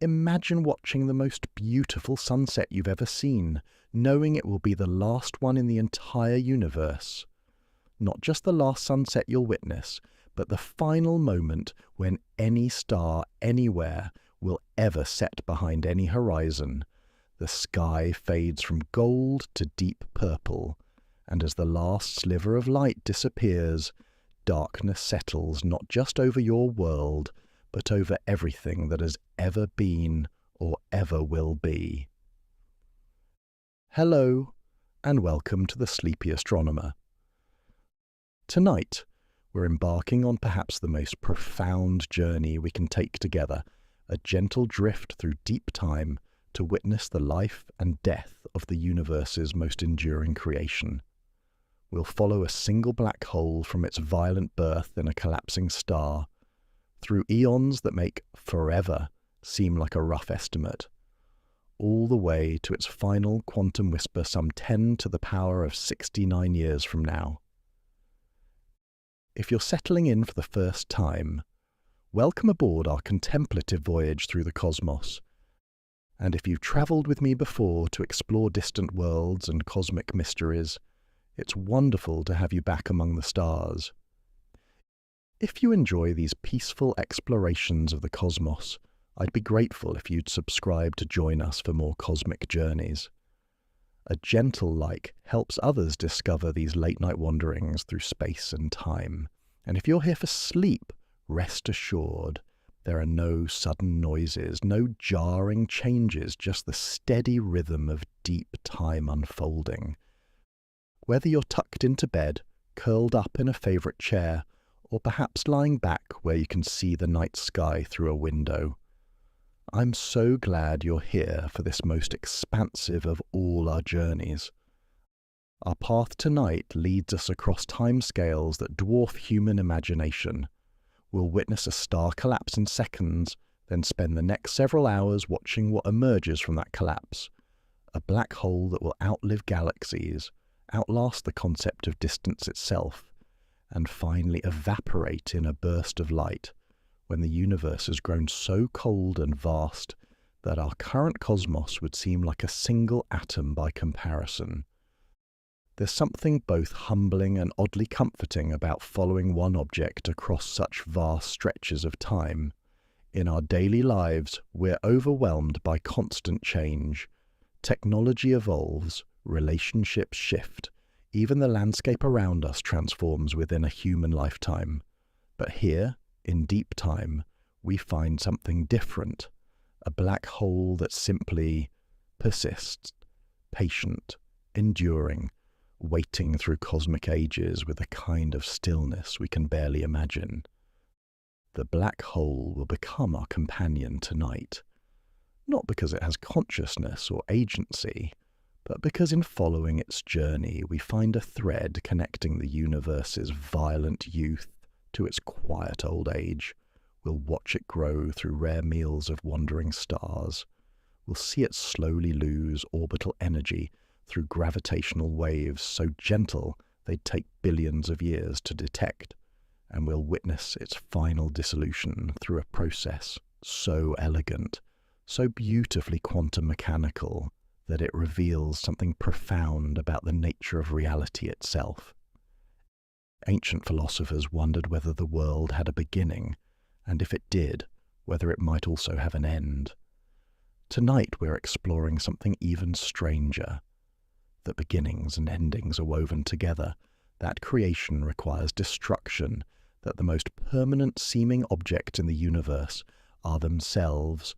Imagine watching the most beautiful sunset you've ever seen, knowing it will be the last one in the entire universe. Not just the last sunset you'll witness, but the final moment when any star anywhere will ever set behind any horizon. The sky fades from gold to deep purple, and as the last sliver of light disappears, darkness settles not just over your world, but over everything that has ever been or ever will be. Hello, and welcome to the Sleepy Astronomer. Tonight, we're embarking on perhaps the most profound journey we can take together, a gentle drift through deep time to witness the life and death of the universe's most enduring creation. We'll follow a single black hole from its violent birth in a collapsing star, through eons that make forever seem like a rough estimate, all the way to its final quantum whisper some 10 to the power of 69 years from now. If you're settling in for the first time, welcome aboard our contemplative voyage through the cosmos. And if you've travelled with me before to explore distant worlds and cosmic mysteries, it's wonderful to have you back among the stars. If you enjoy these peaceful explorations of the cosmos, I'd be grateful if you'd subscribe to join us for more cosmic journeys. A gentle like helps others discover these late-night wanderings through space and time. And if you're here for sleep, rest assured, there are no sudden noises, no jarring changes, just the steady rhythm of deep time unfolding. Whether you're tucked into bed, curled up in a favourite chair, or perhaps lying back where you can see the night sky through a window, I'm so glad you're here for this most expansive of all our journeys. Our path tonight leads us across timescales that dwarf human imagination. We'll witness a star collapse in seconds, then spend the next several hours watching what emerges from that collapse. A black hole that will outlive galaxies, outlast the concept of distance itself, and finally evaporate in a burst of light when the universe has grown so cold and vast that our current cosmos would seem like a single atom by comparison. There's something both humbling and oddly comforting about following one object across such vast stretches of time. In our daily lives, we're overwhelmed by constant change. Technology evolves, relationships shift, even the landscape around us transforms within a human lifetime. But here, in deep time, we find something different, a black hole that simply persists, patient, enduring, waiting through cosmic ages with a kind of stillness we can barely imagine. The black hole will become our companion tonight, not because it has consciousness or agency, but because in following its journey we find a thread connecting the universe's violent youth to its quiet old age. We'll watch it grow through rare meals of wandering stars. We'll see it slowly lose orbital energy through gravitational waves so gentle they'd take billions of years to detect. And we'll witness its final dissolution through a process so elegant, so beautifully quantum mechanical, that it reveals something profound about the nature of reality itself. Ancient philosophers wondered whether the world had a beginning, and if it did, whether it might also have an end. Tonight we're exploring something even stranger, that beginnings and endings are woven together, that creation requires destruction, that the most permanent seeming objects in the universe are themselves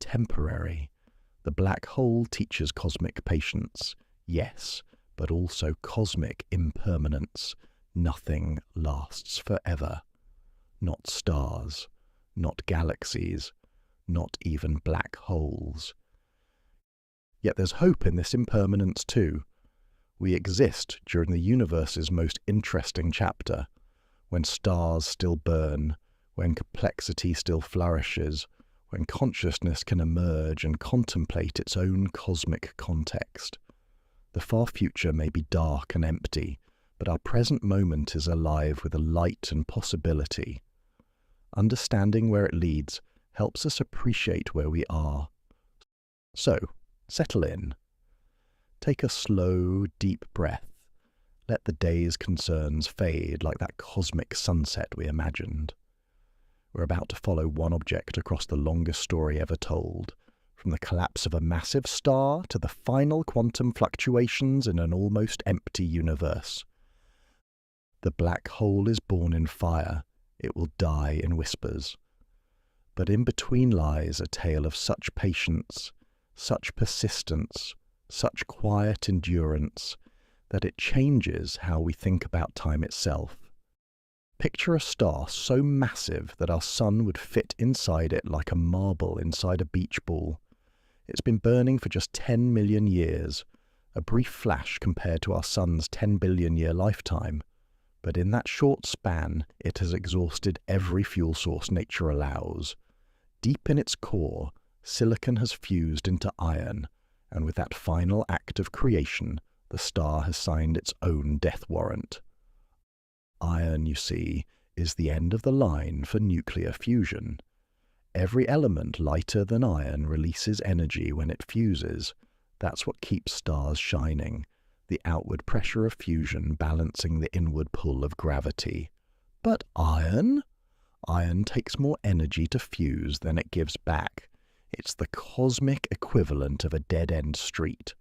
temporary. The black hole teaches cosmic patience, yes, but also cosmic impermanence. Nothing lasts forever. Not stars, not galaxies, not even black holes. Yet there's hope in this impermanence too. We exist during the universe's most interesting chapter, when stars still burn, when complexity still flourishes, when consciousness can emerge and contemplate its own cosmic context. The far future may be dark and empty, but our present moment is alive with a light and possibility. Understanding where it leads helps us appreciate where we are. So, settle in. Take a slow, deep breath. Let the day's concerns fade like that cosmic sunset we imagined. We're about to follow one object across the longest story ever told, from the collapse of a massive star to the final quantum fluctuations in an almost empty universe. The black hole is born in fire. It will die in whispers. But in between lies a tale of such patience, such persistence, such quiet endurance, that it changes how we think about time itself. Picture a star so massive that our sun would fit inside it like a marble inside a beach ball. It's been burning for just 10 million years, a brief flash compared to our sun's 10 billion year lifetime. But in that short span, it has exhausted every fuel source nature allows. Deep in its core, silicon has fused into iron, and with that final act of creation, the star has signed its own death warrant. Iron, you see, is the end of the line for nuclear fusion. Every element lighter than iron releases energy when it fuses. That's what keeps stars shining, the outward pressure of fusion balancing the inward pull of gravity. But iron? Iron takes more energy to fuse than it gives back. It's the cosmic equivalent of a dead-end street.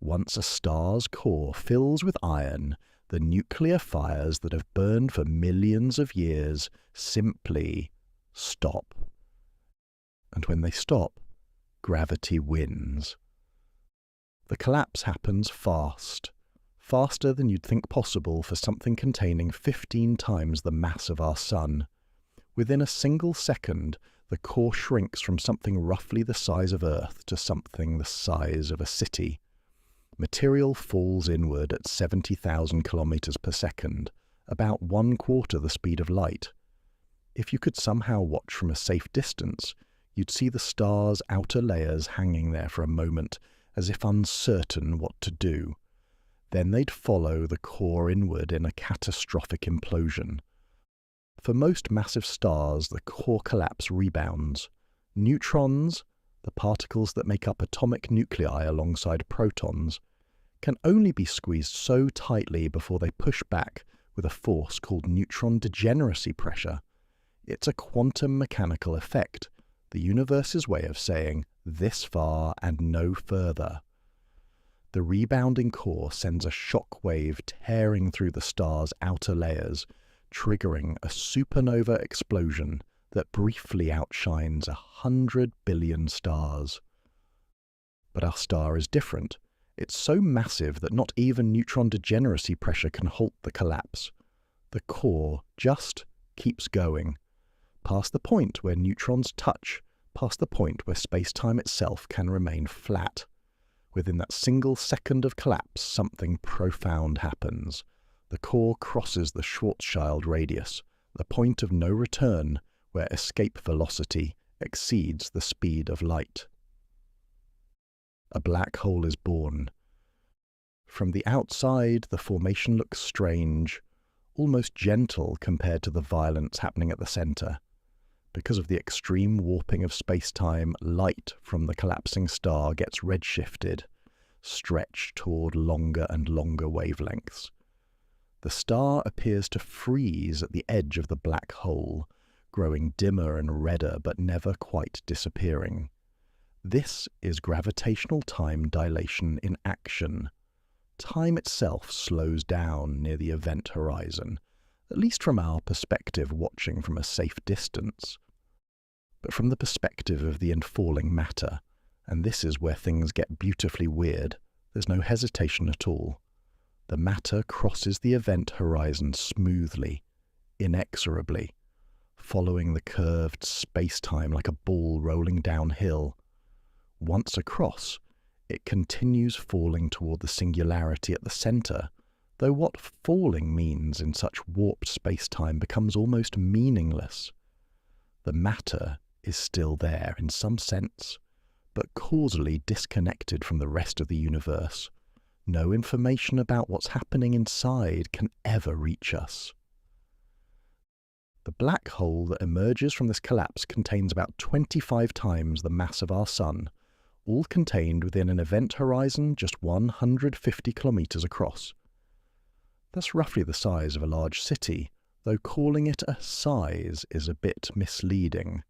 Once a star's core fills with iron, the nuclear fires that have burned for millions of years simply stop. And when they stop, gravity wins. The collapse happens fast, faster than you'd think possible for something containing 15 times the mass of our Sun. Within a single second, the core shrinks from something roughly the size of Earth to something the size of a city. Material falls inward at 70,000 kilometers per second, about 1/4 the speed of light. If you could somehow watch from a safe distance, you'd see the star's outer layers hanging there for a moment, as if uncertain what to do. Then they'd follow the core inward in a catastrophic implosion. For most massive stars, the core collapse rebounds. Neutrons, the particles that make up atomic nuclei alongside protons, can only be squeezed so tightly before they push back with a force called neutron degeneracy pressure. It's a quantum mechanical effect, the universe's way of saying this far and no further. The rebounding core sends a shock wave tearing through the star's outer layers, triggering a supernova explosion that briefly outshines 100 billion stars. But our star is different. It's so massive that not even neutron degeneracy pressure can halt the collapse. The core just keeps going, past the point where neutrons touch, past the point where space-time itself can remain flat. Within that single second of collapse, something profound happens. The core crosses the Schwarzschild radius, the point of no return where escape velocity exceeds the speed of light. A black hole is born. From the outside, the formation looks strange, almost gentle compared to the violence happening at the center. Because of the extreme warping of space-time, light from the collapsing star gets redshifted, stretched toward longer and longer wavelengths. The star appears to freeze at the edge of the black hole, growing dimmer and redder but never quite disappearing. This is gravitational time dilation in action. Time itself slows down near the event horizon, at least from our perspective watching from a safe distance. But from the perspective of the infalling matter, and this is where things get beautifully weird, there's no hesitation at all. The matter crosses the event horizon smoothly, inexorably, following the curved space-time like a ball rolling downhill. Once across, it continues falling toward the singularity at the center, though what falling means in such warped space-time becomes almost meaningless. The matter is still there in some sense, but causally disconnected from the rest of the universe. No information about what's happening inside can ever reach us. The black hole that emerges from this collapse contains about 25 times the mass of our Sun, all contained within an event horizon just 150 kilometres across. That's roughly the size of a large city, though calling it a size is a bit misleading.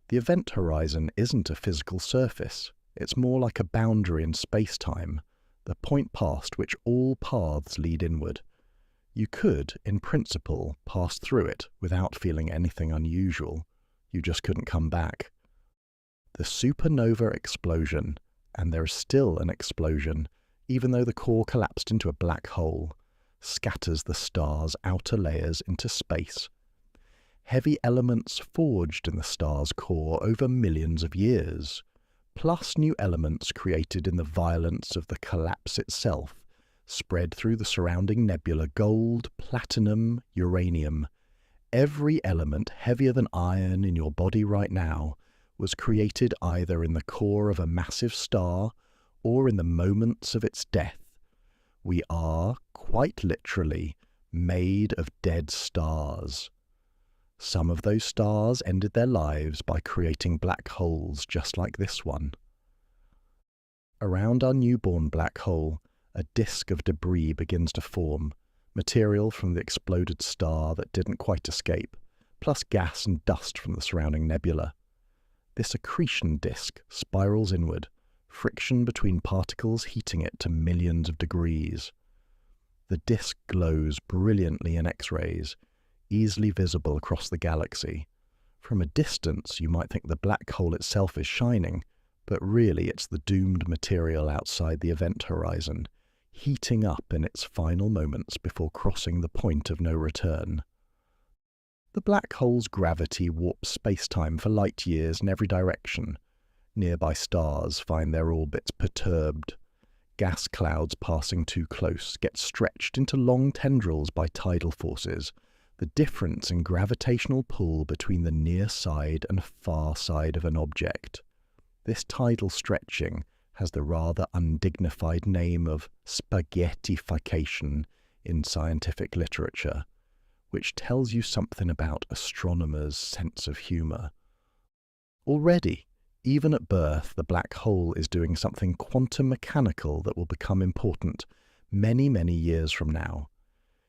The event horizon isn't a physical surface, it's more like a boundary in space-time, the point past which all paths lead inward. You could, in principle, pass through it without feeling anything unusual. You just couldn't come back. The supernova explosion, and there is still an explosion, even though the core collapsed into a black hole, scatters the star's outer layers into space. Heavy elements forged in the star's core over millions of years, plus new elements created in the violence of the collapse itself, spread through the surrounding nebula: gold, platinum, uranium. Every element heavier than iron in your body right now was created either in the core of a massive star or in the moments of its death. We are, quite literally, made of dead stars. Some of those stars ended their lives by creating black holes just like this one. Around our newborn black hole, a disk of debris begins to form, material from the exploded star that didn't quite escape, plus gas and dust from the surrounding nebula. This accretion disk spirals inward, friction between particles heating it to millions of degrees. The disk glows brilliantly in X-rays, easily visible across the galaxy. From a distance, you might think the black hole itself is shining, but really it's the doomed material outside the event horizon, heating up in its final moments before crossing the point of no return. The black hole's gravity warps space-time for light years in every direction. Nearby stars find their orbits perturbed. Gas clouds passing too close get stretched into long tendrils by tidal forces, the difference in gravitational pull between the near side and far side of an object. This tidal stretching has the rather undignified name of spaghettification in scientific literature, which tells you something about astronomers' sense of humour. Already, even at birth, the black hole is doing something quantum mechanical that will become important many, many years from now.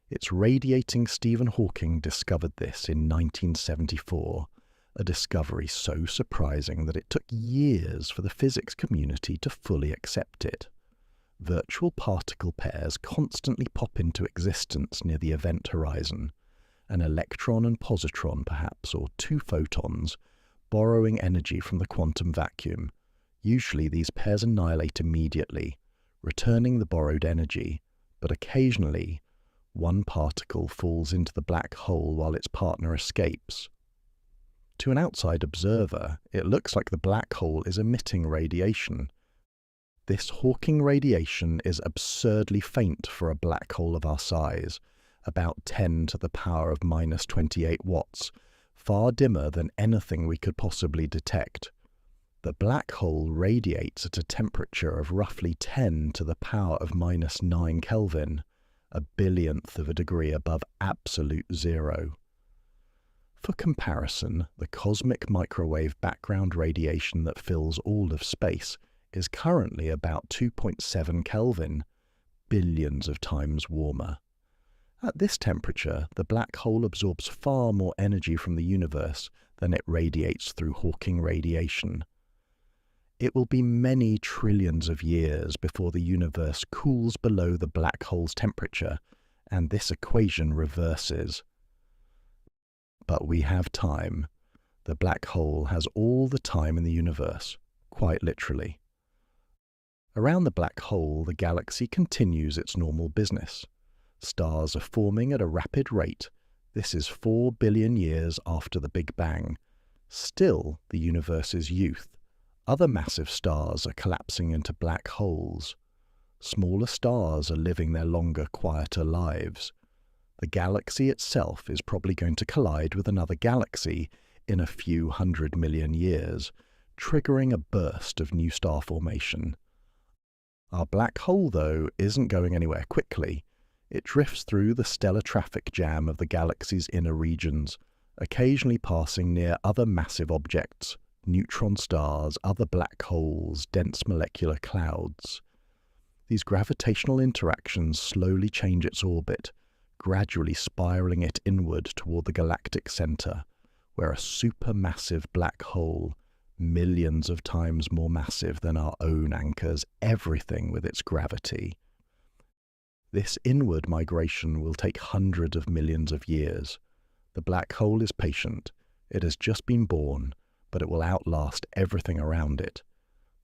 It's radiating. Stephen Hawking discovered this in 1974, a discovery so surprising that it took years for the physics community to fully accept it. Virtual particle pairs constantly pop into existence near the event horizon, an electron and positron perhaps, or two photons, borrowing energy from the quantum vacuum. Usually these pairs annihilate immediately, returning the borrowed energy, but occasionally one particle falls into the black hole while its partner escapes. To an outside observer, it looks like the black hole is emitting radiation. This Hawking radiation is absurdly faint for a black hole of our size, about 10 to the power of minus 28 watts, far dimmer than anything we could possibly detect. The black hole radiates at a temperature of roughly 10 to the power of minus 9 Kelvin, a billionth of a degree above absolute zero. For comparison, the cosmic microwave background radiation that fills all of space is currently about 2.7 Kelvin, billions of times warmer. At this temperature, the black hole absorbs far more energy from the universe than it radiates through Hawking radiation. It will be many trillions of years before the universe cools below the black hole's temperature, and this equation reverses. But we have time. The black hole has all the time in the universe, quite literally. Around the black hole, the galaxy continues its normal business. Stars are forming at a rapid rate. This is 4 billion years after the Big Bang. Still the universe's youth. Other massive stars are collapsing into black holes. Smaller stars are living their longer, quieter lives. The galaxy itself is probably going to collide with another galaxy in a few 100 million years, triggering a burst of new star formation. Our black hole, though, isn't going anywhere quickly. It drifts through the stellar traffic jam of the galaxy's inner regions, occasionally passing near other massive objects, neutron stars, other black holes, dense molecular clouds. These gravitational interactions slowly change its orbit, gradually spiraling it inward toward the galactic center, where a supermassive black hole, millions of times more massive than our own, anchors everything with its gravity. This inward migration will take hundreds of millions of years. The black hole is patient. It has just been born, but it will outlast everything around it.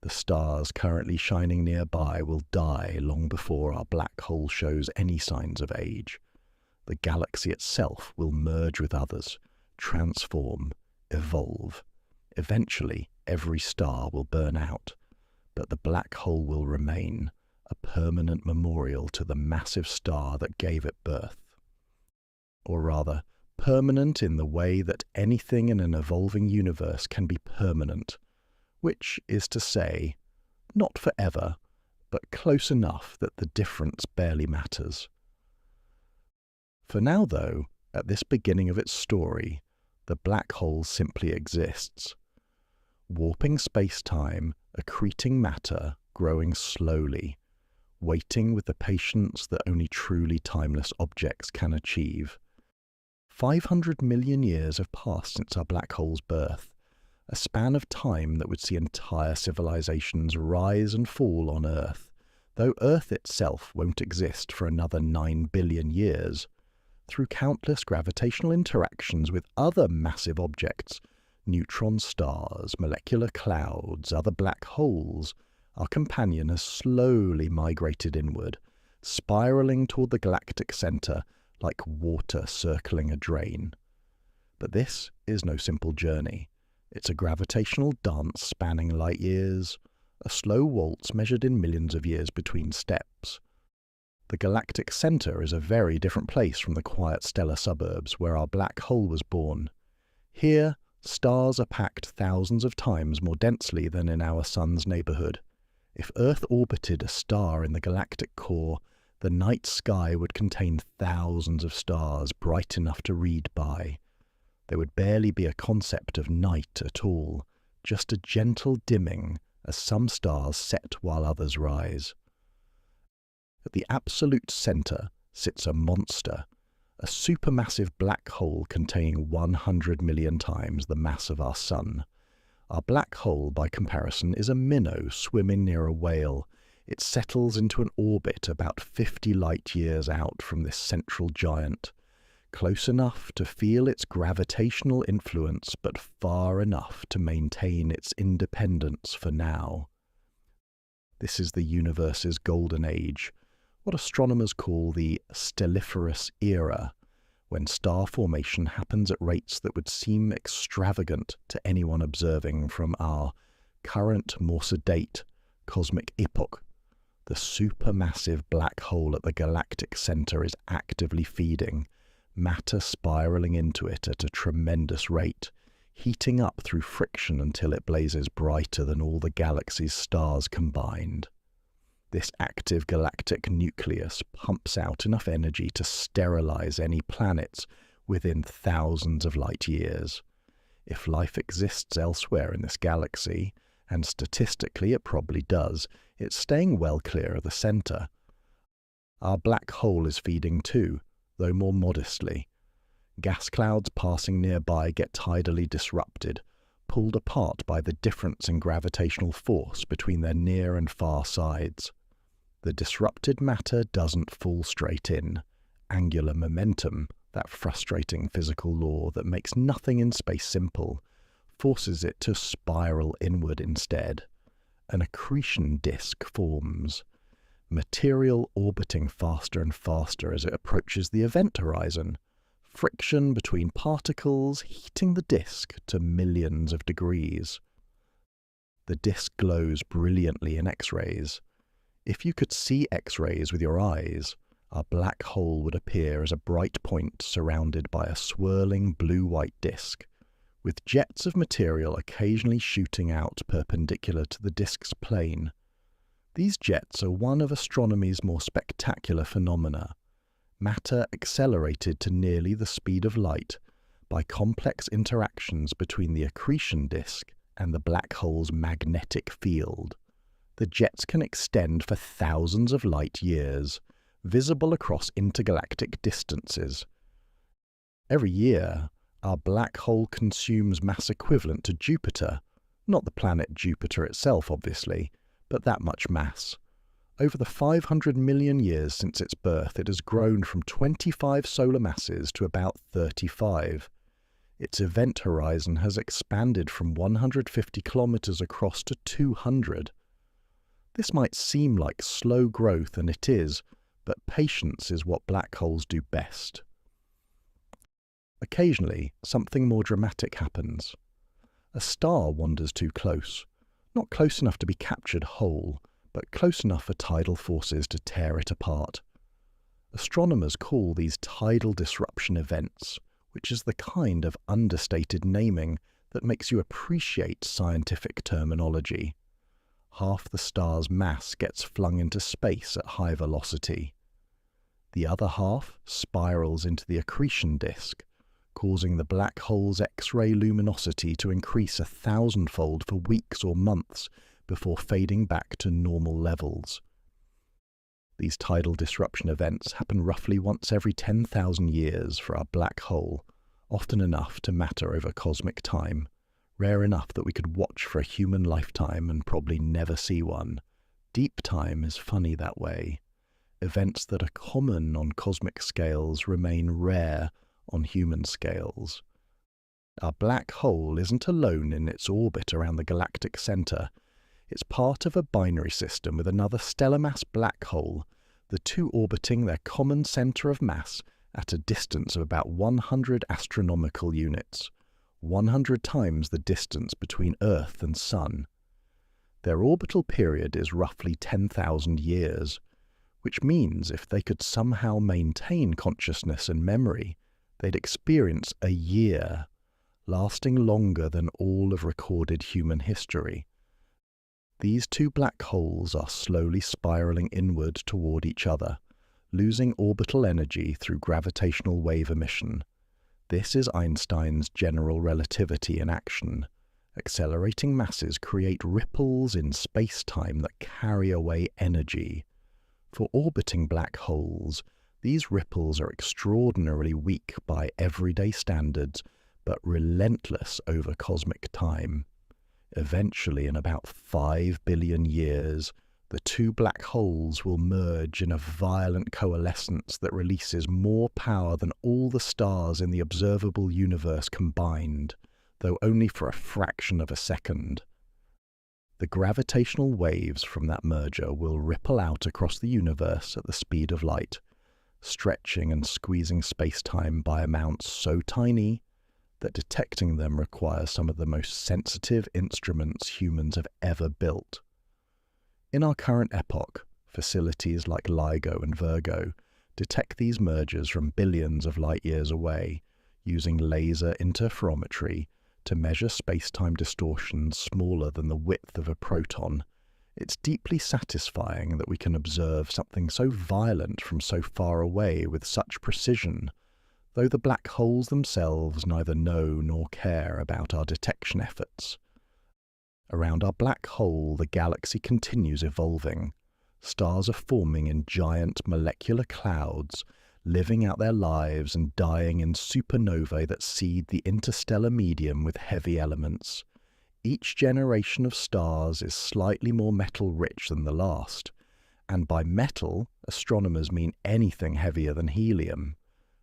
The stars currently shining nearby will die long before our black hole shows any signs of age. The galaxy itself will merge with others, transform, evolve. Eventually, every star will burn out, but the black hole will remain, a permanent memorial to the massive star that gave it birth. Or rather, permanent in the way that anything in an evolving universe can be permanent, which is to say, not forever, but close enough that the difference barely matters. For now, though, at this beginning of its story, the black hole simply exists. Warping space-time, accreting matter, growing slowly, waiting with the patience that only truly timeless objects can achieve. 500 million years have passed since our black hole's birth, a span of time that would see entire civilizations rise and fall on Earth, though Earth itself won't exist for another 9 billion years. Through countless gravitational interactions with other massive objects, neutron stars, molecular clouds, other black holes, our companion has slowly migrated inward, spiraling toward the galactic center like water circling a drain. But this is no simple journey. It's a gravitational dance spanning light years, a slow waltz measured in millions of years between steps. The galactic center is a very different place from the quiet stellar suburbs where our black hole was born. Here, stars are packed thousands of times more densely than in our sun's neighborhood. If Earth orbited a star in the galactic core, the night sky would contain thousands of stars bright enough to read by. There would barely be a concept of night at all, just a gentle dimming as some stars set while others rise. At the absolute center sits a monster, a supermassive black hole containing 100 million times the mass of our sun. Our black hole, by comparison, is a minnow swimming near a whale. It settles into an orbit about 50 light-years out from this central giant, close enough to feel its gravitational influence, but far enough to maintain its independence for now. This is the universe's golden age, what astronomers call the stelliferous era, when star formation happens at rates that would seem extravagant to anyone observing from our current, more sedate cosmic epoch. The supermassive black hole at the galactic center is actively feeding, matter spiraling into it at a tremendous rate, heating up through friction until it blazes brighter than all the galaxy's stars combined. This active galactic nucleus pumps out enough energy to sterilize any planets within thousands of light years. If life exists elsewhere in this galaxy, and statistically it probably does, it's staying well clear of the center. Our black hole is feeding too, though more modestly. Gas clouds passing nearby get tidally disrupted, pulled apart by the difference in gravitational force between their near and far sides. The disrupted matter doesn't fall straight in. Angular momentum, that frustrating physical law that makes nothing in space simple, forces it to spiral inward instead. An accretion disk forms, material orbiting faster and faster as it approaches the event horizon. Friction between particles heating the disk to millions of degrees. The disk glows brilliantly in X-rays. If you could see X-rays with your eyes, our black hole would appear as a bright point surrounded by a swirling blue-white disk, with jets of material occasionally shooting out perpendicular to the disk's plane. These jets are one of astronomy's more spectacular phenomena. Matter accelerated to nearly the speed of light, by complex interactions between the accretion disk and the black hole's magnetic field. The jets can extend for thousands of light years, visible across intergalactic distances. Every year, our black hole consumes mass equivalent to Jupiter, not the planet Jupiter itself, obviously, but that much mass. Over the 500 million years since its birth, it has grown from 25 solar masses to about 35. Its event horizon has expanded from 150 kilometers across to 200. This might seem like slow growth, and it is, but patience is what black holes do best. Occasionally, something more dramatic happens. A star wanders too close, not close enough to be captured whole, but close enough for tidal forces to tear it apart. Astronomers call these tidal disruption events, which is the kind of understated naming that makes you appreciate scientific terminology. Half the star's mass gets flung into space at high velocity. The other half spirals into the accretion disk, causing the black hole's X-ray luminosity to increase 1,000-fold for weeks or months before fading back to normal levels. These tidal disruption events happen roughly once every 10,000 years for our black hole, often enough to matter over cosmic time, rare enough that we could watch for a human lifetime and probably never see one. Deep time is funny that way. Events that are common on cosmic scales remain rare on human scales. Our black hole isn't alone in its orbit around the galactic center. It's part of a binary system with another stellar mass black hole, the two orbiting their common center of mass at a distance of about 100 astronomical units, 100 times the distance between Earth and Sun. Their orbital period is roughly 10,000 years, which means if they could somehow maintain consciousness and memory, they'd experience a year, lasting longer than all of recorded human history. These two black holes are slowly spiraling inward toward each other, losing orbital energy through gravitational wave emission. This is Einstein's general relativity in action. Accelerating masses create ripples in space-time that carry away energy. For orbiting black holes, these ripples are extraordinarily weak by everyday standards, but relentless over cosmic time. Eventually, in about 5 billion years, the two black holes will merge in a violent coalescence that releases more power than all the stars in the observable universe combined, though only for a fraction of a second. The gravitational waves from that merger will ripple out across the universe at the speed of light, stretching and squeezing space-time by amounts so tiny that detecting them requires some of the most sensitive instruments humans have ever built. In our current epoch, facilities like LIGO and Virgo detect these mergers from billions of light-years away, using laser interferometry to measure space-time distortions smaller than the width of a proton. It's deeply satisfying that we can observe something so violent from so far away with such precision, though the black holes themselves neither know nor care about our detection efforts. Around our black hole, the galaxy continues evolving. Stars are forming in giant molecular clouds, living out their lives and dying in supernovae that seed the interstellar medium with heavy elements. Each generation of stars is slightly more metal-rich than the last, and by metal, astronomers mean anything heavier than helium,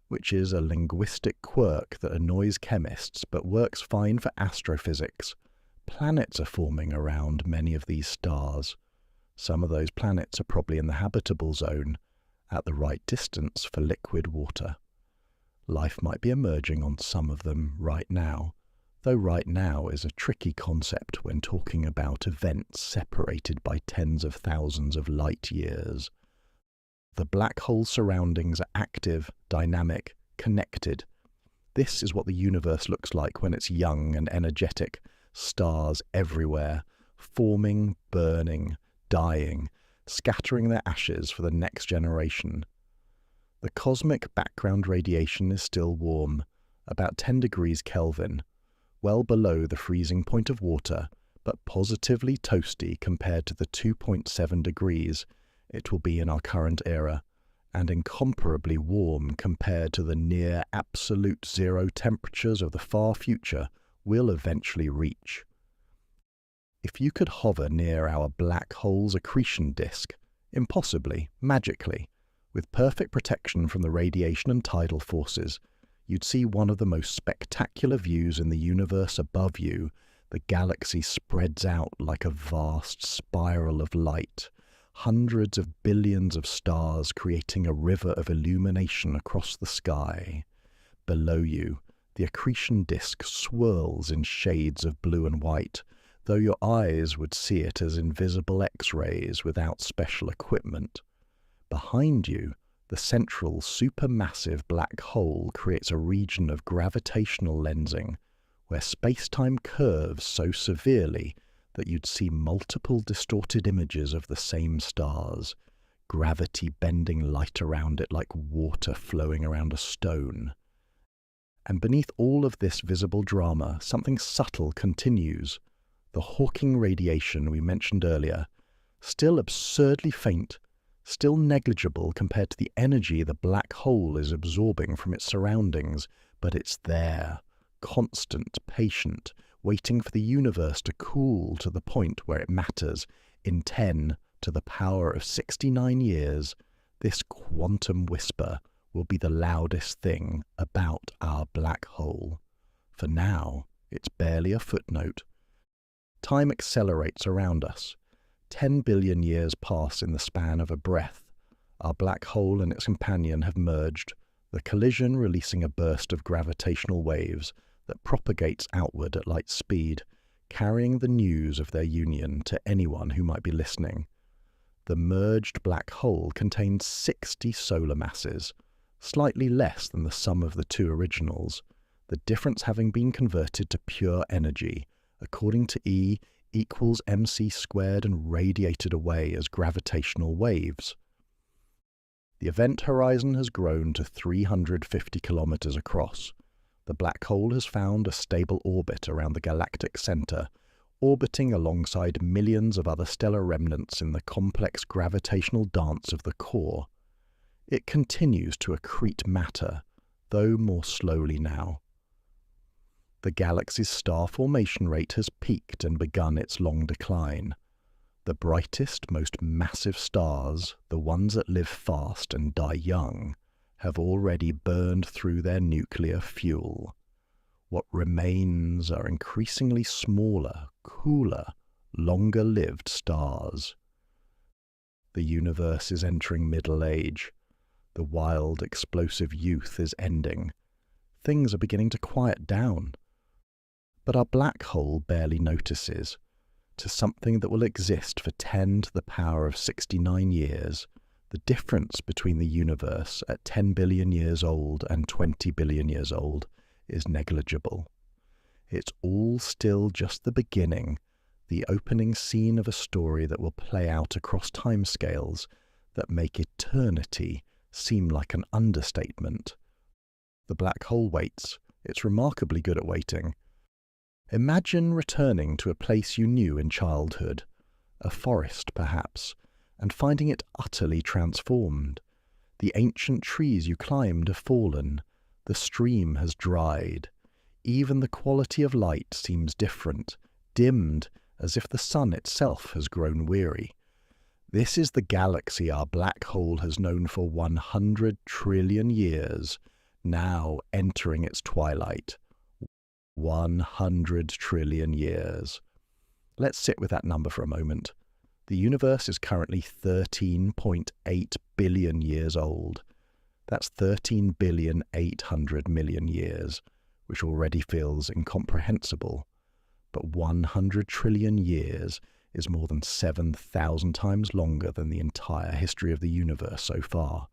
which is a linguistic quirk that annoys chemists but works fine for astrophysics. Planets are forming around many of these stars. Some of those planets are probably in the habitable zone, at the right distance for liquid water. Life might be emerging on some of them right now, though right now is a tricky concept when talking about events separated by tens of thousands of light years. The black hole surroundings are active, dynamic, connected. This is what the universe looks like when it's young and energetic. Stars everywhere, forming, burning, dying, scattering their ashes for the next generation. The cosmic background radiation is still warm, about 10 degrees Kelvin, well below the freezing point of water, but positively toasty compared to the 2.7 degrees it will be in our current era, and incomparably warm compared to the near absolute zero temperatures of the far future we'll eventually reach. If you could hover near our black hole's accretion disk, impossibly, magically, with perfect protection from the radiation and tidal forces, you'd see one of the most spectacular views in the universe above you. The galaxy spreads out like a vast spiral of light, hundreds of billions of stars creating a river of illumination across the sky. Below you, the accretion disk swirls in shades of blue and white, though your eyes would see it as invisible X-rays without special equipment. Behind you, the central supermassive black hole creates a region of gravitational lensing, where space-time curves so severely that you'd see multiple distorted images of the same stars, gravity bending light around it like water flowing around a stone. And beneath all of this visible drama, something subtle continues. The Hawking radiation we mentioned earlier, still absurdly faint, still negligible compared to the energy the black hole is absorbing from its surroundings, but it's there, constant, patient, waiting for the universe to cool to the point where it matters. In 10 to the power of 69 years, this quantum whisper will be the loudest thing about our black hole. For now, it's barely a footnote. Time accelerates around us. 10 billion years pass in the span of a breath. Our black hole and its companion have merged, the collision releasing a burst of gravitational waves that propagates outward at light speed, carrying the news of their union to anyone who might be listening. The merged black hole contains 60 solar masses, slightly less than the sum of the two originals, the difference having been converted to pure energy, according to E equals mc squared, and radiated away as gravitational waves. The event horizon has grown to 350 kilometers across. The black hole has found a stable orbit around the galactic center, orbiting alongside millions of other stellar remnants in the complex gravitational dance of the core. It continues to accrete matter, though more slowly now. The galaxy's star formation rate has peaked and begun its long decline. The brightest, most massive stars, the ones that live fast and die young, have already burned through their nuclear fuel. What remains are increasingly smaller, cooler, longer-lived stars. The universe is entering middle age. The wild, explosive youth is ending. Things are beginning to quiet down. But our black hole barely notices. To something that will exist for 10 to the power of 69 years, the difference between the universe at 10 billion years old and 20 billion years old is negligible. It's all still just the beginning, the opening scene of a story that will play out across timescales that make eternity seem like an understatement. The black hole waits. It's remarkably good at waiting. Imagine returning to a place you knew in childhood, a forest perhaps, and finding it utterly transformed. The ancient trees you climbed have fallen, the stream has dried. Even the quality of light seems different, dimmed as if the sun itself has grown weary. This is the galaxy our black hole has known for 100 trillion years, now entering its twilight. 100 trillion years. Let's sit with that number for a moment. The universe is currently 13.8 billion years old. That's 13,800,000,000 years, which already feels incomprehensible. But 100 trillion years is more than 7,000 times longer than the entire history of the universe so far.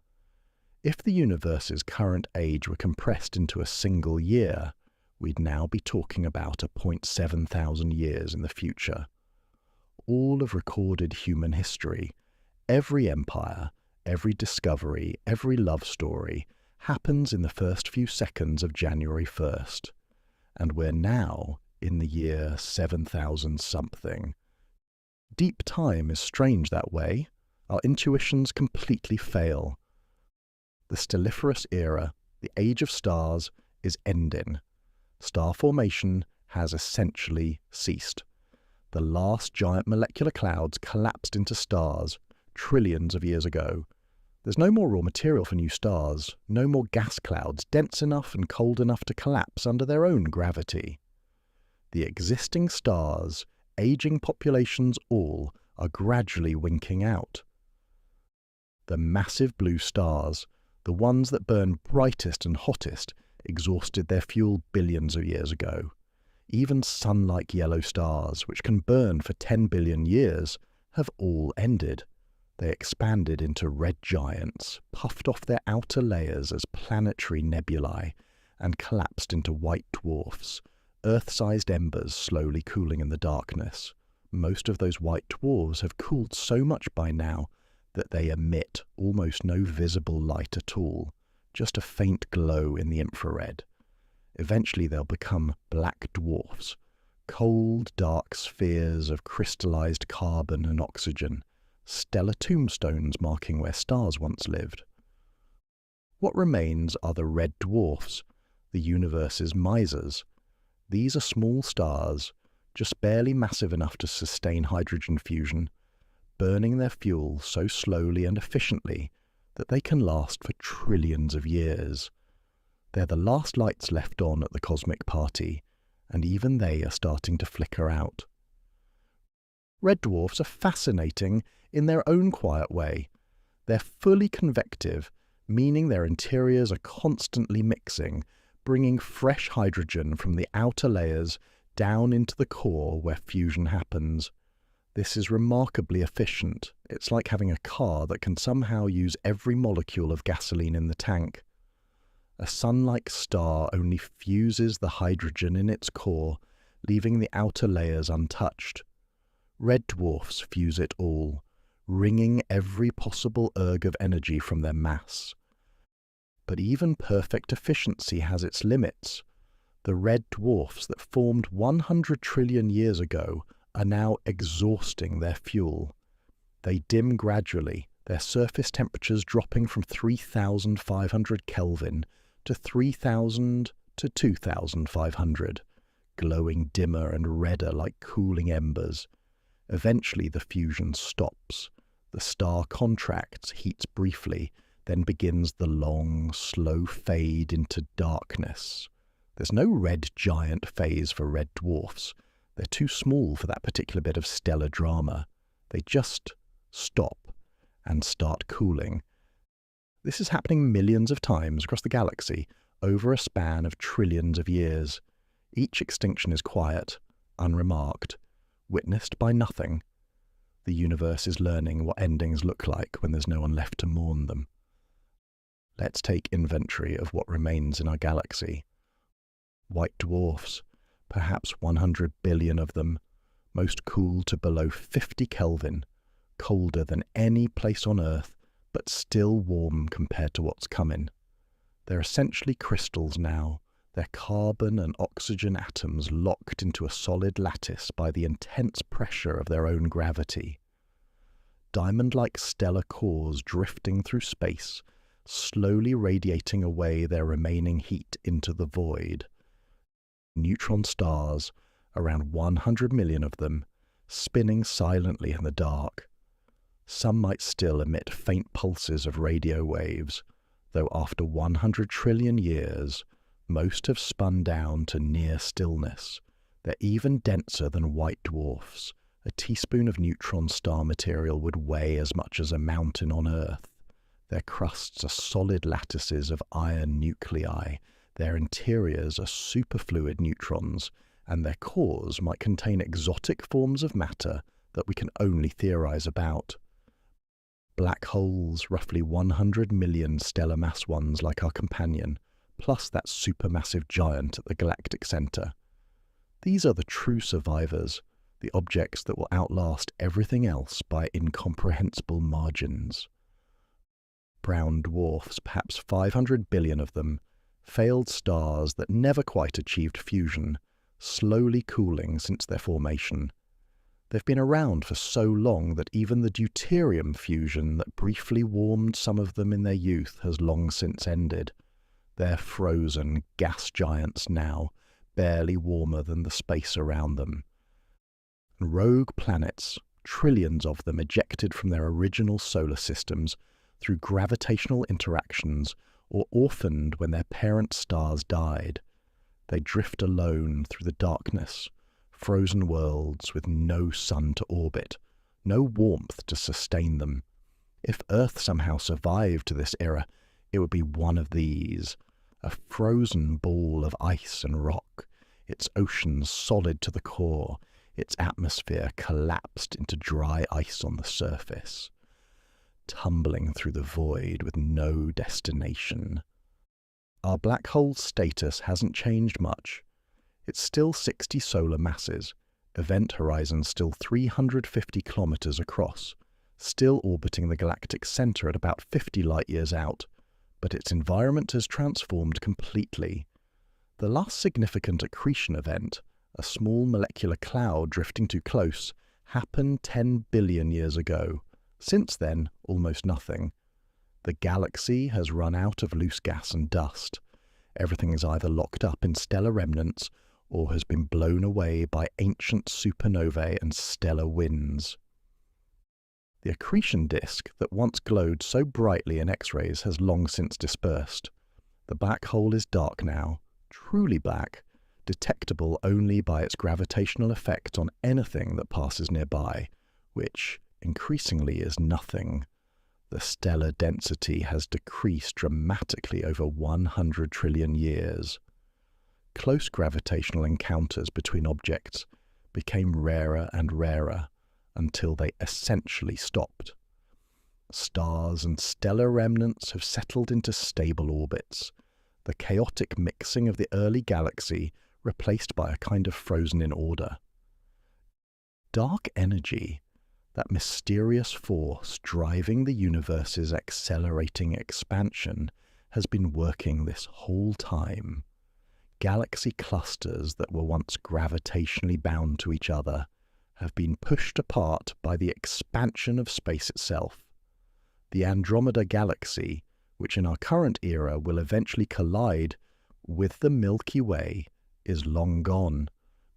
If the universe's current age were compressed into a single year, we'd now be talking about a 0.7 thousand years in the future. All of recorded human history, every empire, every discovery, every love story, happens in the first few seconds of January 1st, and we're now in the year 7000 something. Deep time is strange that way. Our intuitions completely fail. The stelliferous era, the age of stars, is ending. Star formation has essentially ceased. The last giant molecular clouds collapsed into stars trillions of years ago. There's no more raw material for new stars, no more gas clouds dense enough and cold enough to collapse under their own gravity. The existing stars, aging populations all, are gradually winking out. The massive blue stars, the ones that burn brightest and hottest, exhausted their fuel billions of years ago. Even sun-like yellow stars, which can burn for 10 billion years, have all ended. They expanded into red giants, puffed off their outer layers as planetary nebulae, and collapsed into white dwarfs, Earth-sized embers slowly cooling in the darkness. Most of those white dwarfs have cooled so much by now that they emit almost no visible light at all, just a faint glow in the infrared. Eventually they'll become black dwarfs, cold, dark spheres of crystallized carbon and oxygen, stellar tombstones marking where stars once lived. What remains are the red dwarfs, the universe's misers. These are small stars, just barely massive enough to sustain hydrogen fusion, burning their fuel so slowly and efficiently that they can last for trillions of years. They're the last lights left on at the cosmic party, and even they are starting to flicker out. Red dwarfs are fascinating in their own quiet way. They're fully convective, meaning their interiors are constantly mixing, bringing fresh hydrogen from the outer layers down into the core where fusion happens. This is remarkably efficient. It's like having a car that can somehow use every molecule of gasoline in the tank. A sun-like star only fuses the hydrogen in its core, leaving the outer layers untouched. Red dwarfs fuse it all, wringing every possible erg of energy from their mass. But even perfect efficiency has its limits. The red dwarfs that formed 100 trillion years ago are now exhausting their fuel. They dim gradually, their surface temperatures dropping from 3,500 Kelvin to 3,000 to 2,500, glowing dimmer and redder like cooling embers. Eventually the fusion stops. The star contracts, heats briefly, then begins the long, slow fade into darkness. There's no red giant phase for red dwarfs. They're too small for that particular bit of stellar drama. They just stop and start cooling. This is happening millions of times across the galaxy over a span of trillions of years. Each extinction is quiet, unremarked, witnessed by nothing. The universe is learning what endings look like when there's no one left to mourn them. Let's take inventory of what remains in our galaxy. White dwarfs, perhaps 100 billion of them, most cool to below 50 Kelvin, colder than any place on Earth, but still warm compared to what's coming. They're essentially crystals now, their carbon and oxygen atoms locked into a solid lattice by the intense pressure of their own gravity. Diamond-like stellar cores drifting through space, slowly radiating away their remaining heat into the void. Neutron stars, around 100 million of them, spinning silently in the dark. Some might still emit faint pulses of radio waves, though after 100 trillion years, most have spun down to near stillness. They're even denser than white dwarfs. A teaspoon of neutron star material would weigh as much as a mountain on Earth. Their crusts are solid lattices of iron nuclei. Their interiors are superfluid neutrons, and their cores might contain exotic forms of matter that we can only theorize about. Black holes, roughly 100 million stellar mass ones like our companion, plus that supermassive giant at the galactic center. These are the true survivors, the objects that will outlast everything else by incomprehensible margins. brown dwarfs, perhaps 500 billion of them, failed stars that never quite achieved fusion, slowly cooling since their formation. They've been around for so long that even the deuterium fusion that briefly warmed some of them in their youth has long since ended. They're frozen gas giants now, barely warmer than the space around them. Rogue planets, trillions of them ejected from their original solar systems through gravitational interactions or orphaned when their parent stars died. They drift alone through the darkness, frozen worlds with no sun to orbit, no warmth to sustain them. If Earth somehow survived to this era, it would be one of these, a frozen ball of ice and rock, its oceans solid to the core, its atmosphere collapsed into dry ice on the surface, tumbling through the void with no destination. Our black hole's status hasn't changed much. It's still 60 solar masses, event horizons still 350 kilometers across, still orbiting the galactic center at about 50 light-years out, but its environment has transformed completely. The last significant accretion event, a small molecular cloud drifting too close, happened 10 billion years ago. Since then, almost nothing. The galaxy has run out of loose gas and dust. Everything is either locked up in stellar remnants or has been blown away by ancient supernovae and stellar winds. The accretion disk that once glowed so brightly in X-rays has long since dispersed. The black hole is dark now, truly black, detectable only by its gravitational effect on anything that passes nearby, which increasingly is nothing. The stellar density has decreased dramatically over 100 trillion years. Close gravitational encounters between objects became rarer and rarer until they essentially stopped. Stars and stellar remnants have settled into stable orbits, the chaotic mixing of the early galaxy replaced by a kind of frozen-in order. Dark energy, that mysterious force driving the universe's accelerating expansion, has been working this whole time. Galaxy clusters that were once gravitationally bound to each other have been pushed apart by the expansion of space itself. The Andromeda Galaxy, which in our current era will eventually collide with the Milky Way, is long gone,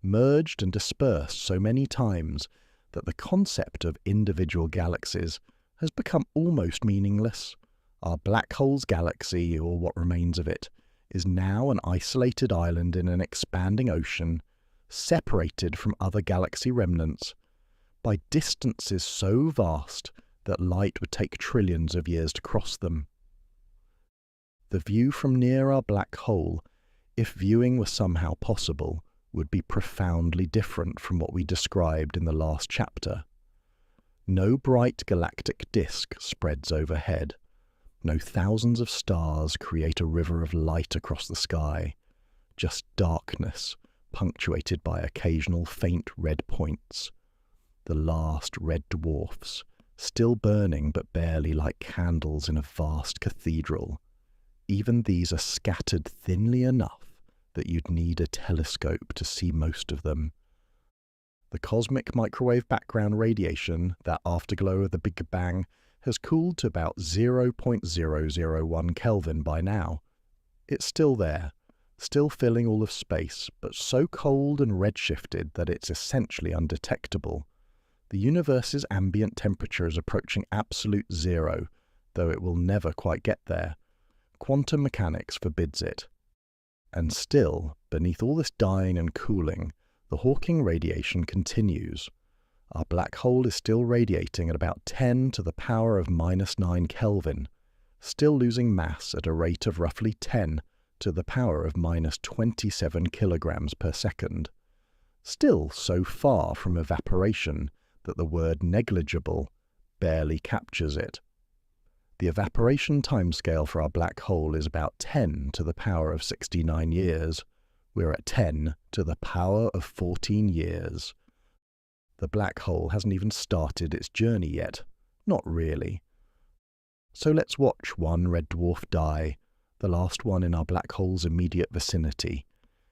merged and dispersed so many times that the concept of individual galaxies has become almost meaningless. Our black hole's galaxy, or what remains of it, is now an isolated island in an expanding ocean, separated from other galaxy remnants by distances so vast that light would take trillions of years to cross them. The view from near our black hole, if viewing were somehow possible, would be profoundly different from what we described in the last chapter. No bright galactic disk spreads overhead. No thousands of stars create a river of light across the sky. Just darkness, punctuated by occasional faint red points. The last red dwarfs, still burning but barely like candles in a vast cathedral. Even these are scattered thinly enough that you'd need a telescope to see most of them. The cosmic microwave background radiation, that afterglow of the Big Bang, has cooled to about 0.001 Kelvin by now. It's still there, still filling all of space, but so cold and redshifted that it's essentially undetectable. The universe's ambient temperature is approaching absolute zero, though it will never quite get there. Quantum mechanics forbids it. And still, beneath all this dying and cooling, the Hawking radiation continues. Our black hole is still radiating at about 10 to the power of -9 Kelvin, still losing mass at a rate of roughly 10 to the power of -27 kilograms per second. Still so far from evaporation that the word negligible barely captures it. The evaporation timescale for our black hole is about 10 to the power of 69 years. We're at 10 to the power of 14 years. The black hole hasn't even started its journey yet. Not really. So let's watch one red dwarf die, the last one in our black hole's immediate vicinity.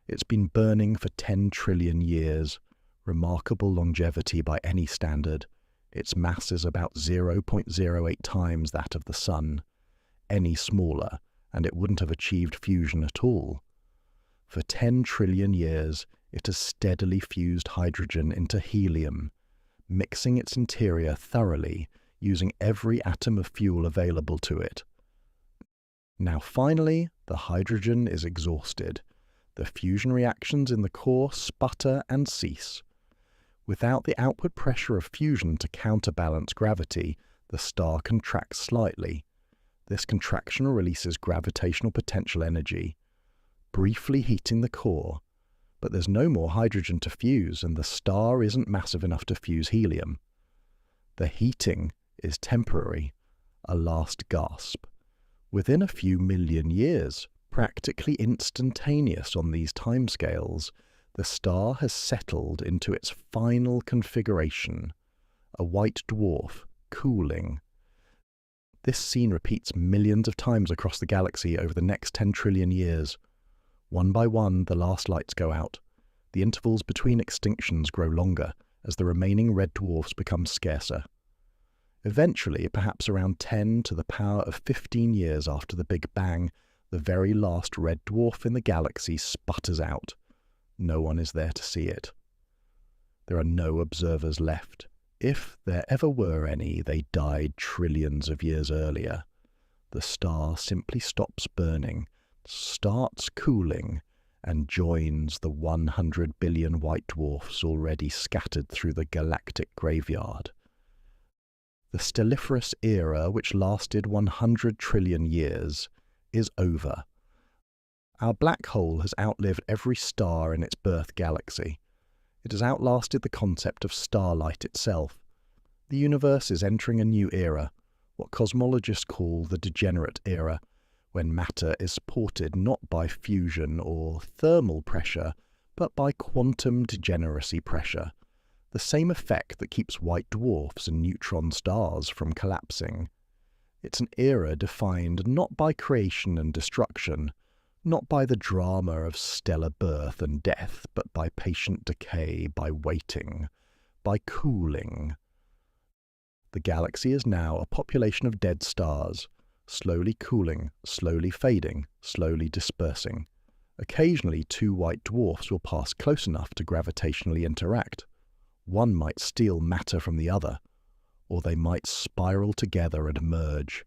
It's been burning for 10 trillion years, remarkable longevity by any standard. Its mass is about 0.08 times that of the Sun. Any smaller, and it wouldn't have achieved fusion at all. For 10 trillion years, it has steadily fused hydrogen into helium, mixing its interior thoroughly, using every atom of fuel available to it. Now finally, the hydrogen is exhausted. The fusion reactions in the core sputter and cease. Without the outward pressure of fusion to counterbalance gravity, the star contracts slightly. This contraction releases gravitational potential energy, briefly heating the core, but there's no more hydrogen to fuse and the star isn't massive enough to fuse helium. The heating is temporary, a last gasp. Within a few million years, practically instantaneous on these timescales, the star has settled into its final configuration, a white dwarf, cooling. This scene repeats millions of times across the galaxy over the next 10 trillion years. One by one, the last lights go out. The intervals between extinctions grow longer as the remaining red dwarfs become scarcer. Eventually, perhaps around 10 to the power of 15 years after the Big Bang, the very last red dwarf in the galaxy sputters out. No one is there to see it. There are no observers left. If there ever were any, they died trillions of years earlier. The star simply stops burning, starts cooling, and joins the 100 billion white dwarfs already scattered through the galactic graveyard. The stelliferous era, which lasted 100 trillion years, is over. Our black hole has outlived every star in its birth galaxy. It has outlasted the concept of starlight itself. The universe is entering a new era, what cosmologists call the degenerate era, when matter is supported not by fusion or thermal pressure, but by quantum degeneracy pressure, the same effect that keeps white dwarfs and neutron stars from collapsing. It's an era defined not by creation and destruction, not by the drama of stellar birth and death, but by patient decay, by waiting, by cooling. The galaxy is now a population of dead stars, slowly cooling, slowly fading, slowly dispersing. Occasionally, two white dwarfs will pass close enough to gravitationally interact. One might steal matter from the other, or they might spiral together and merge.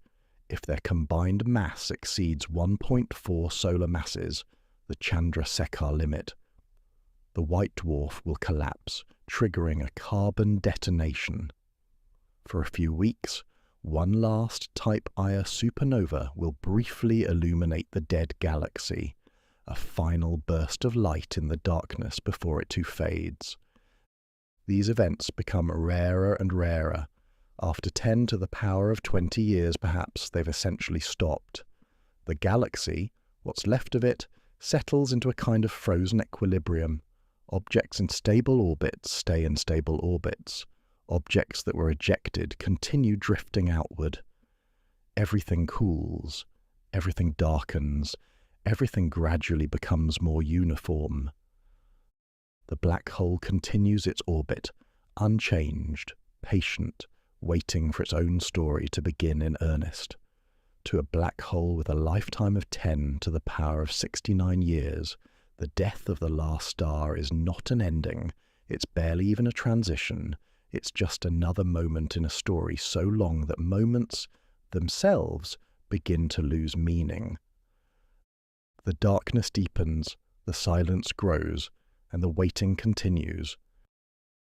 If their combined mass exceeds 1.4 solar masses, the Chandrasekhar limit, the white dwarf will collapse, triggering a carbon detonation. For a few weeks, one last Type Ia supernova will briefly illuminate the dead galaxy, a final burst of light in the darkness before it too fades. These events become rarer and rarer. After 10 to the power of 20 years, perhaps, they've essentially stopped. The galaxy, what's left of it, settles into a kind of frozen equilibrium. Objects in stable orbits stay in stable orbits. Objects that were ejected continue drifting outward. Everything cools, everything darkens, everything gradually becomes more uniform. The black hole continues its orbit, unchanged, patient, waiting for its own story to begin in earnest. To a black hole with a lifetime of 10 to the power of 69 years, the death of the last star is not an ending, it's barely even a transition, it's just another moment in a story so long that moments themselves begin to lose meaning. The darkness deepens, the silence grows, and the waiting continues.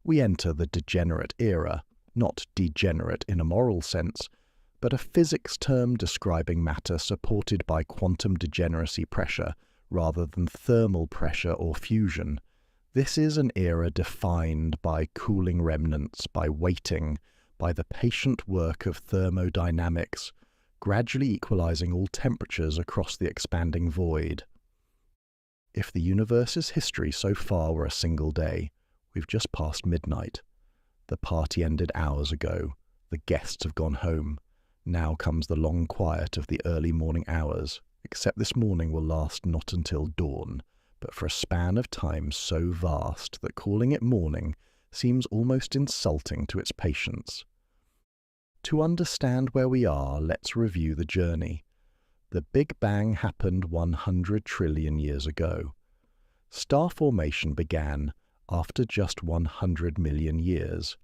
We enter the degenerate era, not degenerate in a moral sense, but a physics term describing matter supported by quantum degeneracy pressure rather than thermal pressure or fusion. This is an era defined by cooling remnants, by waiting, by the patient work of thermodynamics, gradually equalizing all temperatures across the expanding void. If the universe's history so far were a single day, we've just passed midnight. The party ended hours ago. The guests have gone home. Now comes the long quiet of the early morning hours, except this morning will last not until dawn, but for a span of time so vast that calling it morning seems almost insulting to its patience. To understand where we are, let's review the journey. The Big Bang happened 100 trillion years ago. Star formation began after just 100 million years.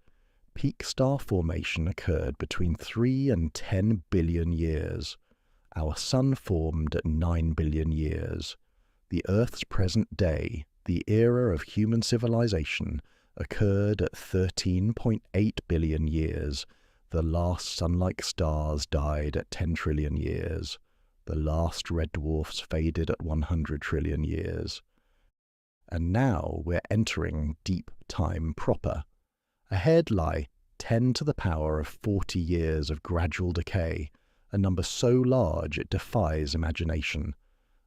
Peak star formation occurred between 3 and 10 billion years. Our Sun formed at 9 billion years. The Earth's present day, the era of human civilization, occurred at 13.8 billion years. The last sun-like stars died at 10 trillion years. The last red dwarfs faded at 100 trillion years. And now we're entering deep time proper. Ahead lie 10 to the power of 40 years of gradual decay, a number so large it defies imagination.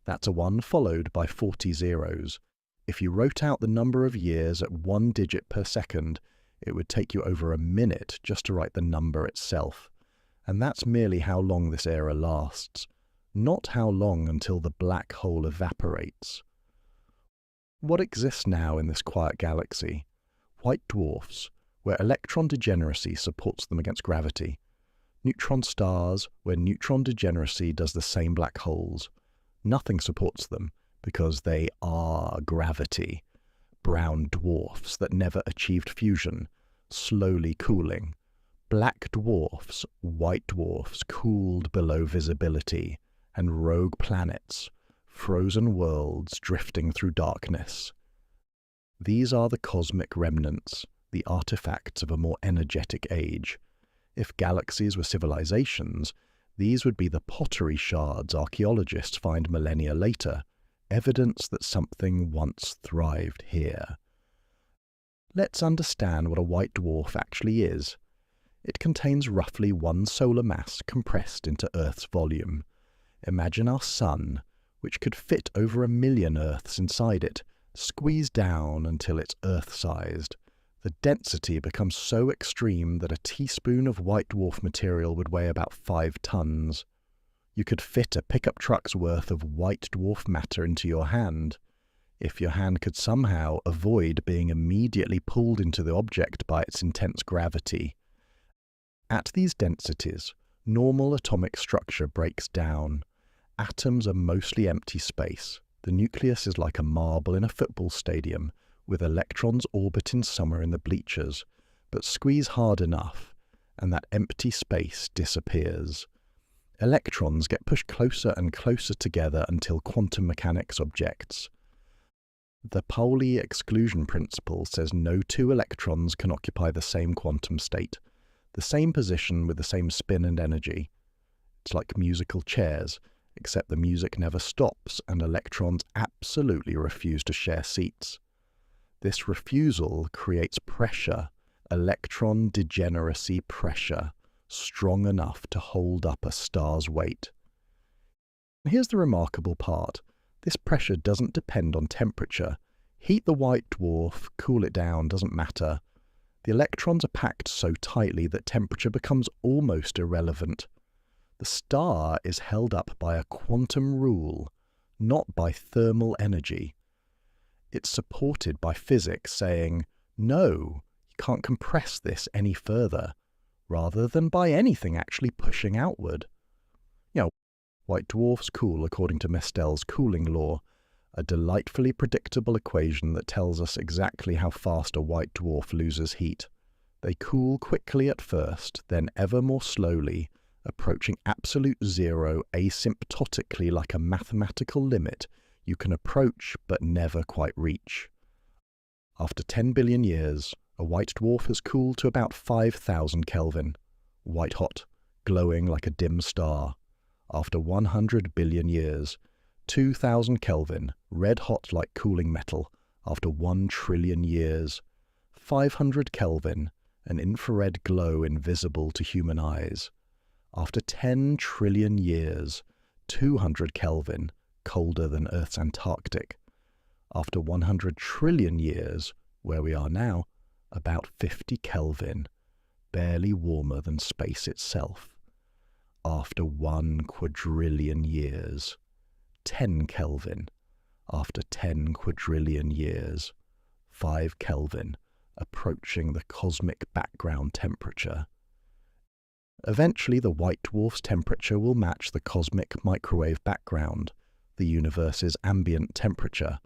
That's a 1 followed by 40 zeros. If you wrote out the number of years at 1 digit per second, it would take you over a minute just to write the number itself. And that's merely how long this era lasts, not how long until the black hole evaporates. What exists now in this quiet galaxy? White dwarfs, where electron degeneracy supports them against gravity. Neutron stars, where neutron degeneracy does the same black holes. Nothing supports them, because they are gravity. Brown dwarfs that never achieved fusion, slowly cooling. Black dwarfs, white dwarfs cooled below visibility, and rogue planets, frozen worlds drifting through darkness. These are the cosmic remnants, the artifacts of a more energetic age. If galaxies were civilizations, these would be the pottery shards archaeologists find millennia later, evidence that something once thrived here. Let's understand what a white dwarf actually is. It contains roughly 1 solar mass compressed into Earth's volume. Imagine our Sun, which could fit over 1 million Earths inside it, squeezed down until it's Earth-sized. The density becomes so extreme that a teaspoon of white dwarf material would weigh about 5 tons. You could fit a pickup truck's worth of white dwarf matter into your hand, if your hand could somehow avoid being immediately pulled into the object by its intense gravity. At these densities, normal atomic structure breaks down. Atoms are mostly empty space. The nucleus is like a marble in a football stadium, with electrons orbiting somewhere in the bleachers, but squeeze hard enough, and that empty space disappears. Electrons get pushed closer and closer together until quantum mechanics objects. The Pauli exclusion principle says no 2 electrons can occupy the same quantum state, the same position with the same spin and energy. It's like musical chairs, except the music never stops and electrons absolutely refuse to share seats. This refusal creates pressure, electron degeneracy pressure, strong enough to hold up a star's weight. Here's the remarkable part. This pressure doesn't depend on temperature. Heat the white dwarf, cool it down, doesn't matter. The electrons are packed so tightly that temperature becomes almost irrelevant. The star is held up by a quantum rule, not by thermal energy. It's supported by physics saying, no, you can't compress this any further, rather than by anything actually pushing outward. White dwarfs cool according to Mestel's cooling law, a delightfully predictable equation that tells us exactly how fast a white dwarf loses heat. They cool quickly at first, then ever more slowly, approaching absolute zero asymptotically like a mathematical limit you can approach but never quite reach. After 10 billion years, a white dwarf has cooled to about 5,000 Kelvin, white hot, glowing like a dim star. After 100 billion years, 2,000 Kelvin, red hot like cooling metal. After 1 trillion years, 500 Kelvin, an infrared glow invisible to human eyes. After 10 trillion years, 200 Kelvin, colder than Earth's Antarctic. After 100 trillion years, where we are now, about 50 Kelvin, barely warmer than space itself. after 1 quadrillion years. 10 Kelvin after 10 quadrillion years. 5 Kelvin, approaching the cosmic background temperature. Eventually, the white dwarf's temperature will match the cosmic microwave background, the universe's ambient temperature.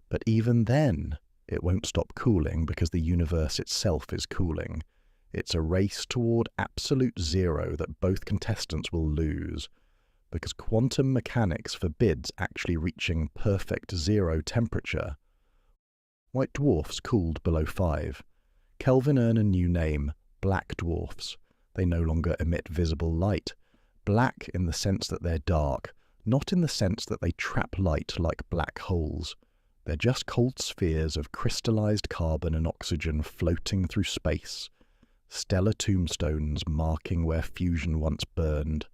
But even then, it won't stop cooling because the universe itself is cooling. It's a race toward absolute zero that both contestants will lose, because quantum mechanics forbids actually reaching perfect zero temperature. White dwarfs cooled below 5 Kelvin earn a new name, black dwarfs. They no longer emit visible light. Black in the sense that they're dark, not in the sense that they trap light like black holes. They're just cold spheres of crystallized carbon and oxygen floating through space. Stellar tombstones marking where fusion once burned.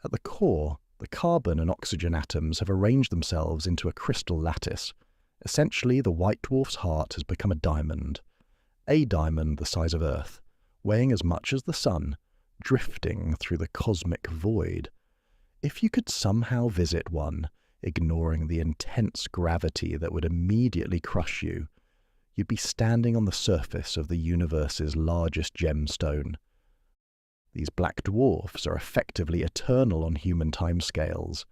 At the core, the carbon and oxygen atoms have arranged themselves into a crystal lattice. Essentially, the white dwarf's heart has become a diamond the size of Earth, weighing as much as the Sun, drifting through the cosmic void. If you could somehow visit one, ignoring the intense gravity that would immediately crush you, you'd be standing on the surface of the universe's largest gemstone. These black dwarfs are effectively eternal on human timescales.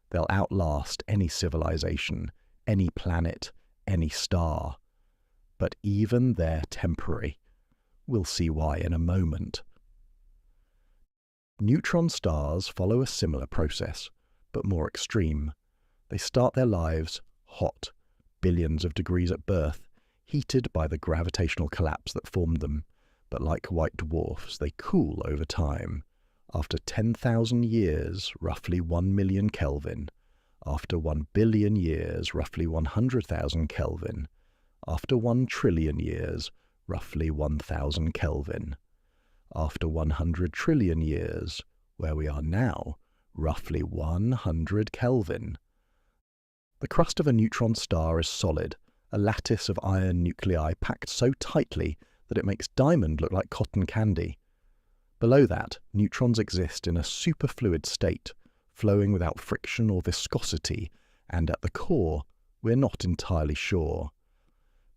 They'll outlast any civilization, any planet, any star. But even they're temporary. We'll see why in a moment. Neutron stars follow a similar process, but more extreme. They start their lives hot, billions of degrees at birth, heated by the gravitational collapse that formed them. But like white dwarfs, they cool over time. After 10,000 years, roughly 1 million Kelvin. After 1 billion years, roughly 100,000 Kelvin. After 1 trillion years, roughly 1,000 Kelvin. After 100 trillion years, where we are now, roughly 100 Kelvin. The crust of a neutron star is solid, a lattice of iron nuclei packed so tightly that it makes diamond look like cotton candy. Below that, neutrons exist in a superfluid state, flowing without friction or viscosity, and at the core, we're not entirely sure.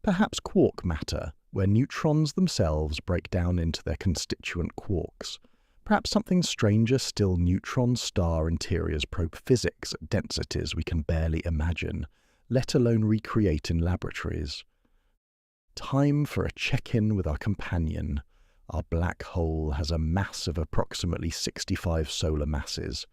Perhaps quark matter, where neutrons themselves break down into their constituent quarks. Perhaps something stranger still, neutron star interiors probe physics at densities we can barely imagine, let alone recreate in laboratories. Time for a check-in with our companion. Our black hole has a mass of approximately 65 solar masses.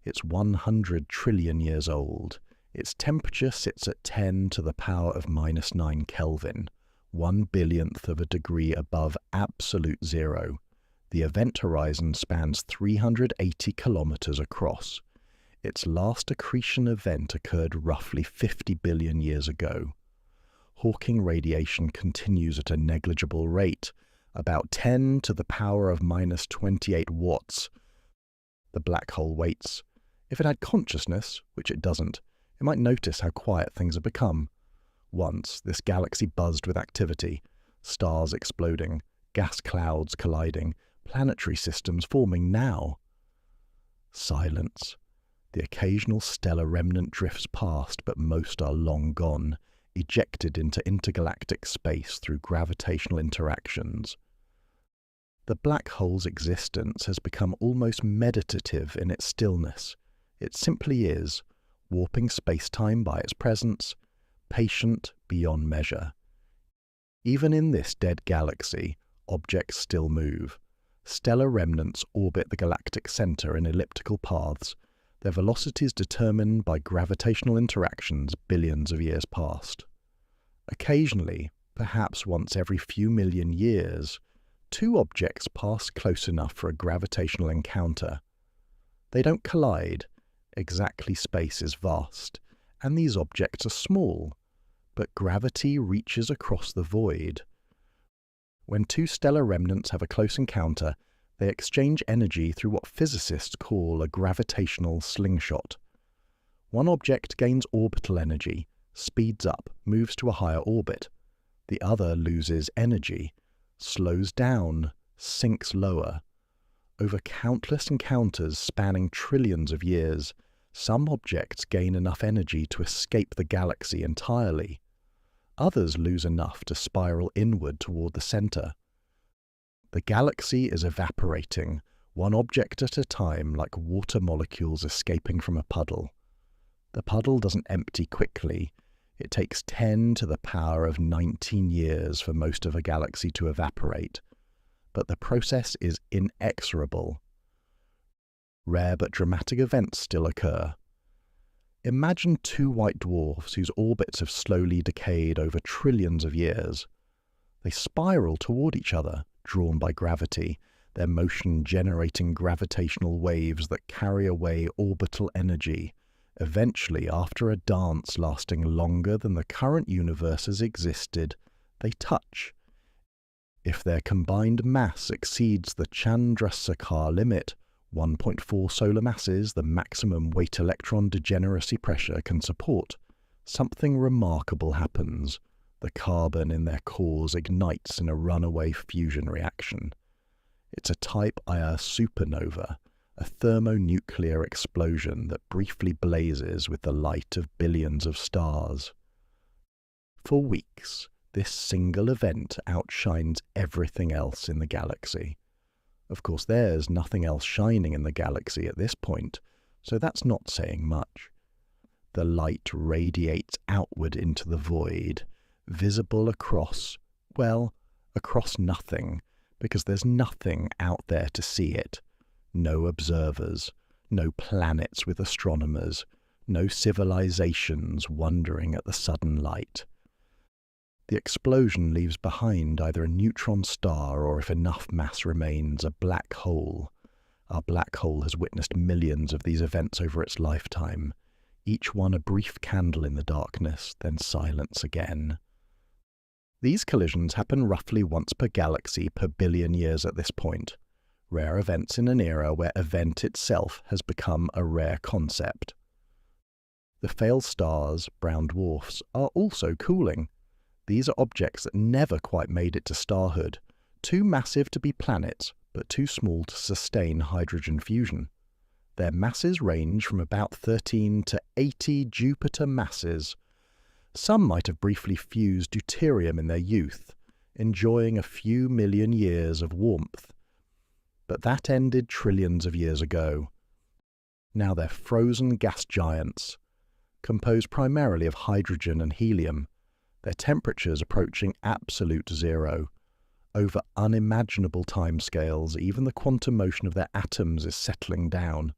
It's 100 trillion years old. Its temperature sits at 10 to the power of -9 Kelvin, 1/1000th of a degree above absolute zero. The event horizon spans 380 kilometers across. Its last accretion event occurred roughly 50 billion years ago. Hawking radiation continues at a negligible rate, about 10 to the power of -28 watts. The black hole waits. If it had consciousness, which it doesn't, it might notice how quiet things have become. Once, this galaxy buzzed with activity, stars exploding, gas clouds colliding, planetary systems forming. Now, silence. The occasional stellar remnant drifts past, but most are long gone, ejected into intergalactic space through gravitational interactions. The black hole's existence has become almost meditative in its stillness. It simply is, warping space-time by its presence, patient beyond measure. Even in this dead galaxy, objects still move. Stellar remnants orbit the galactic center in elliptical paths, their velocities determined by gravitational interactions billions of years past. Occasionally, perhaps once every few million years, two objects pass close enough for a gravitational encounter. They don't collide. Exactly, space is vast, and these objects are small, but gravity reaches across the void. When two stellar remnants have a close encounter, they exchange energy through what physicists call a gravitational slingshot. One object gains orbital energy, speeds up, moves to a higher orbit. The other loses energy, slows down, sinks lower. Over countless encounters spanning trillions of years, some objects gain enough energy to escape the galaxy entirely. Others lose enough to spiral inward toward the center. The galaxy is evaporating, one object at a time, like water molecules escaping from a puddle. The puddle doesn't empty quickly. It takes 10 to the power of 19 years for most of a galaxy to evaporate. But the process is inexorable. Rare but dramatic events still occur. Imagine two white dwarfs whose orbits have slowly decayed over trillions of years. They spiral toward each other, drawn by gravity, their motion generating gravitational waves that carry away orbital energy. Eventually, after a dance lasting longer than the current universe has existed, they touch. If their combined mass exceeds the Chandrasekhar limit, 1.4 solar masses, the maximum weight electron degeneracy pressure can support, something remarkable happens. The carbon in their cores ignites in a runaway fusion reaction. It's a type Ia supernova, a thermonuclear explosion that briefly blazes with the light of billions of stars. For weeks, this single event outshines everything else in the galaxy. Of course, there's nothing else shining in the galaxy at this point, so that's not saying much. The light radiates outward into the void, visible across nothing, because there's nothing out there to see it. No observers, no planets with astronomers, no civilizations wondering at the sudden light. The explosion leaves behind either a neutron star or, if enough mass remains, a black hole. Our black hole has witnessed millions of these events over its lifetime, each one a brief candle in the darkness, then silence again. These collisions happen roughly once per galaxy per billion years at this point, rare events in an era where event itself has become a rare concept. The failed stars, brown dwarfs, are also cooling. These are objects that never quite made it to starhood, too massive to be planets, but too small to sustain hydrogen fusion. Their masses range from about 13 to 80 Jupiter masses. Some might have briefly fused deuterium in their youth, enjoying a few million years of warmth. But that ended trillions of years ago. Now they're frozen gas giants, composed primarily of hydrogen and helium, their temperatures approaching absolute zero. Over unimaginable timescales, even the quantum motion of their atoms is settling down.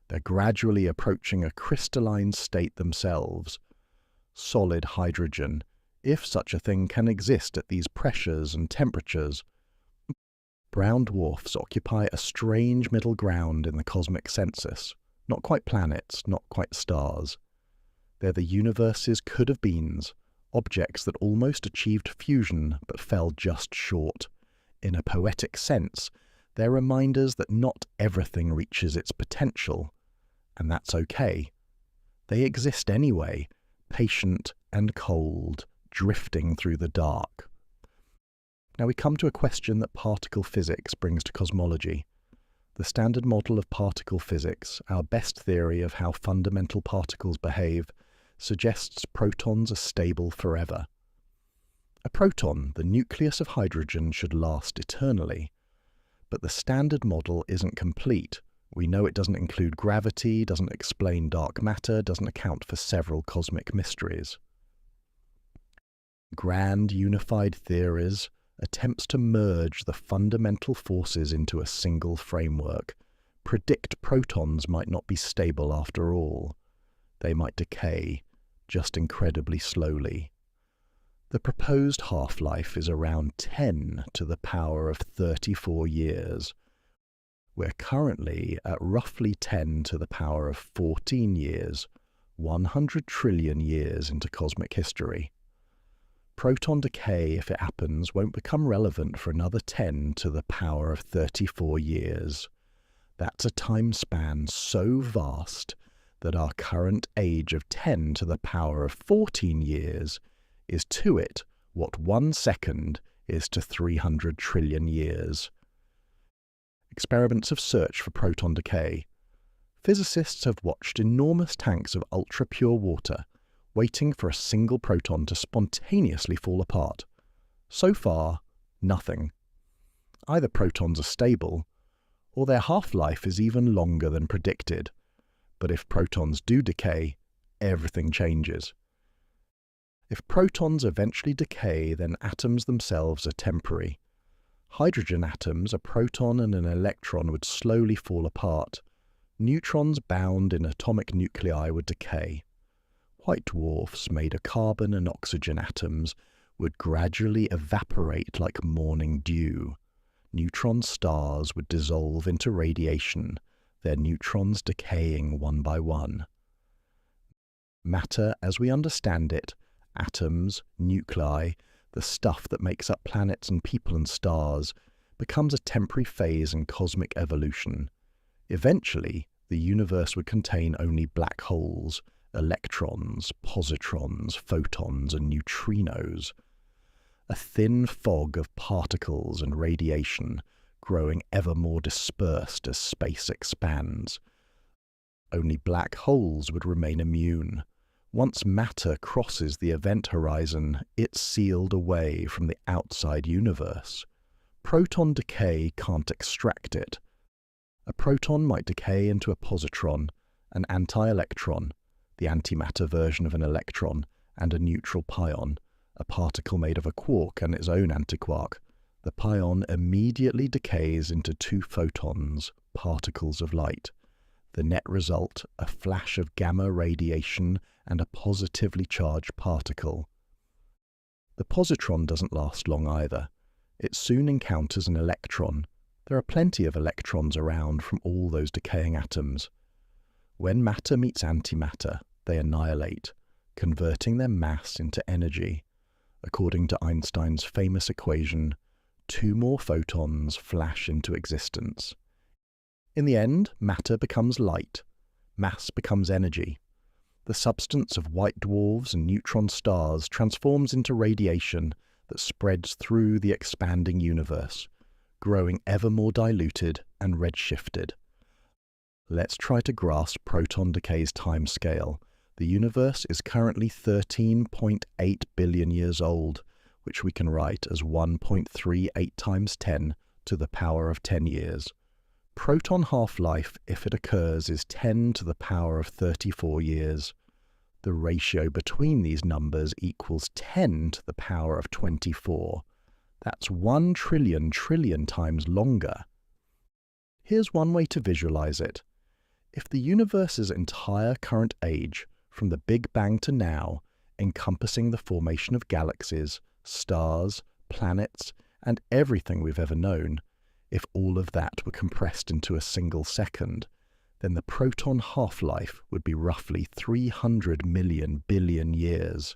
They're gradually approaching a crystalline state themselves. Solid hydrogen, if such a thing can exist at these pressures and temperatures. Brown dwarfs occupy a strange middle ground in the cosmic census. Not quite planets, not quite stars. They're the universe's could-have-beens, objects that almost achieved fusion but fell just short. In a poetic sense, they're reminders that not everything reaches its potential, and that's okay. They exist anyway, patient and cold, drifting through the dark. Now we come to a question that particle physics brings to cosmology. The standard model of particle physics, our best theory of how fundamental particles behave, suggests protons are stable forever. A proton, the nucleus of hydrogen, should last eternally. But the standard model isn't complete. We know it doesn't include gravity, doesn't explain dark matter, doesn't account for several cosmic mysteries. Grand unified theories, attempts to merge the fundamental forces into a single framework, predict protons might not be stable after all. They might decay, just incredibly slowly. The proposed half-life is around 10 to the power of 34 years. We're currently at roughly 10 to the power of 14 years, 100 trillion years into cosmic history. Proton decay, if it happens, won't become relevant for another 10 to the power of 34 years. That's a time span so vast that our current age of 10 to the power of 14 years is to it what 1 second is to 300 trillion years. experiments of search for proton decay. Physicists have watched enormous tanks of ultra-pure water waiting for a single proton to spontaneously fall apart. So far, nothing. Either protons are stable, or their half-life is even longer than predicted. But if protons do decay, everything changes. If protons eventually decay, then atoms themselves are temporary. Hydrogen atoms, a proton and an electron, would slowly fall apart. Neutrons bound in atomic nuclei would decay. White dwarfs made of carbon and oxygen atoms would gradually evaporate like morning dew. Neutron stars would dissolve into radiation, their neutrons decaying one by one. Matter, as we understand it, atoms, nuclei, the stuff that makes up planets and people and stars, becomes a temporary phase in cosmic evolution. Eventually, the universe would contain only black holes, electrons, positrons, photons, and neutrinos. A thin fog of particles and radiation, growing ever more dispersed as space expands. Only black holes would remain immune. Once matter crosses the event horizon, it's sealed away from the outside universe. Proton decay can't extract it. A proton might decay into a positron, an anti-electron, the antimatter version of an electron, and a neutral pion, a particle made of a quark and its own antiquark. The pion immediately decays into two photons, particles of light. The net result, a flash of gamma radiation and a positively charged particle. The positron doesn't last long either. It soon encounters an electron. There are plenty of electrons around from all those decaying atoms. When matter meets antimatter, they annihilate, converting their mass into energy. According to Einstein's famous equation, two more photons flash into existence. In the end, matter becomes light. Mass becomes energy. The substance of white dwarfs and neutron stars transforms into radiation that spreads through the expanding universe, growing ever more diluted and redshifted. Let's try to grasp proton decay's timescale. The universe is currently 13.8 billion years old, which we can write as 1.38 times 10 to the power of 10 years. Proton half-life, if it occurs, is 10 to the power of 34 years. The ratio between these numbers equals 10 to the power of 24. That's 1 trillion times longer. Here's one way to visualize it. If the universe's entire current age, from the Big Bang to now, encompassing the formation of galaxies, stars, planets, and everything we've ever known, if all of that were compressed into a single second, then the proton half-life would be roughly 300 million billion years.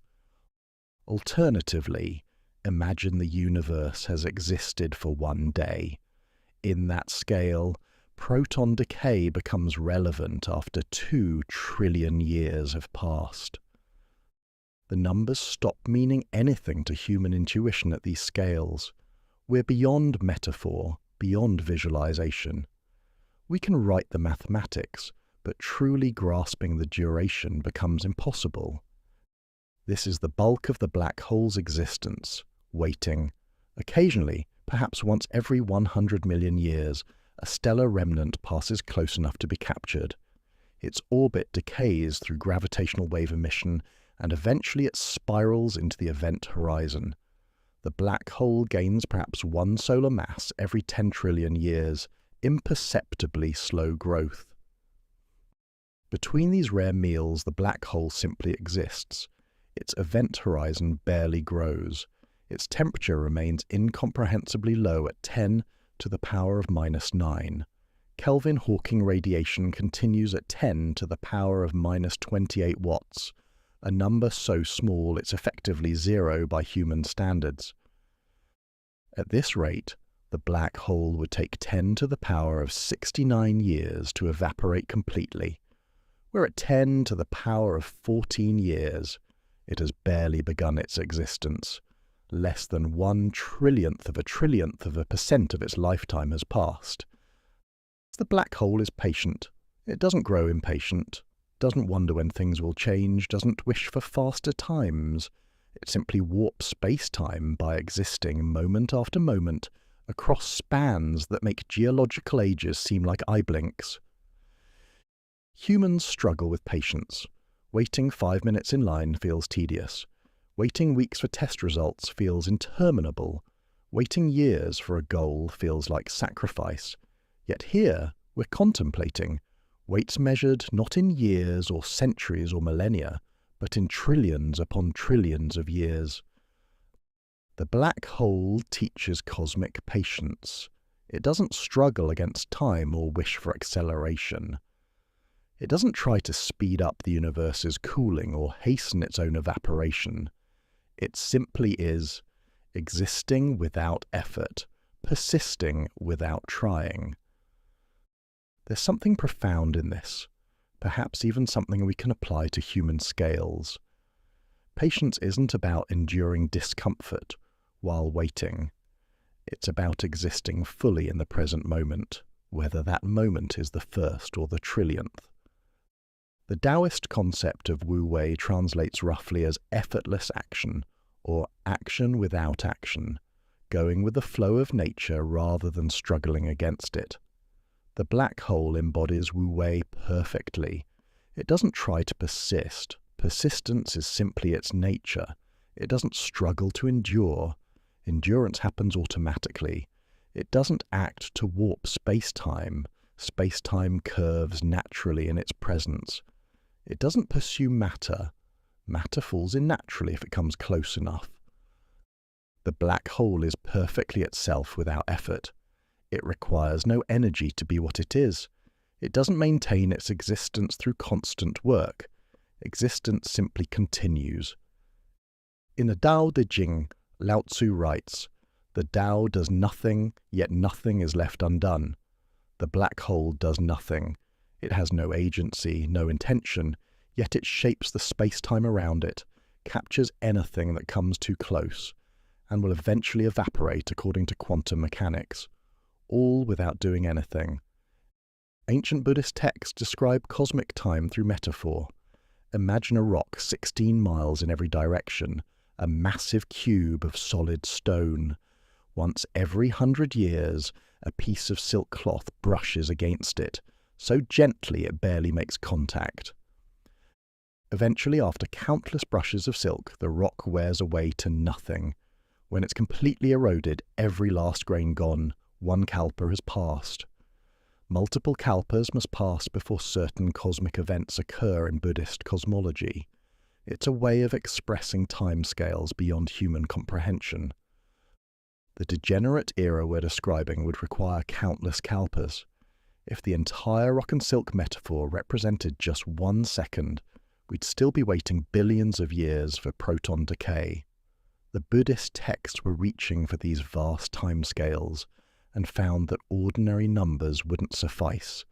Alternatively, imagine the universe has existed for one day. In that scale, proton decay becomes relevant after 2 trillion years have passed. The numbers stop meaning anything to human intuition at these scales. We're beyond metaphor, beyond visualization. We can write the mathematics, but truly grasping the duration becomes impossible. This is the bulk of the black hole's existence, waiting. Occasionally, perhaps once every 100 million years, a stellar remnant passes close enough to be captured. Its orbit decays through gravitational wave emission, and eventually it spirals into the event horizon. The black hole gains perhaps one solar mass every 10 trillion years, imperceptibly slow growth. Between these rare meals, the black hole simply exists. Its event horizon barely grows. Its temperature remains incomprehensibly low at 10 to the power of -9. Kelvin Hawking radiation continues at 10 to the power of -28 watts, a number so small it's effectively zero by human standards. At this rate, the black hole would take 10 to the power of 69 years to evaporate completely. We're at 10 to the power of 14 years. It has barely begun its existence. Less than 1 trillionth of a percent of its lifetime has passed. The black hole is patient. It doesn't grow impatient, doesn't wonder when things will change, doesn't wish for faster times. It simply warps space-time by existing moment after moment across spans that make geological ages seem like eye blinks. Humans struggle with patience. Waiting 5 minutes in line feels tedious. Waiting weeks for test results feels interminable. Waiting years for a goal feels like sacrifice. Yet here, we're contemplating waits measured not in years or centuries or millennia, but in trillions upon trillions of years. The black hole teaches cosmic patience. It doesn't struggle against time or wish for acceleration. It doesn't try to speed up the universe's cooling or hasten its own evaporation. It simply is, existing without effort, persisting without trying. There's something profound in this, perhaps even something we can apply to human scales. Patience isn't about enduring discomfort while waiting. It's about existing fully in the present moment, whether that moment is the first or the trillionth. The Taoist concept of Wu Wei translates roughly as effortless action, or action without action, going with the flow of nature rather than struggling against it. The black hole embodies Wu Wei perfectly. It doesn't try to persist. Persistence is simply its nature. It doesn't struggle to endure. Endurance happens automatically. It doesn't act to warp space-time. Space-time curves naturally in its presence. It doesn't pursue matter. Matter falls in naturally if it comes close enough. The black hole is perfectly itself without effort. It requires no energy to be what it is. It doesn't maintain its existence through constant work. Existence simply continues. In the Tao Te Ching, Lao Tzu writes, "The Tao does nothing, yet nothing is left undone." The black hole does nothing. It has no agency, no intention, yet it shapes the space-time around it, captures anything that comes too close, and will eventually evaporate according to quantum mechanics, all without doing anything. Ancient Buddhist texts describe cosmic time through metaphor. Imagine a rock 16 miles in every direction, a massive cube of solid stone. Once every 100 years, a piece of silk cloth brushes against it, so gently it barely makes contact. Eventually, after countless brushes of silk, the rock wears away to nothing. When it's completely eroded, every last grain gone, one kalpa has passed. Multiple kalpas must pass before certain cosmic events occur in Buddhist cosmology. It's a way of expressing timescales beyond human comprehension. The degenerate era we're describing would require countless kalpas. If the entire rock and silk metaphor represented just 1 second, we'd still be waiting billions of years for proton decay. The Buddhist texts were reaching for these vast timescales and found that ordinary numbers wouldn't suffice.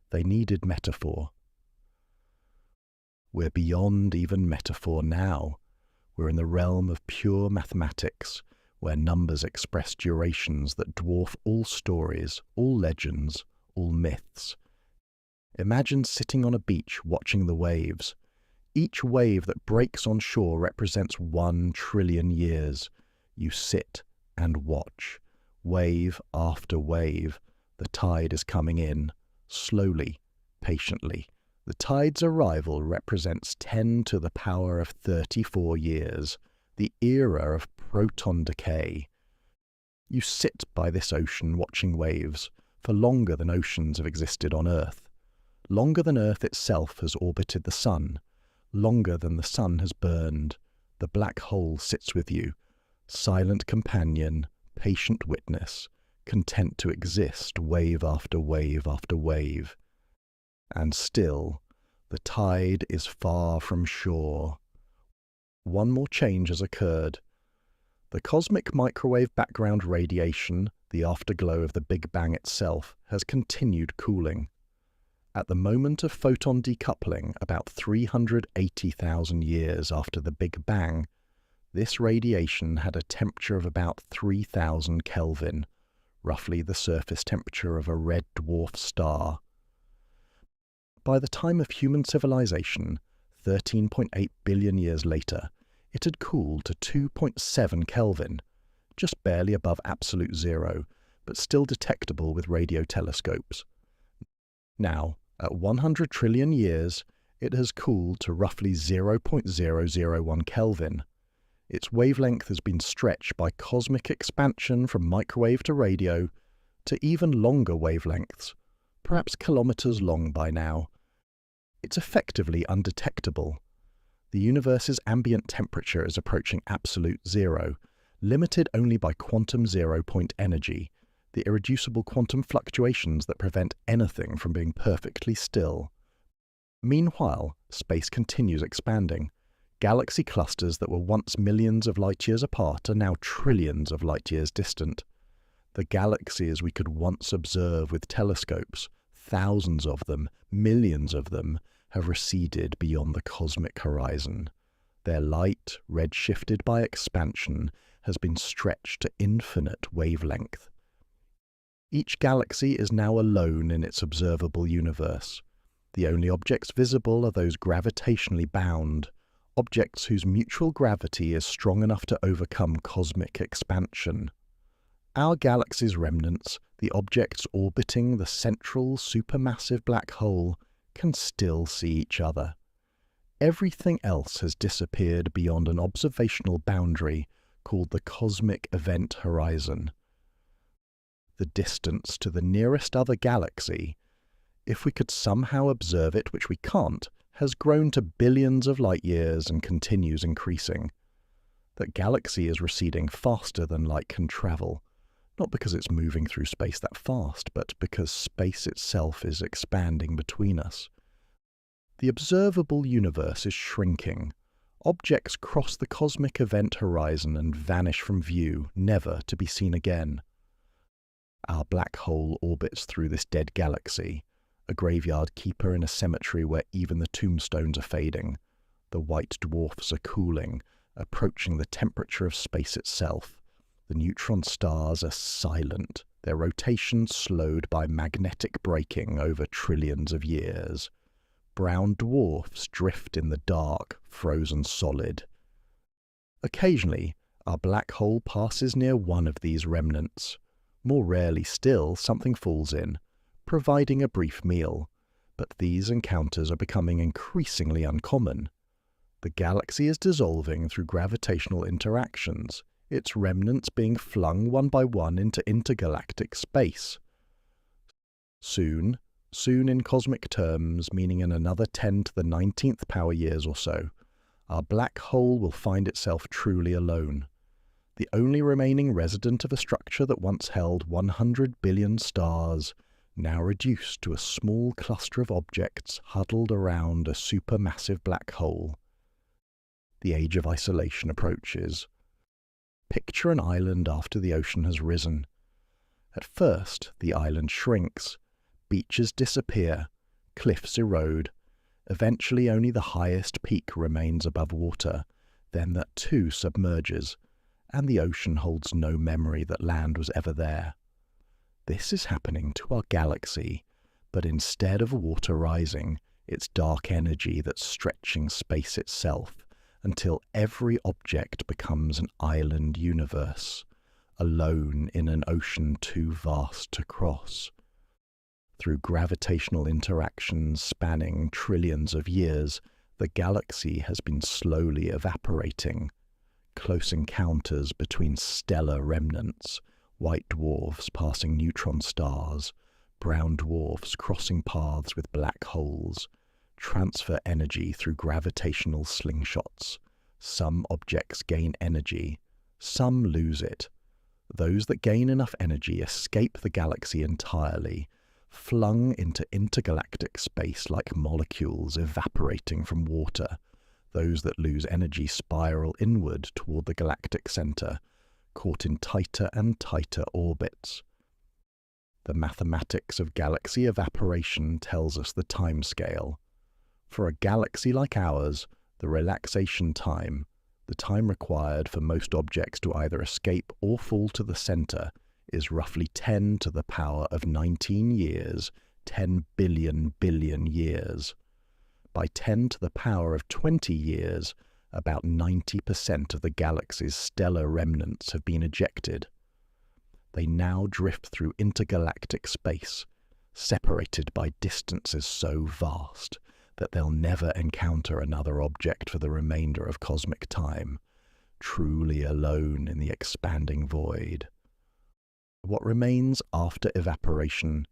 They needed metaphor. We're beyond even metaphor now. We're in the realm of pure mathematics, where numbers express durations that dwarf all stories, all legends, all myths. Imagine sitting on a beach watching the waves. Each wave that breaks on shore represents 1 trillion years. You sit and watch, wave after wave. The tide is coming in, slowly, patiently. The tide's arrival represents 10 to the power of 34 years, the era of proton decay. You sit by this ocean watching waves for longer than oceans have existed on Earth, longer than Earth itself has orbited the Sun, longer than the Sun has burned. The black hole sits with you, silent companion, patient witness, content to exist wave after wave after wave. And still, the tide is far from shore. One more change has occurred. The cosmic microwave background radiation, the afterglow of the Big Bang itself, has continued cooling. At the moment of photon decoupling, about 380,000 years after the Big Bang, this radiation had a temperature of about 3,000 Kelvin, roughly the surface temperature of a red dwarf star. By the time of human civilization, 13.8 billion years later, it had cooled to 2.7 Kelvin, just barely above absolute zero, but still detectable with radio telescopes. Now, at 100 trillion years, it has cooled to roughly 0.001 Kelvin. Its wavelength has been stretched by cosmic expansion from microwave to radio to even longer wavelengths, perhaps kilometers long by now. It's effectively undetectable. The universe's ambient temperature is approaching absolute zero, limited only by quantum zero-point energy, the irreducible quantum fluctuations that prevent anything from being perfectly still. Meanwhile, space continues expanding. Galaxy clusters that were once millions of light-years apart are now trillions of light-years distant. The galaxies we could once observe with telescopes, thousands of them, millions of them, have receded beyond the cosmic horizon. Their light, redshifted by expansion, has been stretched to infinite wavelength. Each galaxy is now alone in its observable universe. The only objects visible are those gravitationally bound, objects whose mutual gravity is strong enough to overcome cosmic expansion. Our galaxy's remnants, the objects orbiting the central supermassive black hole, can still see each other. Everything else has disappeared beyond an observational boundary called the cosmic event horizon. The distance to the nearest other galaxy, if we could somehow observe it, which we can't, has grown to billions of light-years and continues increasing. That galaxy is receding faster than light can travel, not because it's moving through space that fast, but because space itself is expanding between us. The observable universe is shrinking. Objects cross the cosmic event horizon and vanish from view, never to be seen again. Our black hole orbits through this dead galaxy, a graveyard keeper in a cemetery where even the tombstones are fading. The white dwarfs are cooling, approaching the temperature of space itself. The neutron stars are silent, their rotation slowed by magnetic braking over trillions of years. Brown dwarfs drift in the dark, frozen solid. Occasionally, our black hole passes near one of these remnants. More rarely still, something falls in, providing a brief meal, but these encounters are becoming increasingly uncommon. The galaxy is dissolving through gravitational interactions, its remnants being flung one by one into intergalactic space. Soon in cosmic terms, meaning in another 10 to the 19th power years or so, our black hole will find itself truly alone. The only remaining resident of a structure that once held 100 billion stars, now reduced to a small cluster of objects huddled around a supermassive black hole. The age of isolation approaches. Picture an island after the ocean has risen. At first, the island shrinks, beaches disappear, cliffs erode. Eventually only the highest peak remains above water, then that too submerges, and the ocean holds no memory that land was ever there. This is happening to our galaxy, but instead of water rising, it's dark energy that's stretching space itself, until every object becomes an island universe, alone in an ocean too vast to cross. Through gravitational interactions spanning trillions of years, the galaxy has been slowly evaporating. Close encounters between stellar remnants, white dwarfs passing neutron stars, brown dwarfs crossing paths with black holes, transfer energy through gravitational slingshots. Some objects gain energy, some lose it. Those that gain enough energy escape the galaxy entirely, flung into intergalactic space like molecules evaporating from water. Those that lose energy spiral inward toward the galactic center, caught in tighter and tighter orbits. The mathematics of galaxy evaporation tells us the timescale. For a galaxy like ours, the relaxation time, the time required for most objects to either escape or fall to the center, is roughly 10 to the power of 19 years, 10 billion years. By 10 to the power of 20 years, about 90% of the galaxy's stellar remnants have been ejected. They now drift through intergalactic space, separated by distances so vast that they'll never encounter another object for the remainder of cosmic time, truly alone in the expanding void. What remains after evaporation?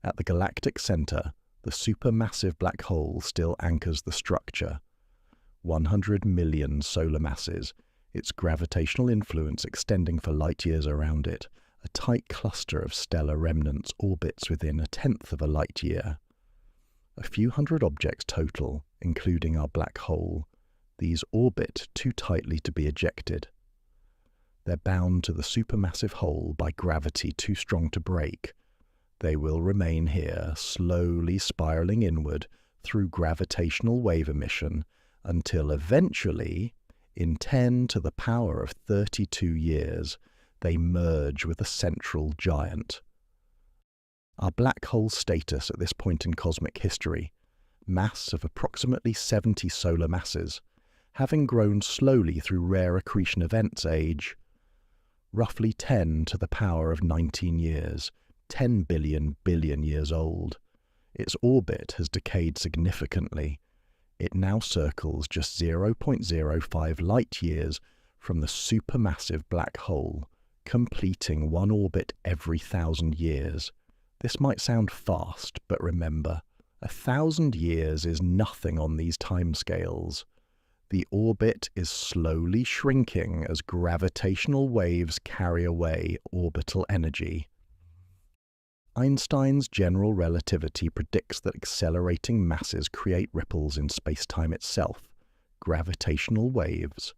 At the galactic center, the supermassive black hole still anchors the structure. 100 million solar masses, its gravitational influence extending for light years around it. A tight cluster of stellar remnants orbits within 1/10 of a light year. A few hundred objects total, including our black hole. These orbit too tightly to be ejected. They're bound to the supermassive hole by gravity too strong to break. They will remain here, slowly spiraling inward through gravitational wave emission until eventually, in 10 to the power of 32 years, they merge with a central giant. Our black hole status at this point in cosmic history, mass of approximately 70 solar masses, having grown slowly through rare accretion events age, roughly 10 to the power of 19 years, 10 billion years old. Its orbit has decayed significantly. It now circles just 0.05 light years from the supermassive black hole, completing one orbit every 1,000 years. This might sound fast, but remember, 1,000 years is nothing on these timescales. The orbit is slowly shrinking as gravitational waves carry away orbital energy. Einstein's general relativity predicts that accelerating masses create ripples in space-time itself, gravitational waves.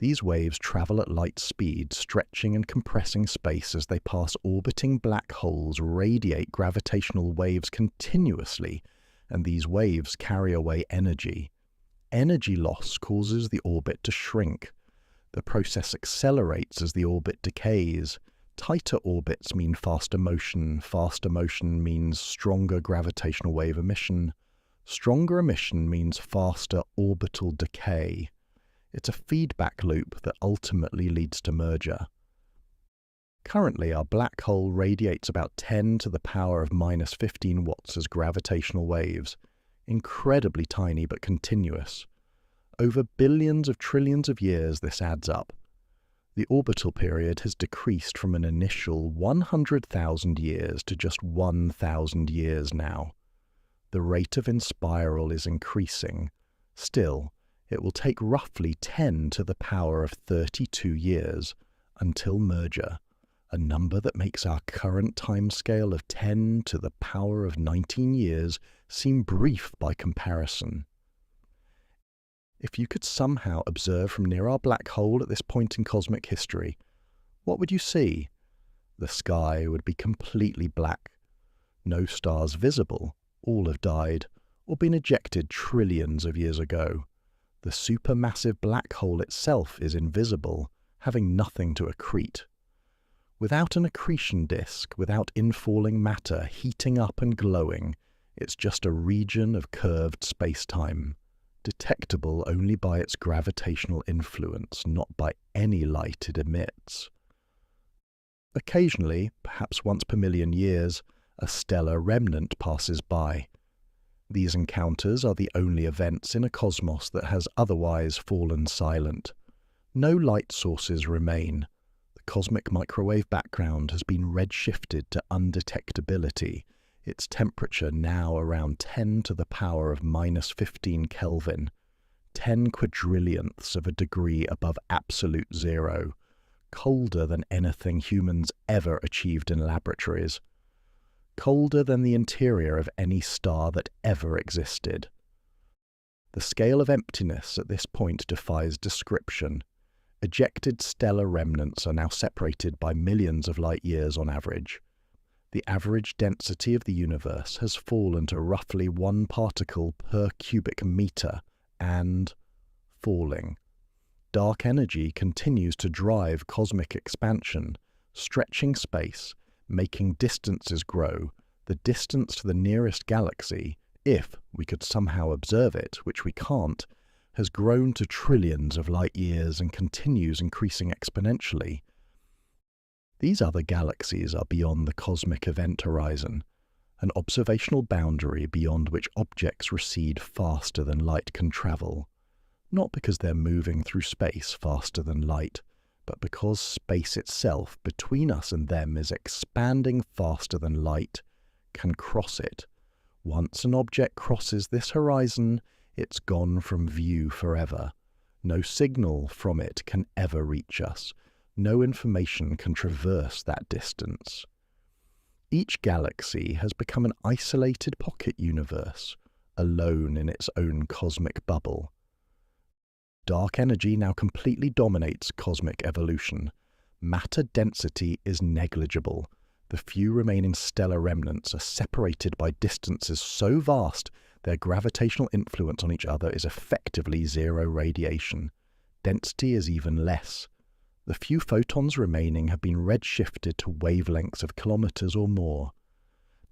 These waves travel at light speed, stretching and compressing space as they pass orbiting black holes, radiate gravitational waves continuously, and these waves carry away energy. Energy loss causes the orbit to shrink. The process accelerates as the orbit decays. Tighter orbits mean faster motion. Faster motion means stronger gravitational wave emission. Stronger emission means faster orbital decay. It's a feedback loop that ultimately leads to merger. Currently, our black hole radiates about 10 to the power of minus 15 watts as gravitational waves. Incredibly tiny but continuous. Over billions of trillions of years this adds up. The orbital period has decreased from an initial 100,000 years to just 1,000 years now. The rate of inspiral is increasing. Still, it will take roughly 10 to the power of 32 years until merger, a number that makes our current timescale of 10 to the power of 19 years seem brief by comparison. If you could somehow observe from near our black hole at this point in cosmic history, what would you see? The sky would be completely black. No stars visible, all have died, or been ejected trillions of years ago. The supermassive black hole itself is invisible, having nothing to accrete. Without an accretion disk, without infalling matter heating up and glowing, it's just a region of curved space-time, detectable only by its gravitational influence, not by any light it emits. Occasionally, perhaps once per million years, a stellar remnant passes by. These encounters are the only events in a cosmos that has otherwise fallen silent. No light sources remain. The cosmic microwave background has been redshifted to undetectability, its temperature now around 10 to the power of minus 15 Kelvin, 10 quadrillionths of a degree above absolute zero, colder than anything humans ever achieved in laboratories, colder than the interior of any star that ever existed. The scale of emptiness at this point defies description. Ejected stellar remnants are now separated by millions of light years on average. The average density of the universe has fallen to roughly 1 particle per cubic meter and falling. Dark energy continues to drive cosmic expansion, stretching space, making distances grow. The distance to the nearest galaxy, if we could somehow observe it, which we can't, has grown to trillions of light years and continues increasing exponentially. These other galaxies are beyond the cosmic event horizon, an observational boundary beyond which objects recede faster than light can travel, not because they're moving through space faster than light, but because space itself between us and them is expanding faster than light can cross it. Once an object crosses this horizon, it's gone from view forever. No signal from it can ever reach us. No information can traverse that distance. Each galaxy has become an isolated pocket universe, alone in its own cosmic bubble. Dark energy now completely dominates cosmic evolution. Matter density is negligible. The few remaining stellar remnants are separated by distances so vast their gravitational influence on each other is effectively zero radiation. Density is even less. The few photons remaining have been redshifted to wavelengths of kilometers or more.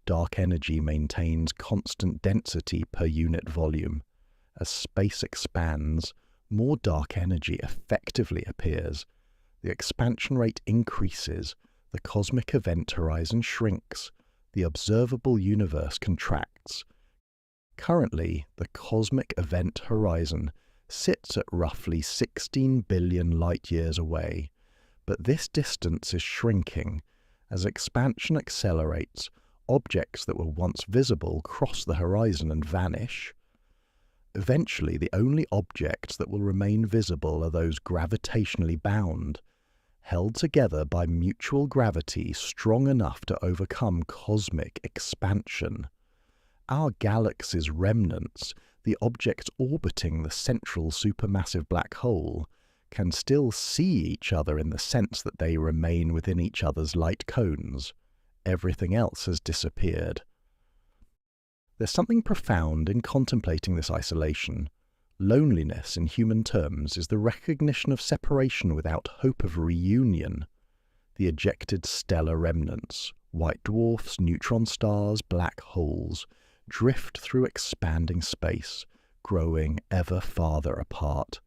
Dark energy maintains constant density per unit volume. As space expands, more dark energy effectively appears. The expansion rate increases, the cosmic event horizon shrinks, the observable universe contracts. Currently, the cosmic event horizon sits at roughly 16 billion light-years away, but this distance is shrinking. As expansion accelerates, objects that were once visible cross the horizon and vanish. Eventually, the only objects that will remain visible are those gravitationally bound, held together by mutual gravity strong enough to overcome cosmic expansion. Our galaxy's remnants, the objects orbiting the central supermassive black hole, can still see each other in the sense that they remain within each other's light cones. Everything else has disappeared. There's something profound in contemplating this isolation. Loneliness, in human terms, is the recognition of separation without hope of reunion. The ejected stellar remnants, white dwarfs, neutron stars, black holes, drift through expanding space, growing ever farther apart.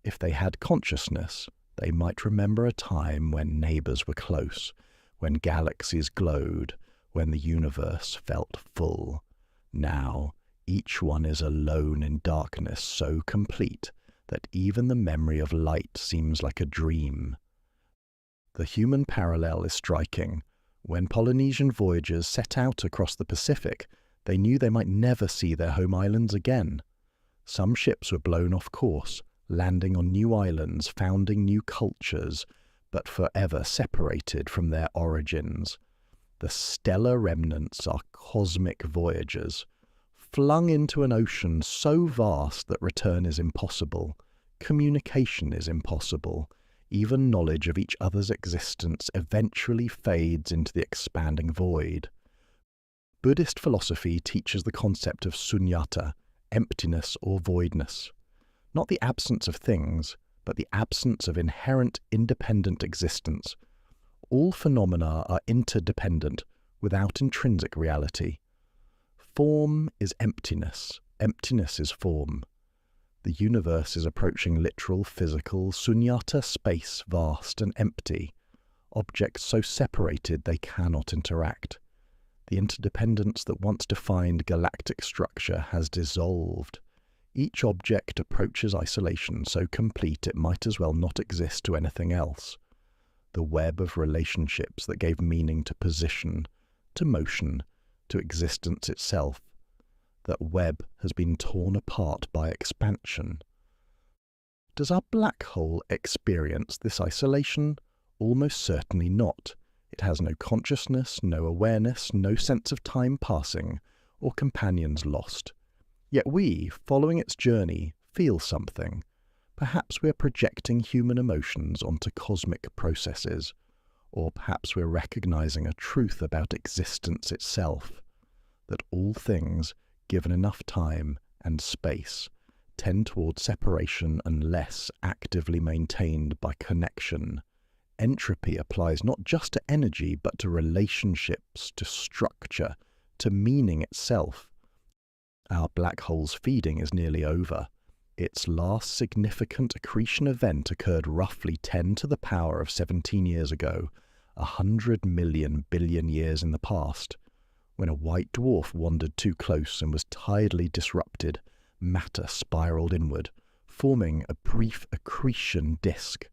If they had consciousness, they might remember a time when neighbors were close, when galaxies glowed, when the universe felt full. Now, each one is alone in darkness so complete that even the memory of light seems like a dream. The human parallel is striking. When Polynesian voyagers set out across the Pacific, they knew they might never see their home islands again. Some ships were blown off course, landing on new islands, founding new cultures, but forever separated from their origins. The stellar remnants are cosmic voyagers, flung into an ocean so vast that return is impossible, communication is impossible, even knowledge of each other's existence eventually fades into the expanding void. Buddhist philosophy teaches the concept of sunyata, emptiness or voidness. Not the absence of things, but the absence of inherent independent existence. All phenomena are interdependent, without intrinsic reality. Form is emptiness, emptiness is form. The universe is approaching literal physical sunyata space, vast and empty. Objects so separated they cannot interact. The interdependence that once defined galactic structure has dissolved. Each object approaches isolation so complete it might as well not exist to anything else. The web of relationships that gave meaning to position, to motion, to existence itself, that web has been torn apart by expansion. Does our black hole experience this isolation? Almost certainly not. It has no consciousness, no awareness, no sense of time passing, or companions lost. Yet we, following its journey, feel something. Perhaps we're projecting human emotions onto cosmic processes, or perhaps we're recognizing a truth about existence itself, that all things, given enough time and space, tend toward separation unless actively maintained by connection. Entropy applies not just to energy, but to relationships, to structure, to meaning itself. Our black hole's feeding is nearly over. Its last significant accretion event occurred roughly 10 to the power of 17 years ago, 100 million billion years in the past. When a white dwarf wandered too close and was tidally disrupted, matter spiraled inward, forming a brief accretion disk.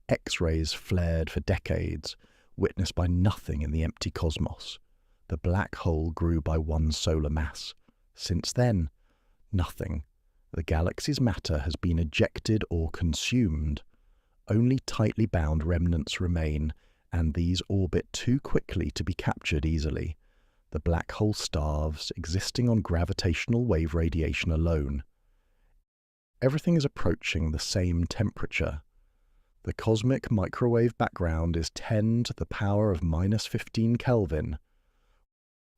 X-rays flared for decades, witnessed by nothing in the empty cosmos. The black hole grew by 1 solar mass. Since then, nothing. The galaxy's matter has been ejected or consumed. Only tightly bound remnants remain, and these orbit too quickly to be captured easily. The black hole starves, existing on gravitational wave radiation alone. Everything is approaching the same temperature. The cosmic microwave background is 10 to the power of minus 15 Kelvin.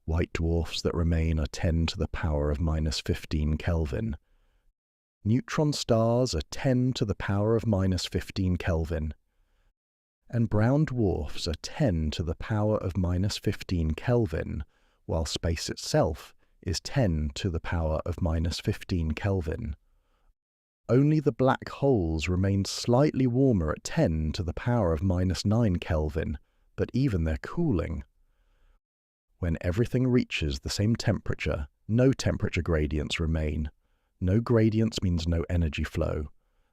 White dwarfs that remain are 10 to the power of minus 15 Kelvin. Neutron stars are 10 to the power of minus 15 Kelvin. And brown dwarfs are 10 to the power of minus 15 Kelvin, while space itself is 10 to the power of minus 15 Kelvin. Only the black holes remain slightly warmer at 10 to the power of minus 9 Kelvin, but even they're cooling. When everything reaches the same temperature, no temperature gradients remain. No gradients means no energy flow.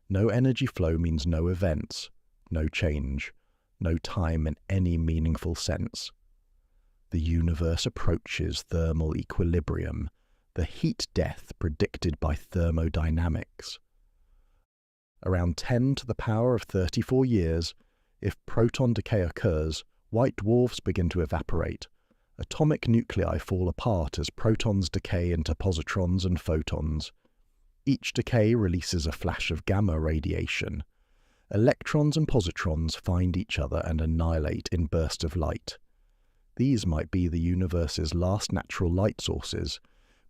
No energy flow means no events, no change, no time in any meaningful sense. The universe approaches thermal equilibrium, the heat death predicted by thermodynamics. Around 10 to the power of 34 years, if proton decay occurs, white dwarfs begin to evaporate. Atomic nuclei fall apart as protons decay into positrons and photons. Each decay releases a flash of gamma radiation. Electrons and positrons find each other and annihilate in bursts of light. These might be the universe's last natural light sources,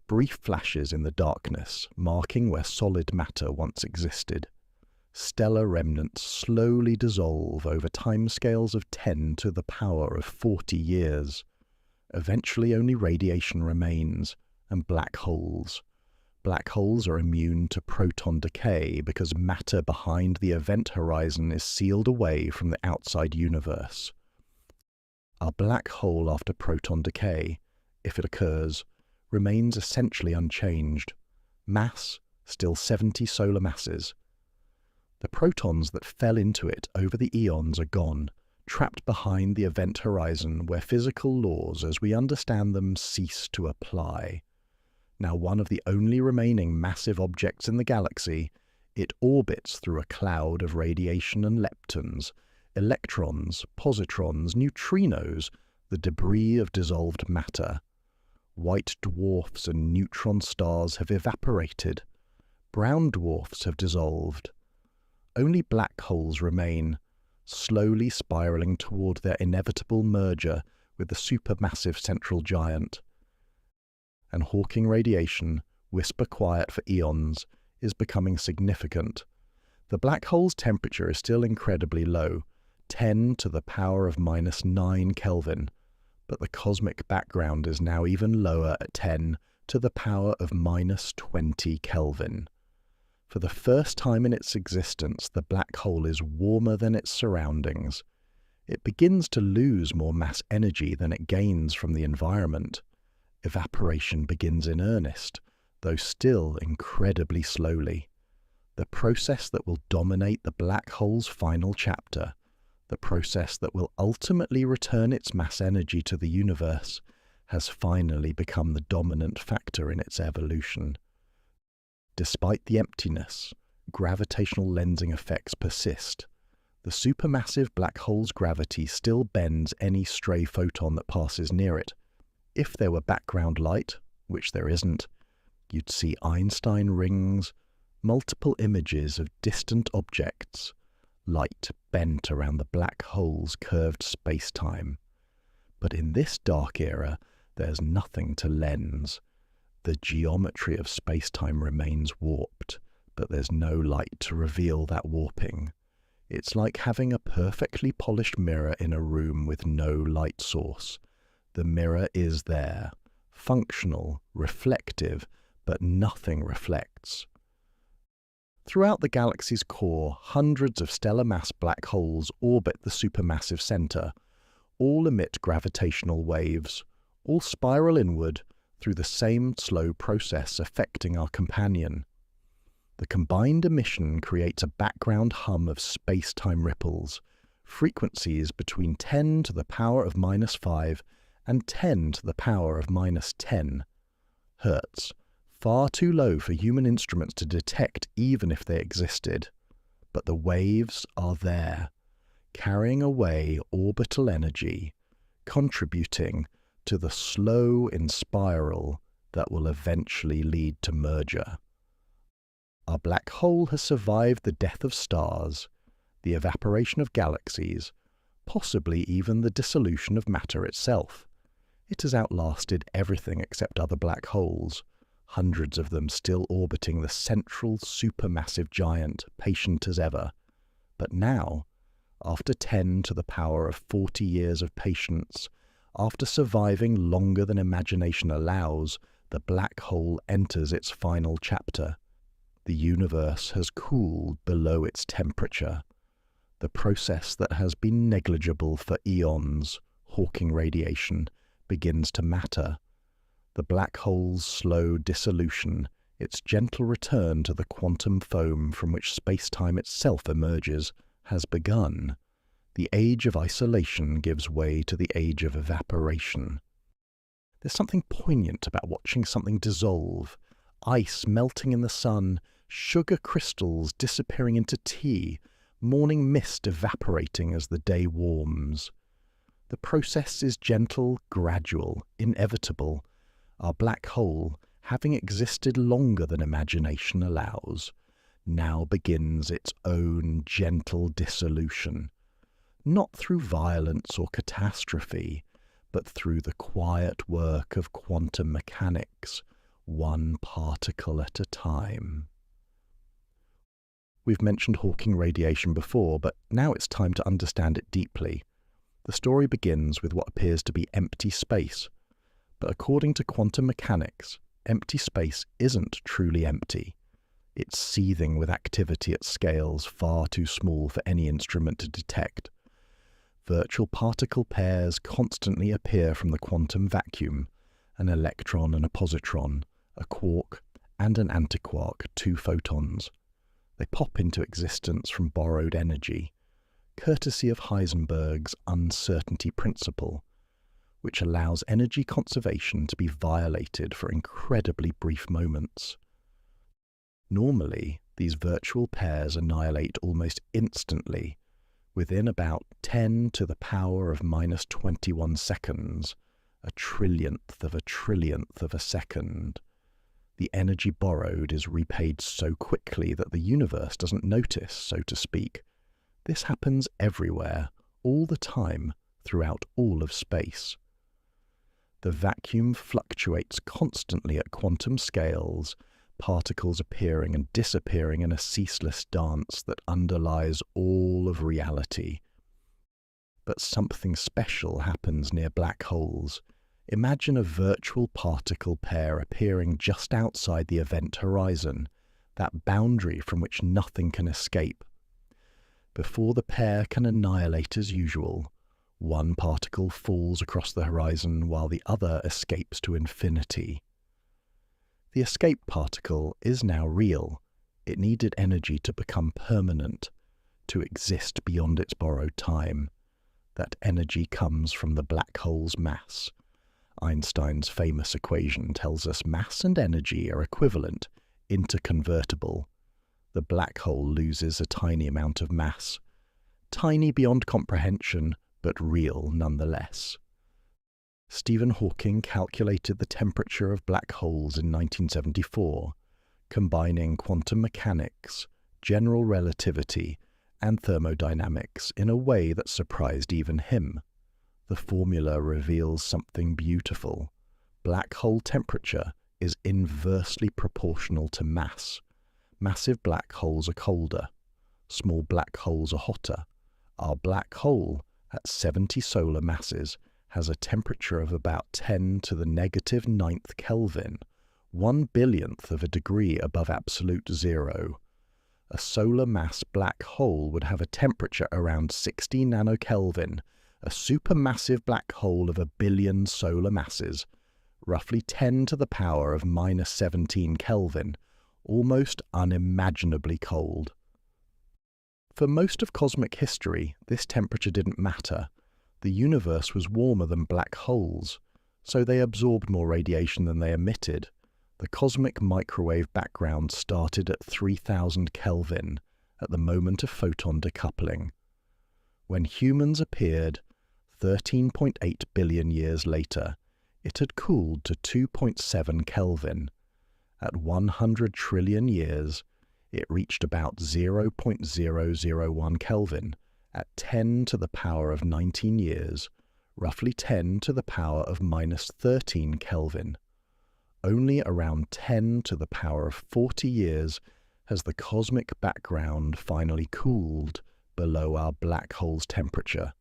brief flashes in the darkness, marking where solid matter once existed. Stellar remnants slowly dissolve over timescales of 10 to the power of 40 years. Eventually only radiation remains, and black holes. Black holes are immune to proton decay because matter behind the event horizon is sealed away from the outside universe. Our black hole after proton decay, if it occurs, remains essentially unchanged. Mass, still 70 solar masses. The protons that fell into it over the eons are gone, trapped behind the event horizon where physical laws as we understand them cease to apply. Now one of the only remaining massive objects in the galaxy, it orbits through a cloud of radiation and leptons, electrons, positrons, neutrinos, the debris of dissolved matter. White dwarfs and neutron stars have evaporated. Brown dwarfs have dissolved. Only black holes remain, slowly spiraling toward their inevitable merger with the supermassive central giant. And Hawking radiation, whisper quiet for eons, is becoming significant. The black hole's temperature is still incredibly low, 10 to the power of minus 9 Kelvin, but the cosmic background is now even lower at 10 to the power of minus 20 Kelvin. For the first time in its existence, the black hole is warmer than its surroundings. It begins to lose more mass energy than it gains from the environment. Evaporation begins in earnest, though still incredibly slowly. The process that will dominate the black hole's final chapter, the process that will ultimately return its mass energy to the universe, has finally become the dominant factor in its evolution. Despite the emptiness, gravitational lensing effects persist. The supermassive black hole's gravity still bends any stray photon that passes near it. If there were background light, which there isn't, you'd see Einstein rings, multiple images of distant objects, light bent around the black hole's curved space-time. But in this dark era, there's nothing to lens. The geometry of space-time remains warped, but there's no light to reveal that warping. It's like having a perfectly polished mirror in a room with no light source. The mirror is there, functional, reflective, but nothing reflects. Throughout the galaxy's core, hundreds of stellar mass black holes orbit the supermassive center. All emit gravitational waves, all spiral inward through the same slow process affecting our companion. The combined emission creates a background hum of space-time ripples, frequencies between 10 to the power of -5 and 10 to the power of -10 hertz, far too low for human instruments to detect even if they existed. But the waves are there, carrying away orbital energy, contributing to the slow spiral that will eventually lead to merger. Our black hole has survived the death of stars, the evaporation of galaxies, possibly even the dissolution of matter itself. It has outlasted everything except other black holes, hundreds of them still orbiting the central supermassive giant, patient as ever. But now, after 10 to the power of 40 years of patience, after surviving longer than imagination allows, the black hole enters its final chapter. The universe has cooled below its temperature. The process that has been negligible for eons, Hawking radiation, begins to matter. The black hole's slow dissolution, its gentle return to the quantum foam from which space-time itself emerges, has begun. The age of isolation gives way to the age of evaporation. There's something poignant about watching something dissolve, ice melting in the sun, sugar crystals disappearing into tea, morning mist evaporating as the day warms. The process is gentle, gradual, inevitable. Our black hole, having existed longer than imagination allows, now begins its own gentle dissolution, not through violence or catastrophe, but through the quiet work of quantum mechanics, one particle at a time. We've mentioned Hawking radiation before, but now it's time to understand it deeply. The story begins with what appears to be empty space, but according to quantum mechanics, empty space isn't truly empty. It's seething with activity at scales far too small for any instrument to detect. Virtual particle pairs constantly appear from the quantum vacuum, an electron and a positron, a quark and an antiquark, two photons. They pop into existence from borrowed energy, courtesy of Heisenberg's uncertainty principle, which allows energy conservation to be violated for incredibly brief moments. Normally, these virtual pairs annihilate almost instantly, within about 10 to the power of -21 seconds, a trillionth of a second. The energy borrowed is repaid so quickly that the universe doesn't notice, so to speak. This happens everywhere, all the time, throughout all of space. The vacuum fluctuates constantly at quantum scales, particles appearing and disappearing in a ceaseless dance that underlies all of reality. But something special happens near black holes. Imagine a virtual particle pair appearing just outside the event horizon, that boundary from which nothing can escape. Before the pair can annihilate as usual, one particle falls across the horizon while the other escapes to infinity. The escape particle is now real. It needed energy to become permanent, to exist beyond its borrowed time. That energy comes from the black hole's mass. Einstein's famous equation tells us mass and energy are equivalent, interconvertible. The black hole loses a tiny amount of mass. Tiny beyond comprehension, but real nonetheless. Stephen Hawking calculated the temperature of black holes in 1974, combining quantum mechanics, general relativity, and thermodynamics in a way that surprised even him. The formula reveals something beautiful. Black hole temperature is inversely proportional to mass. Massive black holes are colder. small black holes are hotter. Our black hole, at 70 solar masses, has a temperature of about 10 to the negative 9th Kelvin, 1/1000th of a degree above absolute zero. A solar mass black hole would have a temperature around 60 nanokelvin, a supermassive black hole of 1 billion solar masses, roughly 10 to the power of minus 17 Kelvin, almost unimaginably cold. For most of cosmic history, this temperature didn't matter. The universe was warmer than black holes, so they absorbed more radiation than they emitted. The cosmic microwave background started at 3000 Kelvin, at the moment of photon decoupling. When humans appeared, 13.8 billion years later, it had cooled to 2.7 Kelvin. At 100 trillion years, it reached about 0.001 Kelvin. At 10 to the power of 19 years, roughly 10 to the power of minus 13 Kelvin. Only around 10 to the power of 40 years has the cosmic background finally cooled below our black hole's temperature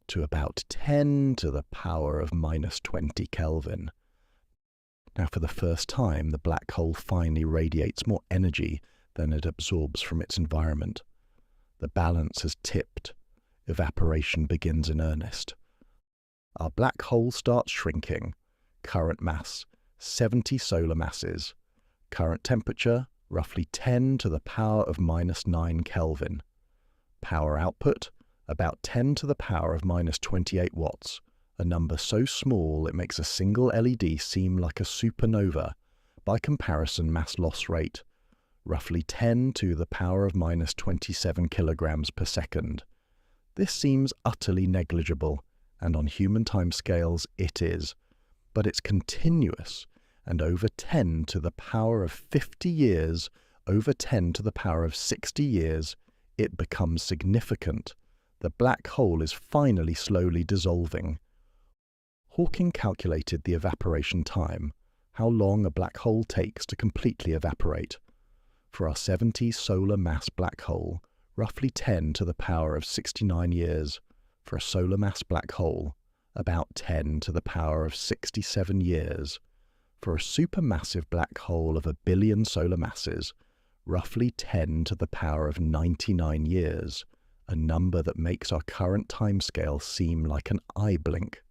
to about 10 to the power of minus 20 Kelvin. Now, for the first time, the black hole finally radiates more energy than it absorbs from its environment. The balance has tipped. Evaporation begins in earnest. Our black hole starts shrinking. Current mass, 70 solar masses. Current temperature, roughly 10 to the power of minus 9 Kelvin. Power output, about 10 to the power of minus 28 watts, a number so small it makes a single LED seem like a supernova. By comparison, mass loss rate, roughly 10 to the power of minus 27 kilograms per second. This seems utterly negligible, and on human timescales it is, but it's continuous, and over 10 to the power of 50 years, over 10 to the power of 60 years, it becomes significant. The black hole is finally slowly dissolving. Hawking calculated the evaporation time, how long a black hole takes to completely evaporate. For our 70 solar mass black hole, roughly 10 to the power of 69 years. For a solar mass black hole, about 10 to the power of 67 years. For a supermassive black hole of 1 billion solar masses, roughly 10 to the power of 99 years, a number that makes our current timescale seem like an eye blink.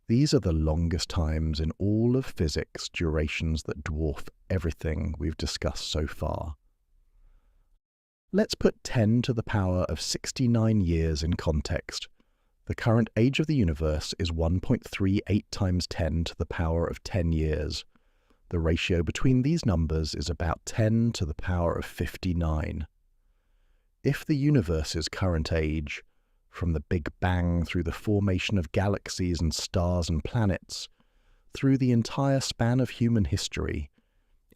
These are the longest times in all of physics, durations that dwarf everything we've discussed so far. Let's put 10 to the power of 69 years in context. The current age of the universe is 1.38 times 10 to the power of 10 years. The ratio between these numbers is about 10 to the power of 59. If the universe's current age, from the Big Bang through the formation of galaxies and stars and planets, through the entire span of human history,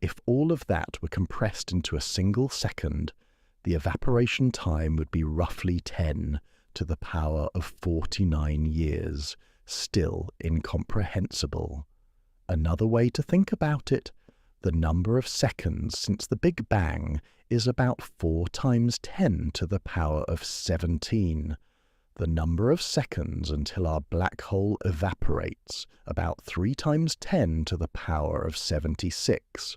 if all of that were compressed into a single second, the evaporation time would be roughly 10 to the power of 49 years, still incomprehensible. Another way to think about it, the number of seconds since the Big Bang is about 4 times 10 to the power of 17. The number of seconds until our black hole evaporates, about 3 times 10 to the power of 76.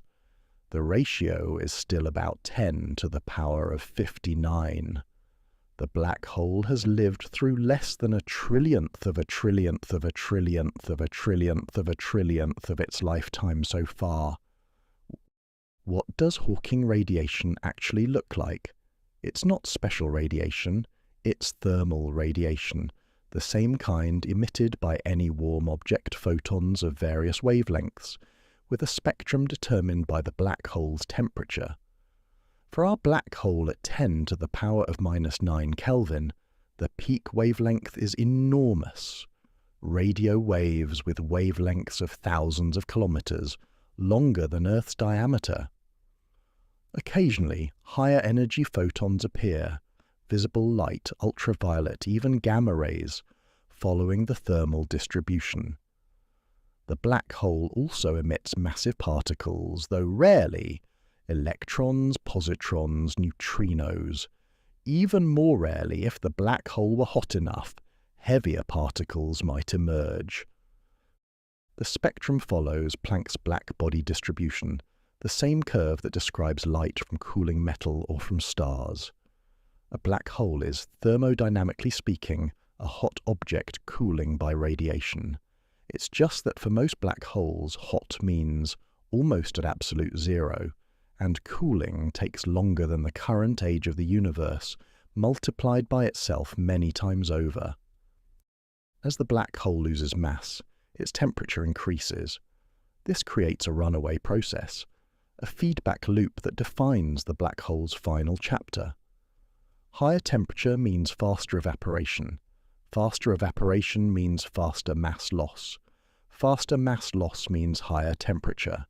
The ratio is still about 10 to the power of 59. The black hole has lived through less than a trillionth of a trillionth of a trillionth of a trillionth of a trillionth of its lifetime so far. What does Hawking radiation actually look like? It's not special radiation. It's thermal radiation, the same kind emitted by any warm object, photons of various wavelengths, with a spectrum determined by the black hole's temperature. For our black hole at 10 to the power of minus 9 Kelvin, the peak wavelength is enormous. Radio waves with wavelengths of thousands of kilometers, longer than Earth's diameter. Occasionally, higher energy photons appear, visible light, ultraviolet, even gamma rays, following the thermal distribution. The black hole also emits massive particles, though rarely, electrons, positrons, neutrinos, Even more rarely, if the black hole were hot enough, heavier particles might emerge. The spectrum follows Planck's black body distribution, the same curve that describes light from cooling metal or from stars. A black hole is, thermodynamically speaking, a hot object cooling by radiation. It's just that for most black holes, hot means almost at absolute zero, and cooling takes longer than the current age of the universe, multiplied by itself many times over. As the black hole loses mass, its temperature increases. This creates a runaway process, a feedback loop that defines the black hole's final chapter. Higher temperature means faster evaporation. Faster evaporation means faster mass loss. Faster mass loss means higher temperature.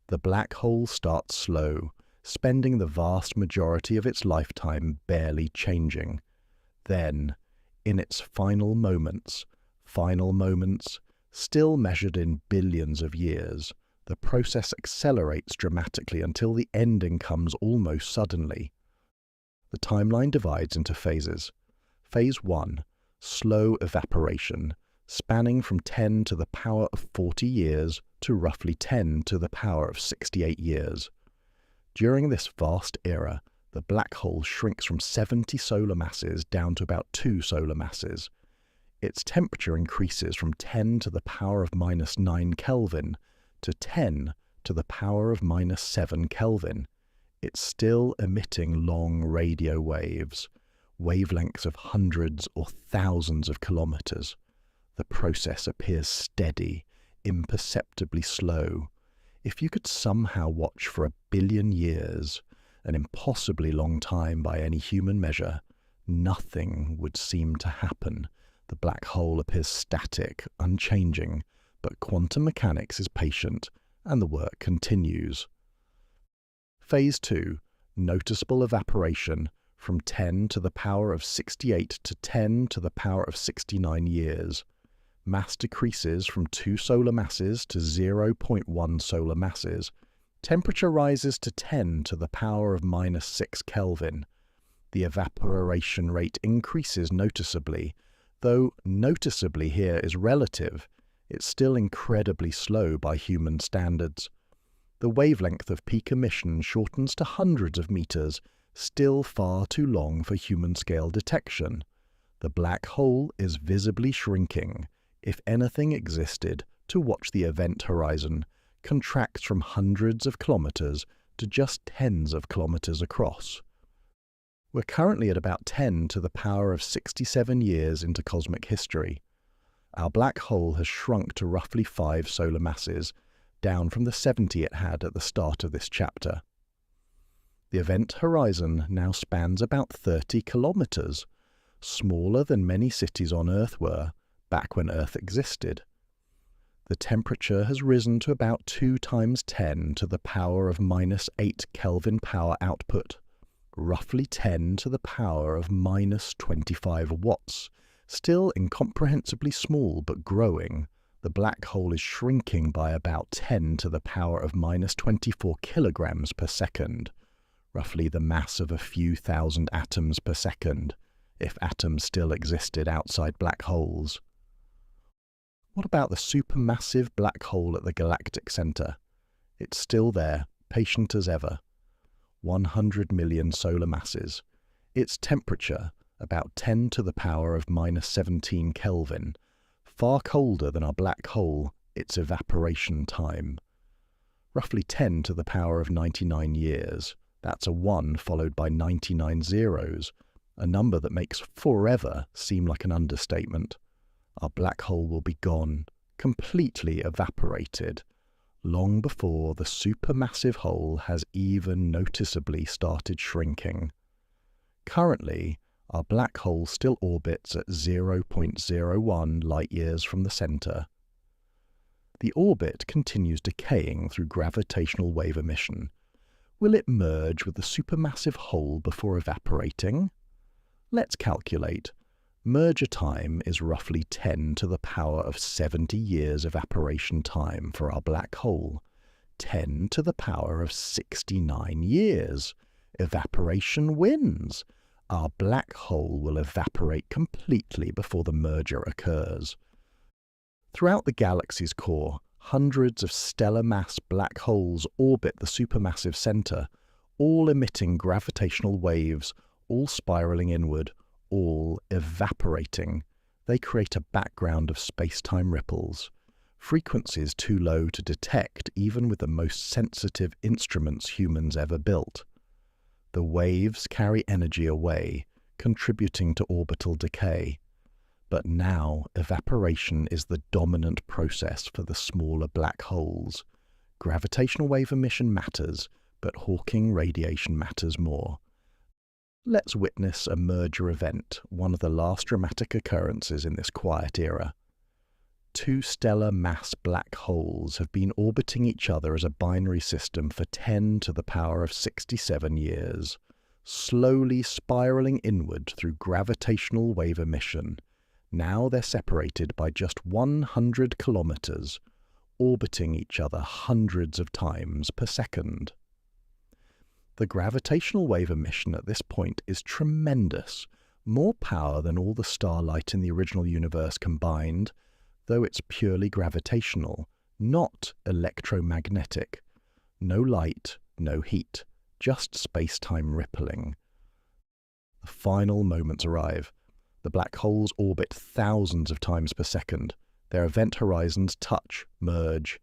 The black hole starts slow, spending the vast majority of its lifetime barely changing. Then, in its final moments, still measured in billions of years, the process accelerates dramatically until the ending comes almost suddenly. The timeline divides into phases. Phase 1, slow evaporation, spanning from 10 to the power of 40 years to roughly 10 to the power of 68 years. During this vast era, the black hole shrinks from 70 solar masses down to about 2 solar masses. Its temperature increases from 10 to the power of minus 9 Kelvin to 10 to the power of minus 7 Kelvin. It's still emitting long radio waves, wavelengths of hundreds or thousands of kilometers. The process appears steady, imperceptibly slow. If you could somehow watch for 1 billion years, an impossibly long time by any human measure, nothing would seem to happen. The black hole appears static, unchanging, but quantum mechanics is patient, and the work continues. Phase 2, noticeable evaporation, from 10 to the power of 68 to 10 to the power of 69 years. Mass decreases from 2 solar masses to 0.1 solar masses. Temperature rises to 10 to the power of minus 6 Kelvin. The evaporation rate increases noticeably, though noticeably here is relative. It's still incredibly slow by human standards. The wavelength of peak emission shortens to hundreds of meters, still far too long for human-scale detection. The black hole is visibly shrinking. If anything existed to watch the event horizon, contracts from hundreds of kilometers to just tens of kilometers across. We're currently at about 10 to the power of 67 years into cosmic history. Our black hole has shrunk to roughly 5 solar masses, down from the 70 it had at the start of this chapter. The event horizon now spans about 30 kilometers, smaller than many cities on Earth were back when Earth existed. The temperature has risen to about 2 times 10 to the power of minus 8 Kelvin power output, roughly 10 to the power of minus 25 watts, still incomprehensibly small but growing. The black hole is shrinking by about 10 to the power of minus 24 kilograms per second, roughly the mass of a few thousand atoms per second, if atoms still existed outside black holes. What about the supermassive black hole at the galactic center? It's still there, patient as ever. 100 million solar masses. Its temperature, about 10 to the power of minus 17 Kelvin, far colder than our black hole, its evaporation time. Roughly 10 to the power of 99 years. That's a 1 followed by 99 zeros, a number that makes forever seem like an understatement. Our black hole will be gone, completely evaporated, long before the supermassive hole has even noticeably started shrinking. Currently, our black hole still orbits at 0.01 light-years from the center. The orbit continues decaying through gravitational wave emission. Will it merge with the supermassive hole before evaporating? Let's calculate. Merger time is roughly 10 to the power of 70 years evaporation time for our black hole. 10 to the power of 69 years. Evaporation wins. our black hole will evaporate completely before the merger occurs. Throughout the galaxy's core, hundreds of stellar-mass black holes orbit the supermassive center, all emitting gravitational waves, all spiraling inward, all evaporating. They create a background of space-time ripples, frequencies too low to detect even with the most sensitive instruments humans ever built. The waves carry energy away, contributing to orbital decay. But now, evaporation is the dominant process for the smaller black holes. Gravitational wave emission matters, but Hawking radiation matters more. Let's witness a merger event, one of the last dramatic occurrences in this quiet era. Two stellar mass black holes have been orbiting each other as a binary system for 10 to the power of 67 years, slowly spiraling inward through gravitational wave emission. Now they're separated by just 100 kilometers, orbiting each other hundreds of times per second. The gravitational wave emission at this point is tremendous, more power than all the starlight in the original universe combined, though it's purely gravitational, not electromagnetic. No light, no heat, just space-time rippling. The final moments arrive. The black holes orbit thousands of times per second. Their event horizons touch, merge.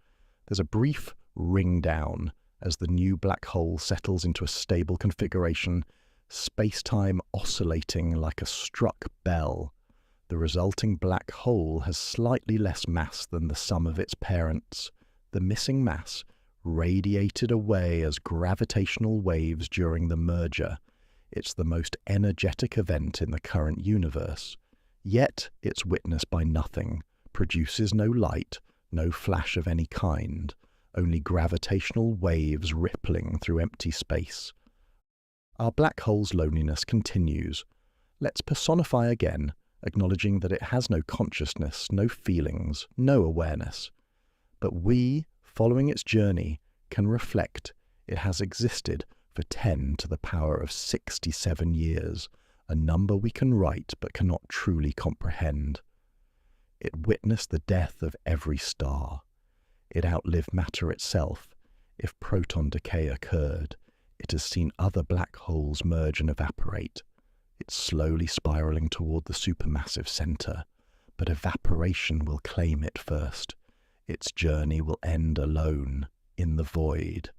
There's a brief ring down as the new black hole settles into a stable configuration, space-time oscillating like a struck bell. The resulting black hole has slightly less mass than the sum of its parents. The missing mass radiated away as gravitational waves during the merger. It's the most energetic event in the current universe. Yet it's witnessed by nothing, produces no light, no flash of any kind, only gravitational waves rippling through empty space. Our black hole's loneliness continues. Let's personify again, acknowledging that it has no consciousness, no feelings, no awareness. But we, following its journey, can reflect it has existed for 10 to the power of 67 years, a number we can write but cannot truly comprehend. It witnessed the death of every star. It outlived matter itself. If proton decay occurred, it has seen other black holes merge and evaporate. It's slowly spiraling toward the supermassive center, but evaporation will claim it first. Its journey will end alone, in the void,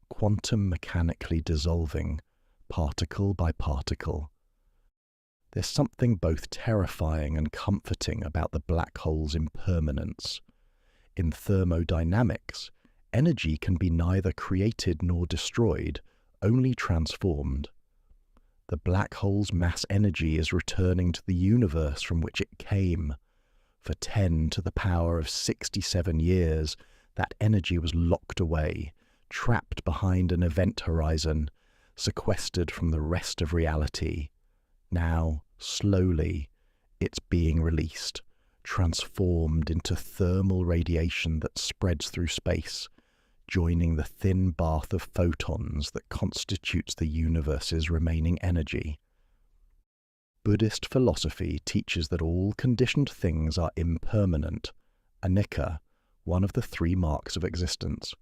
quantum mechanically dissolving, particle by particle. There's something both terrifying and comforting about the black hole's impermanence. In thermodynamics, energy can be neither created nor destroyed, only transformed. The black hole's mass energy is returning to the universe from which it came. For 10 to the power of 67 years, that energy was locked away, trapped behind an event horizon, sequestered from the rest of reality. Now, slowly, it's being released, transformed into thermal radiation that spreads through space, joining the thin bath of photons that constitutes the universe's remaining energy. Buddhist philosophy teaches that all conditioned things are impermanent, anicca, one of the three marks of existence.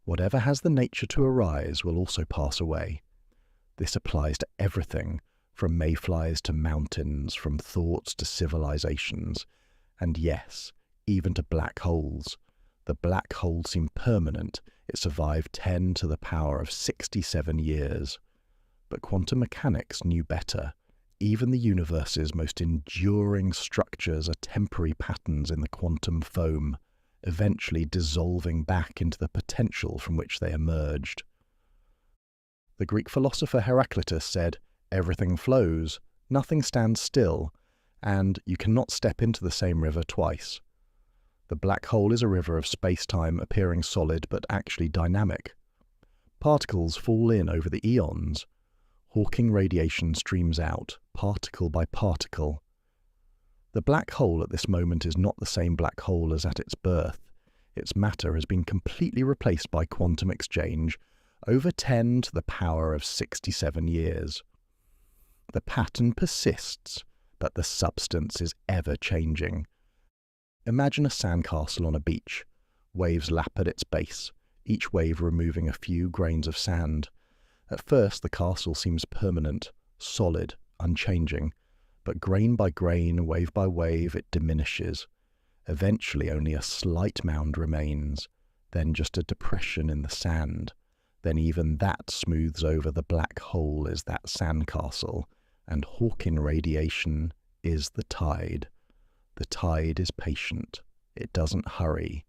Whatever has the nature to arise will also pass away. This applies to everything, from mayflies to mountains, from thoughts to civilizations, and yes, even to black holes. The black hole seemed permanent. It survived 10 to the power of 67 years. But quantum mechanics knew better. Even the universe's most enduring structures are temporary patterns in the quantum foam, eventually dissolving back into the potential from which they emerged. The Greek philosopher Heraclitus said, "Everything flows, nothing stands still, and you cannot step into the same river twice." The black hole is a river of space-time appearing solid but actually dynamic. Particles fall in over the eons. Hawking radiation streams out, particle by particle. The black hole at this moment is not the same black hole as at its birth. Its matter has been completely replaced by quantum exchange over 10 to the power of 67 years. The pattern persists, but the substance is ever changing. Imagine a sandcastle on a beach. Waves lap at its base, each wave removing a few grains of sand. At first, the castle seems permanent, solid, unchanging, but grain by grain, wave by wave, it diminishes. Eventually, only a slight mound remains, then just a depression in the sand. Then even that smooths over. The black hole is that sandcastle, and Hawking radiation is the tide. The tide is patient. It doesn't hurry,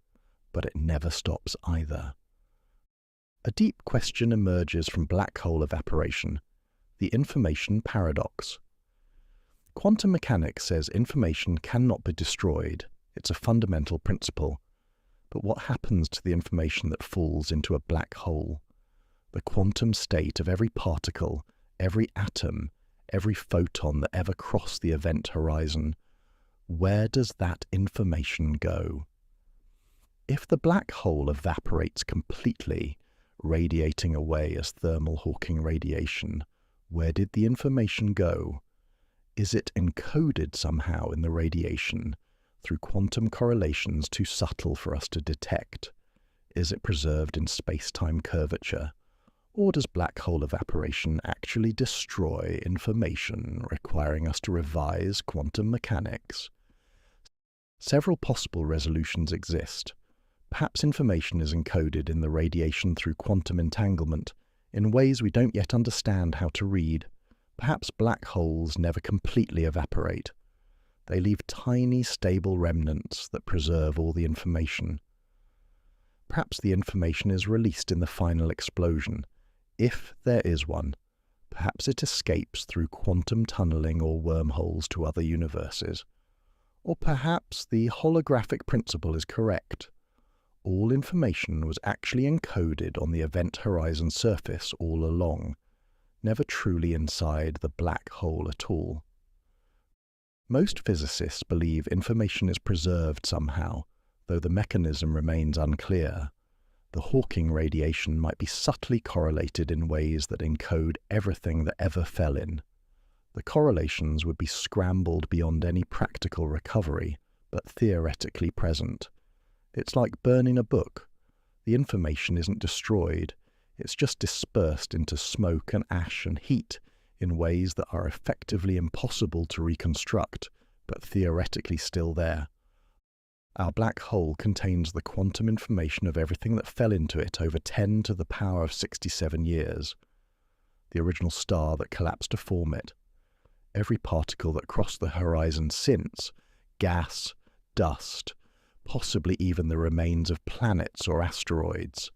but it never stops either. A deep question emerges from black hole evaporation: the information paradox. Quantum mechanics says information cannot be destroyed. It's a fundamental principle. But what happens to the information that falls into a black hole? The quantum state of every particle, every atom, every photon that ever crossed the event horizon. Where does that information go? If the black hole evaporates completely, radiating away as thermal Hawking radiation, where did the information go? Is it encoded somehow in the radiation, through quantum correlations too subtle for us to detect? Is it preserved in space-time curvature? Or does black hole evaporation actually destroy information, requiring us to revise quantum mechanics? Several possible resolutions exist. Perhaps information is encoded in the radiation through quantum entanglement, in ways we don't yet understand how to read. Perhaps black holes never completely evaporate. They leave tiny, stable remnants that preserve all the information. Perhaps the information is released in the final explosion, if there is one. Perhaps it escapes through quantum tunneling or wormholes to other universes. Or perhaps the holographic principle is correct. All information was actually encoded on the event horizon surface all along, never truly inside the black hole at all. Most physicists believe information is preserved somehow, though the mechanism remains unclear. The Hawking radiation might be subtly correlated in ways that encode everything that ever fell in. The correlations would be scrambled beyond any practical recovery, but theoretically present. It's like burning a book. The information isn't destroyed, it's just dispersed into smoke and ash and heat in ways that are effectively impossible to reconstruct, but theoretically still there. Our black hole contains the quantum information of everything that fell into it over 10 to the power of 67 years. The original star that collapsed to form it. Every particle that crossed the horizon since, gas, dust, possibly even the remains of planets or asteroids.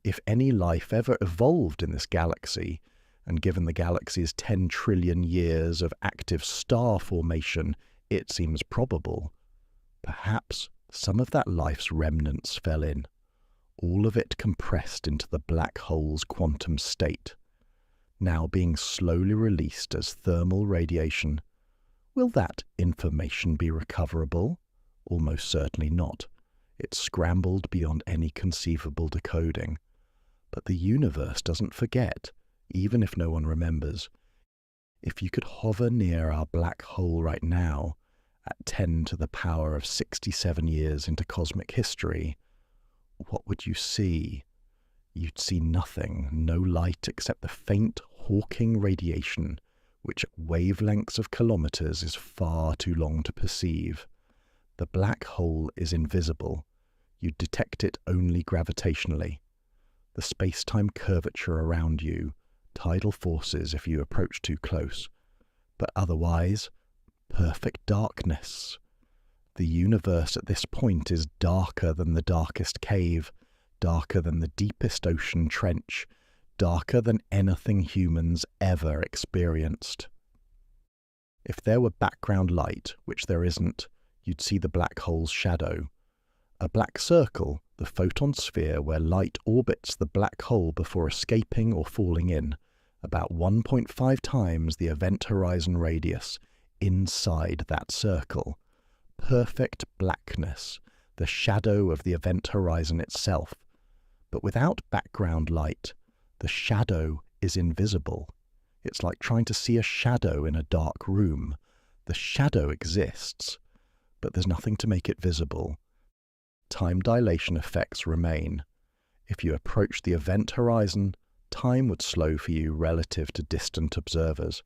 If any life ever evolved in this galaxy, and given the galaxy's 10 trillion years of active star formation, it seems probable. Perhaps some of that life's remnants fell in, all of it compressed into the black hole's quantum state, now being slowly released as thermal radiation. Will that information be recoverable? Almost certainly not. It's scrambled beyond any conceivable decoding. But the universe doesn't forget, even if no one remembers. If you could hover near our black hole right now, at 10 to the power of 67 years into cosmic history, what would you see? You'd see nothing, no light except the faint Hawking radiation, which at wavelengths of kilometers is far too long to perceive. The black hole is invisible. You'd detect it only gravitationally. The space-time curvature around you, tidal forces if you approach too close. But otherwise, perfect darkness. The universe at this point is darker than the darkest cave, darker than the deepest ocean trench, darker than anything humans ever experienced. If there were background light, which there isn't, you'd see the black hole's shadow. A black circle, the photon sphere where light orbits the black hole before escaping or falling in, about 1.5 times the event horizon radius, inside that circle. Perfect blackness, the shadow of the event horizon itself. But without background light, the shadow is invisible. It's like trying to see a shadow in a dark room. The shadow exists, but there's nothing to make it visible. Time dilation effects remain. If you approach the event horizon, time would slow for you relative to distant observers.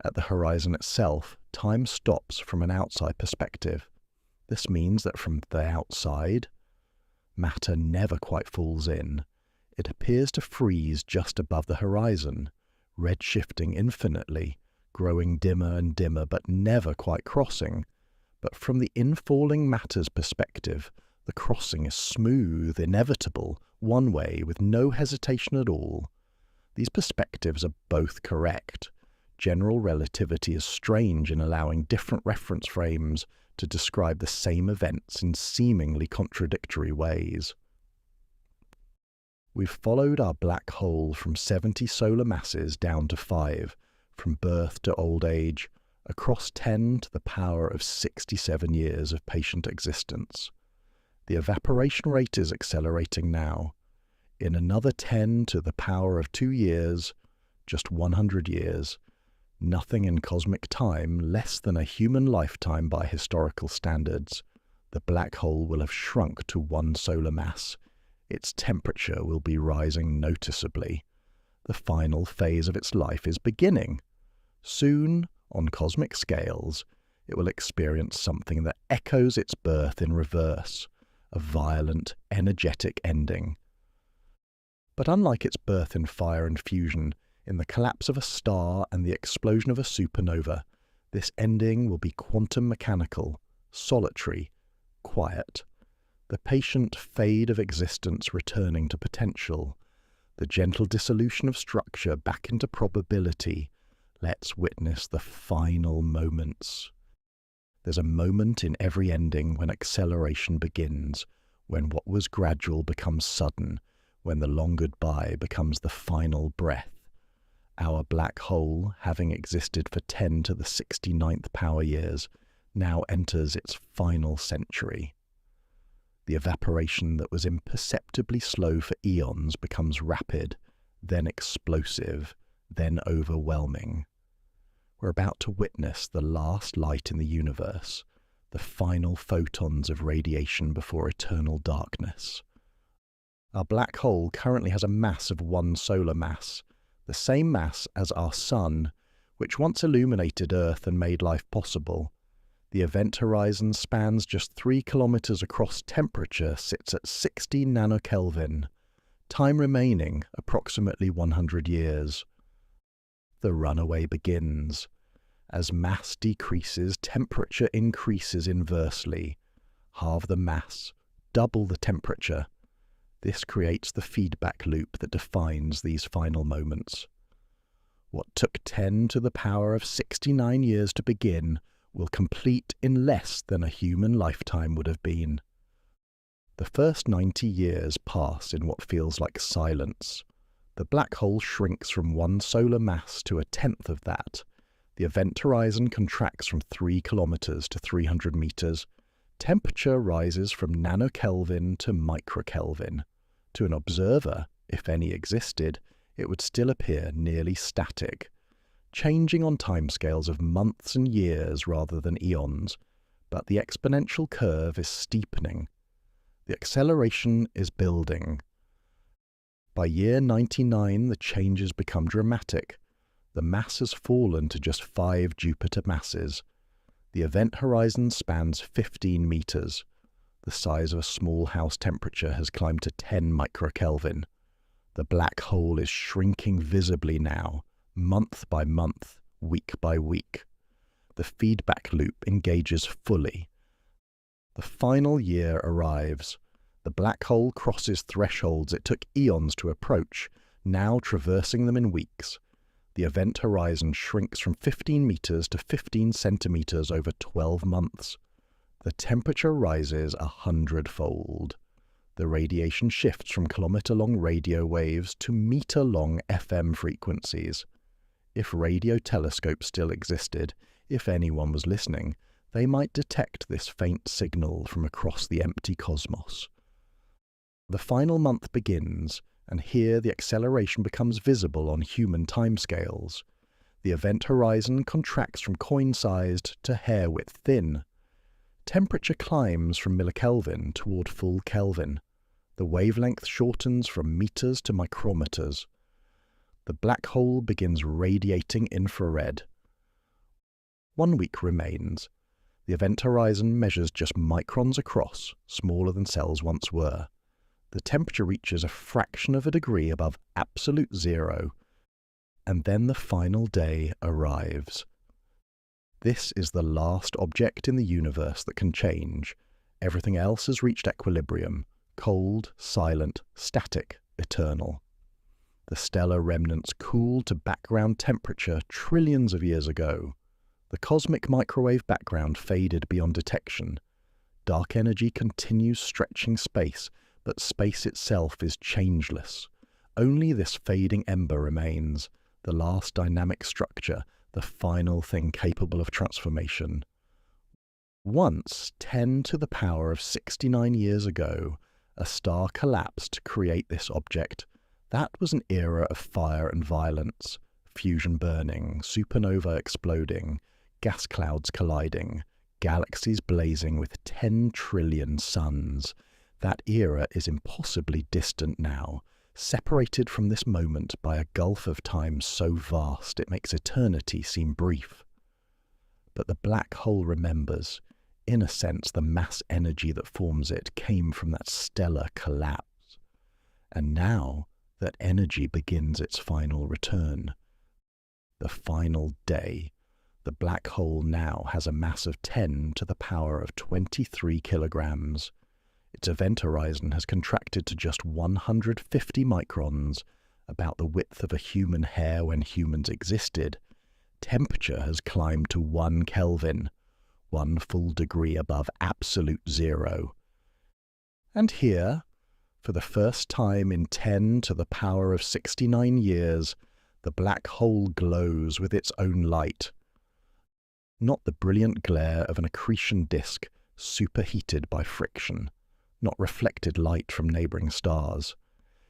At the horizon itself, time stops from an outside perspective. This means that from the outside, matter never quite falls in. It appears to freeze just above the horizon, redshifting infinitely, growing dimmer and dimmer but never quite crossing. But from the infalling matter's perspective, the crossing is smooth, inevitable, one way, with no hesitation at all. These perspectives are both correct. General relativity is strange in allowing different reference frames to describe the same events in seemingly contradictory ways. We've followed our black hole from 70 solar masses down to 5, from birth to old age, across 10 to the power of 67 years of patient existence. The evaporation rate is accelerating now. In another 10 to the power of 2 years, just 100 years, nothing in cosmic time less than a human lifetime by historical standards, the black hole will have shrunk to 1 solar mass. Its temperature will be rising noticeably. The final phase of its life is beginning. Soon, on cosmic scales, it will experience something that echoes its birth in reverse, a violent, energetic ending. But unlike its birth in fire and fusion, in the collapse of a star and the explosion of a supernova, this ending will be quantum mechanical, solitary, quiet. The patient fade of existence returning to potential, the gentle dissolution of structure back into probability. Let's witness the final moments. There's a moment in every ending when acceleration begins, when what was gradual becomes sudden, when the long goodbye becomes the final breath. Our black hole, having existed for 10 to the 69th power years, now enters its final century. The evaporation that was imperceptibly slow for eons becomes rapid, then explosive, then overwhelming. We're about to witness the last light in the universe, the final photons of radiation before eternal darkness. Our black hole currently has a mass of 1 solar mass, the same mass as our Sun, which once illuminated Earth and made life possible. The event horizon spans just 3 kilometers across. Temperature sits at 60 nanokelvin. Time remaining, approximately 100 years. The runaway begins. As mass decreases, temperature increases inversely. Halve the mass, double the temperature. This creates the feedback loop that defines these final moments. What took 10 to the power of 69 years to begin will complete in less than a human lifetime would have been. The first 90 years pass in what feels like silence. The black hole shrinks from 1 solar mass to 1/10 of that. The event horizon contracts from 3 kilometers to 300 meters. Temperature rises from nanokelvin to microkelvin. To an observer, if any existed, it would still appear nearly static, changing on timescales of months and years rather than eons, but the exponential curve is steepening. The acceleration is building. By year 99, the changes become dramatic. The mass has fallen to just 5 Jupiter masses. The event horizon spans 15 meters. The size of a small house temperature has climbed to 10 microkelvin. The black hole is shrinking visibly now, month by month, week by week. The feedback loop engages fully. The final year arrives. The black hole crosses thresholds it took eons to approach, now traversing them in weeks. The event horizon shrinks from 15 meters to 15 centimeters over 12 months. The temperature rises 100-fold. The radiation shifts from kilometer-long radio waves to meter-long FM frequencies. If radio telescopes still existed, if anyone was listening, they might detect this faint signal from across the empty cosmos. The final month begins, and here the acceleration becomes visible on human timescales. The event horizon contracts from coin-sized to hair-width thin. Temperature climbs from millikelvin toward full Kelvin. The wavelength shortens from meters to micrometers. The black hole begins radiating infrared. 1 week remains. The event horizon measures just microns across, smaller than cells once were. The temperature reaches a fraction of a degree above absolute zero, and then the final day arrives. This is the last object in the universe that can change. Everything else has reached equilibrium, cold, silent, static, eternal. The stellar remnants cooled to background temperature trillions of years ago. The cosmic microwave background faded beyond detection. Dark energy continues stretching space, but space itself is changeless. Only this fading ember remains, the last dynamic structure, the final thing capable of transformation. Once, 10 to the power of 69 years ago, a star collapsed to create this object. That was an era of fire and violence, fusion burning, supernova exploding, gas clouds colliding, galaxies blazing with 10 trillion suns. That era is impossibly distant now, separated from this moment by a gulf of time so vast it makes eternity seem brief. But the black hole remembers. In a sense, the mass energy that forms it came from that stellar collapse. And now that energy begins its final return. The final day. The black hole now has a mass of 10 to the power of 23 kilograms. Its event horizon has contracted to just 150 microns, about the width of a human hair when humans existed. Temperature has climbed to 1 Kelvin, 1 full degree above absolute zero. And here, for the first time in 10 to the power of 69 years, the black hole glows with its own light. Not the brilliant glare of an accretion disk superheated by friction, not reflected light from neighboring stars.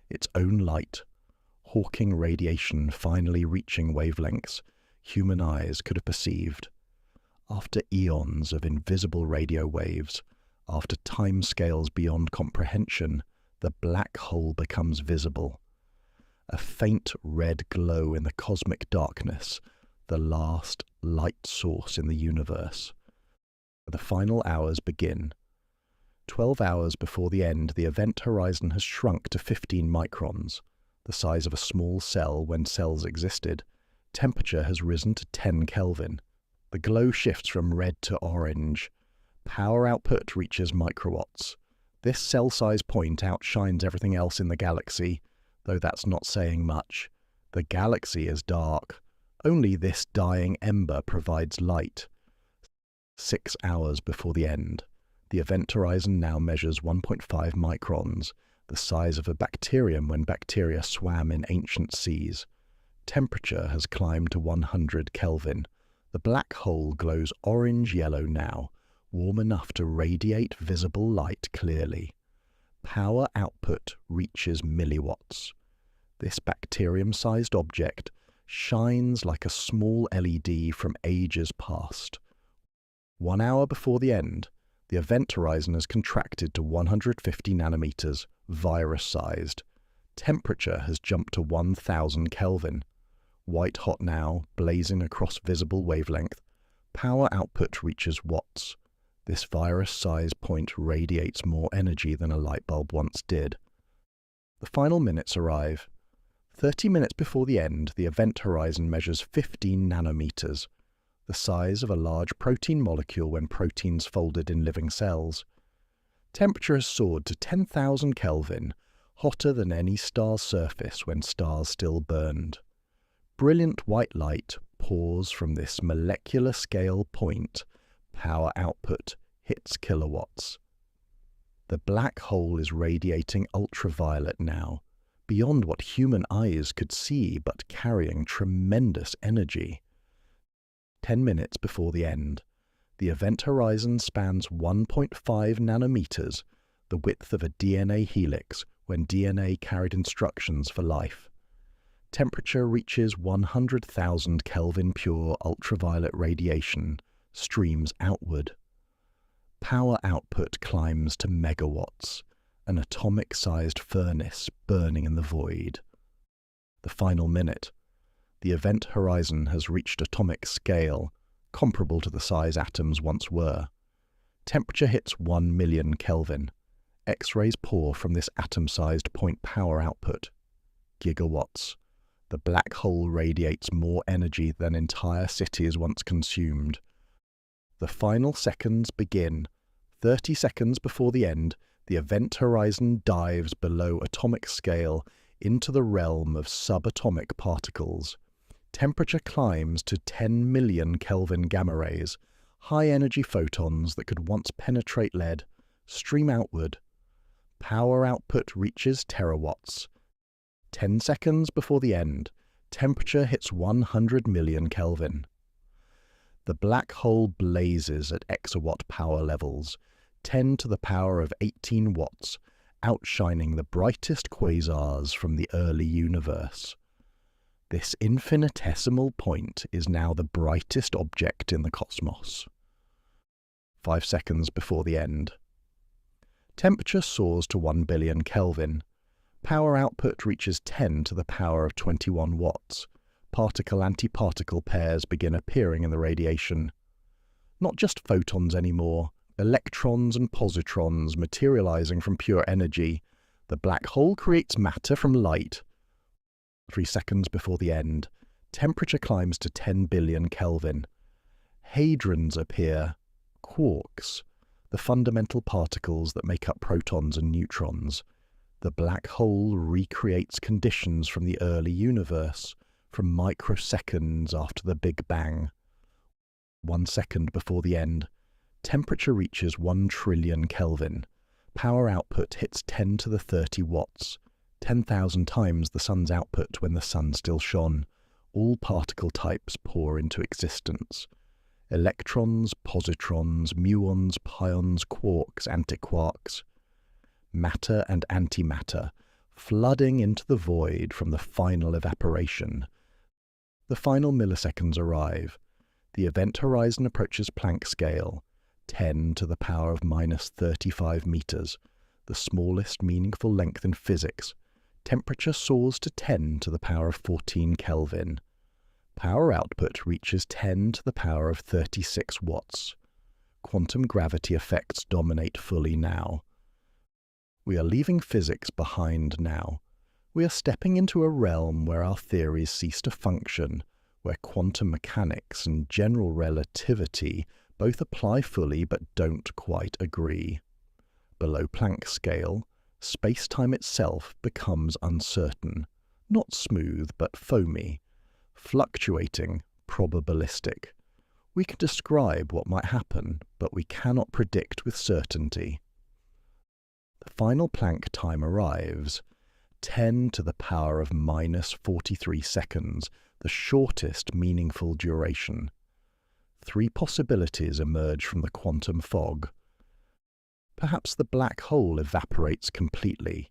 Its own light, hawking radiation finally reaching wavelengths human eyes could have perceived. After eons of invisible radio waves, after timescales beyond comprehension, the black hole becomes visible. A faint red glow in the cosmic darkness, the last light source in the universe. The final hours begin. 12 hours before the end, the event horizon has shrunk to 15 microns, the size of a small cell when cells existed. Temperature has risen to 10 Kelvin. The glow shifts from red to orange. Power output reaches microwatts. This cell size point outshines everything else in the galaxy, though that's not saying much. The galaxy is dark. Only this dying ember provides light. 6 hours before the end. The event horizon now measures 1.5 microns, the size of a bacterium when bacteria swam in ancient seas. Temperature has climbed to 100 Kelvin. The black hole glows orange-yellow now, warm enough to radiate visible light clearly. Power output reaches milliwatts. This bacterium-sized object shines like a small LED from ages past. 1 hour before the end, the event horizon has contracted to 150 nanometers, virus-sized. Temperature has jumped to 1000 Kelvin. White hot now, blazing across visible wavelength. Power output reaches watts. This virus-sized point radiates more energy than a light bulb once did. The final minutes arrive. 30 minutes before the end, the event horizon measures 15 nanometers, the size of a large protein molecule when proteins folded in living cells. Temperature has soared to 10,000 Kelvin, hotter than any star's surface when stars still burned. Brilliant white light pours from this molecular scale point. Power output hits kilowatts. The black hole is radiating ultraviolet now, beyond what human eyes could see, but carrying tremendous energy. 10 minutes before the end, the event horizon spans 1.5 nanometers, the width of a DNA helix when DNA carried instructions for life. Temperature reaches 100,000 Kelvin pure ultraviolet radiation, streams outward. Power output climbs to megawatts, an atomic-sized furnace burning in the void. The final minute. The event horizon has reached atomic scale, comparable to the size atoms once were. Temperature hits 1 million Kelvin. X-rays pour from this atom-sized point power output. Gigawatts. The black hole radiates more energy than entire cities once consumed. The final seconds begin. 30 seconds before the end, the event horizon dives below atomic scale into the realm of subatomic particles. Temperature climbs to 10 million Kelvin gamma rays, high-energy photons that could once penetrate lead, stream outward. Power output reaches terawatts. 10 seconds before the end, temperature hits 100 million Kelvin. The black hole blazes at exawatt power levels, 10 to the power of 18 watts, outshining the brightest quasars from the early universe. This infinitesimal point is now the brightest object in the cosmos. 5 seconds before the end. Temperature soars to 1 billion Kelvin. Power output reaches 10 to the power of 21 watts. Particle-antiparticle pairs begin appearing in the radiation. Not just photons anymore, electrons and positrons materializing from pure energy. The black hole creates matter from light. 3 seconds before the end, temperature climbs to 10 billion Kelvin. Hadrons appear, quarks, the fundamental particles that make up protons and neutrons. The black hole recreates conditions from the early universe, from microseconds after the Big Bang. 1 second before the end, temperature reaches 1 trillion Kelvin. Power output hits 10 to the 30 watts, 10,000 times the sun's output when the sun still shone. All particle types pour into existence. Electrons, positrons, muons, pions, quarks, antiquarks. Matter and antimatter, flooding into the void from the final evaporation. The final milliseconds arrive. The event horizon approaches Planck scale, 10 to the power of minus 35 meters, the smallest meaningful length in physics. Temperature soars to 10 to the power of 14 Kelvin. Power output reaches 10 to the power of 36 watts. Quantum gravity effects dominate fully now. We are leaving physics behind now. We are stepping into a realm where our theories cease to function, where quantum mechanics and general relativity both apply fully but don't quite agree. Below Planck scale, space-time itself becomes uncertain, not smooth but foamy, fluctuating, probabilistic. We can describe what might happen, but we cannot predict with certainty. The final Planck time arrives, 10 to the power of minus 43 seconds, the shortest meaningful duration. 3 possibilities emerge from the quantum fog. Perhaps the black hole evaporates completely.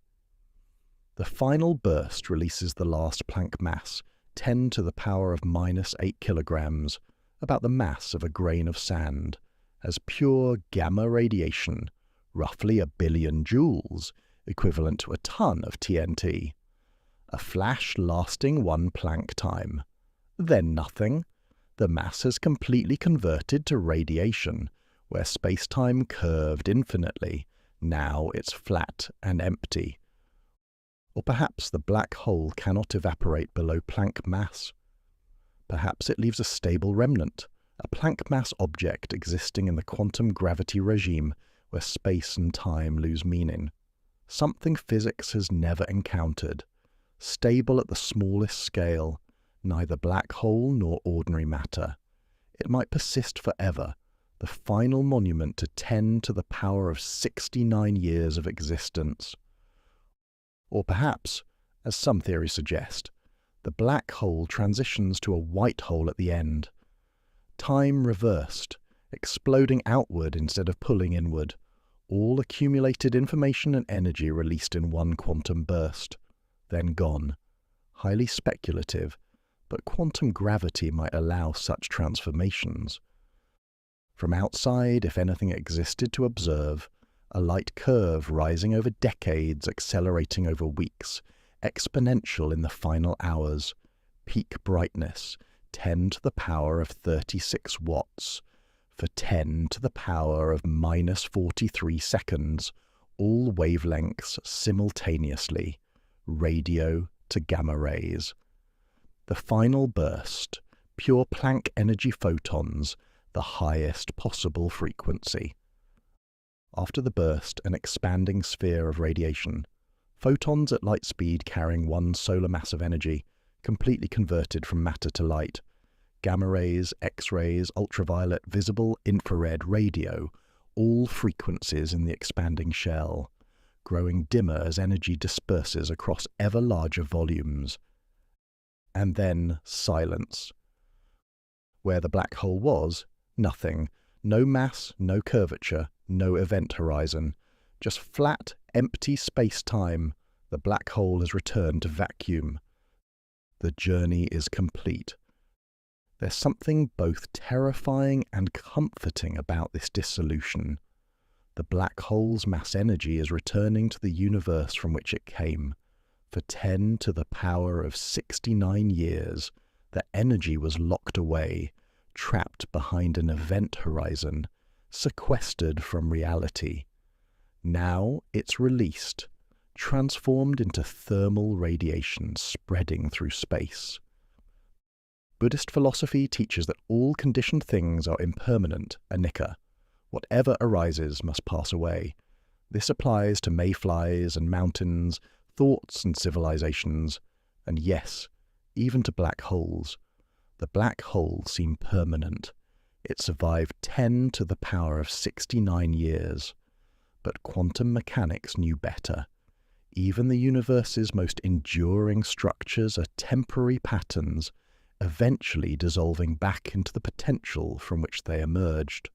The final burst releases the last Planck mass, 10 to the power of minus 8 kilograms, about the mass of a grain of sand, as pure gamma radiation, roughly 1 billion joules, equivalent to a ton of TNT. A flash lasting 1 Planck time. Then nothing. The mass has completely converted to radiation, where space-time curved infinitely. Now it's flat and empty. Or perhaps the black hole cannot evaporate below Planck mass. Perhaps it leaves a stable remnant, a Planck mass object existing in the quantum gravity regime where space and time lose meaning. Something physics has never encountered, stable at the smallest scale, neither black hole nor ordinary matter. It might persist forever, the final monument to 10 to the power of 69 years of existence. Or perhaps, as some theories suggest, the black hole transitions to a white hole at the end. Time reversed, exploding outward instead of pulling inward, all accumulated information and energy released in one quantum burst, then gone. highly speculative, but quantum gravity might allow such transformations. From outside, if anything existed to observe, a light curve rising over decades, accelerating over weeks, exponential in the final hours, peak brightness, 10 to the power of 36 watts, for 10 to the power of minus 43 seconds, all wavelengths simultaneously, radio to gamma rays. The final burst, pure Planck energy photons, the highest possible frequency. After the burst, an expanding sphere of radiation, photons at light speed carrying one solar mass of energy, completely converted from matter to light. Gamma rays, X-rays, ultraviolet, visible, infrared, radio, all frequencies in the expanding shell, growing dimmer as energy disperses across ever larger volumes. And then silence. Where the black hole was, nothing. No mass, no curvature, no event horizon. Just flat, empty space-time. The black hole has returned to vacuum. The journey is complete. There's something both terrifying and comforting about this dissolution. The black hole's mass energy is returning to the universe from which it came. For 10 to the power of 69 years, the energy was locked away, trapped behind an event horizon, sequestered from reality. Now it's released, transformed into thermal radiation spreading through space. Buddhist philosophy teaches that all conditioned things are impermanent, anicca. Whatever arises must pass away. This applies to mayflies and mountains, thoughts and civilizations, and yes, even to black holes. The black hole seemed permanent. It survived 10 to the power of 69 years. But quantum mechanics knew better. Even the universe's most enduring structures are temporary patterns, eventually dissolving back into the potential from which they emerged.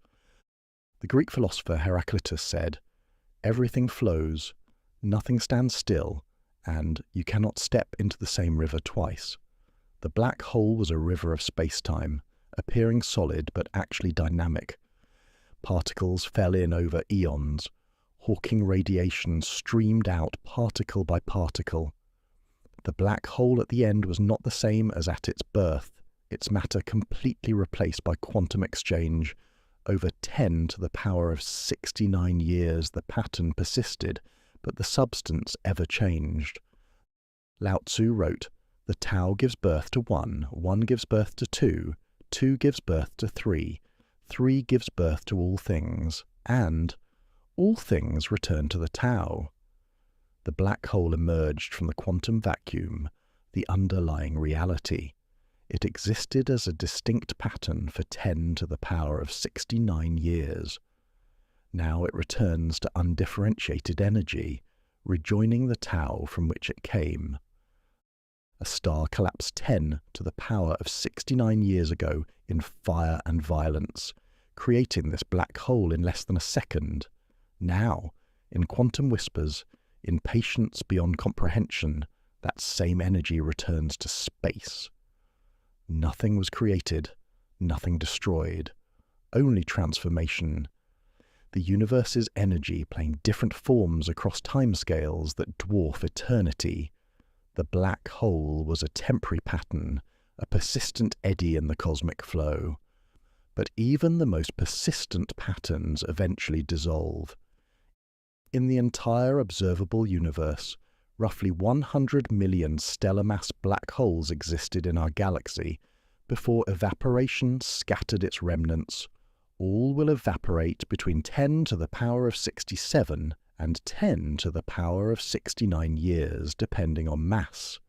The Greek philosopher Heraclitus said, "Everything flows, nothing stands still, and you cannot step into the same river twice." The black hole was a river of space-time, appearing solid but actually dynamic. Particles fell in over eons. Hawking radiation streamed out particle by particle. The black hole at the end was not the same as at its birth, its matter completely replaced by quantum exchange. Over 10 to the power of 69 years the pattern persisted, but the substance ever changed. Lao Tzu wrote, "The Tao gives birth to one, one gives birth to two, two gives birth to three, three gives birth to all things, and all things return to the Tao." The black hole emerged from the quantum vacuum, the underlying reality. It existed as a distinct pattern for 10 to the power of 69 years. Now it returns to undifferentiated energy, rejoining the Tao from which it came. A star collapsed 10 to the power of 69 years ago in fire and violence, creating this black hole in less than a second. Now, in quantum whispers, in patience beyond comprehension, that same energy returns to space. Nothing was created, nothing destroyed, only transformation. The universe's energy playing different forms across timescales that dwarf eternity. The black hole was a temporary pattern, a persistent eddy in the cosmic flow. But even the most persistent patterns eventually dissolve. In the entire observable universe, roughly 100 million stellar mass black holes existed in our galaxy before evaporation scattered its remnants. All will evaporate between 10 to the power of 67 and 10 to the power of 69 years, depending on mass.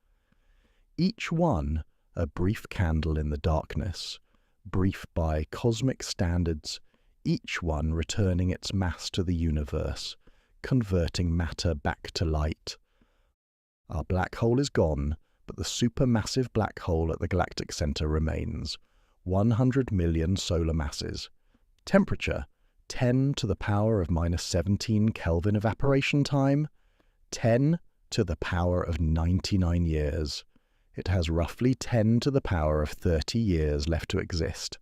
Each one a brief candle in the darkness, brief by cosmic standards, each one returning its mass to the universe, converting matter back to light. Our black hole is gone, but the supermassive black hole at the galactic center remains. 100 million solar masses. Temperature, 10 to the power of minus 17 Kelvin evaporation time, 10 to the power of 99 years. It has roughly 10 to the power of 30 years left to exist.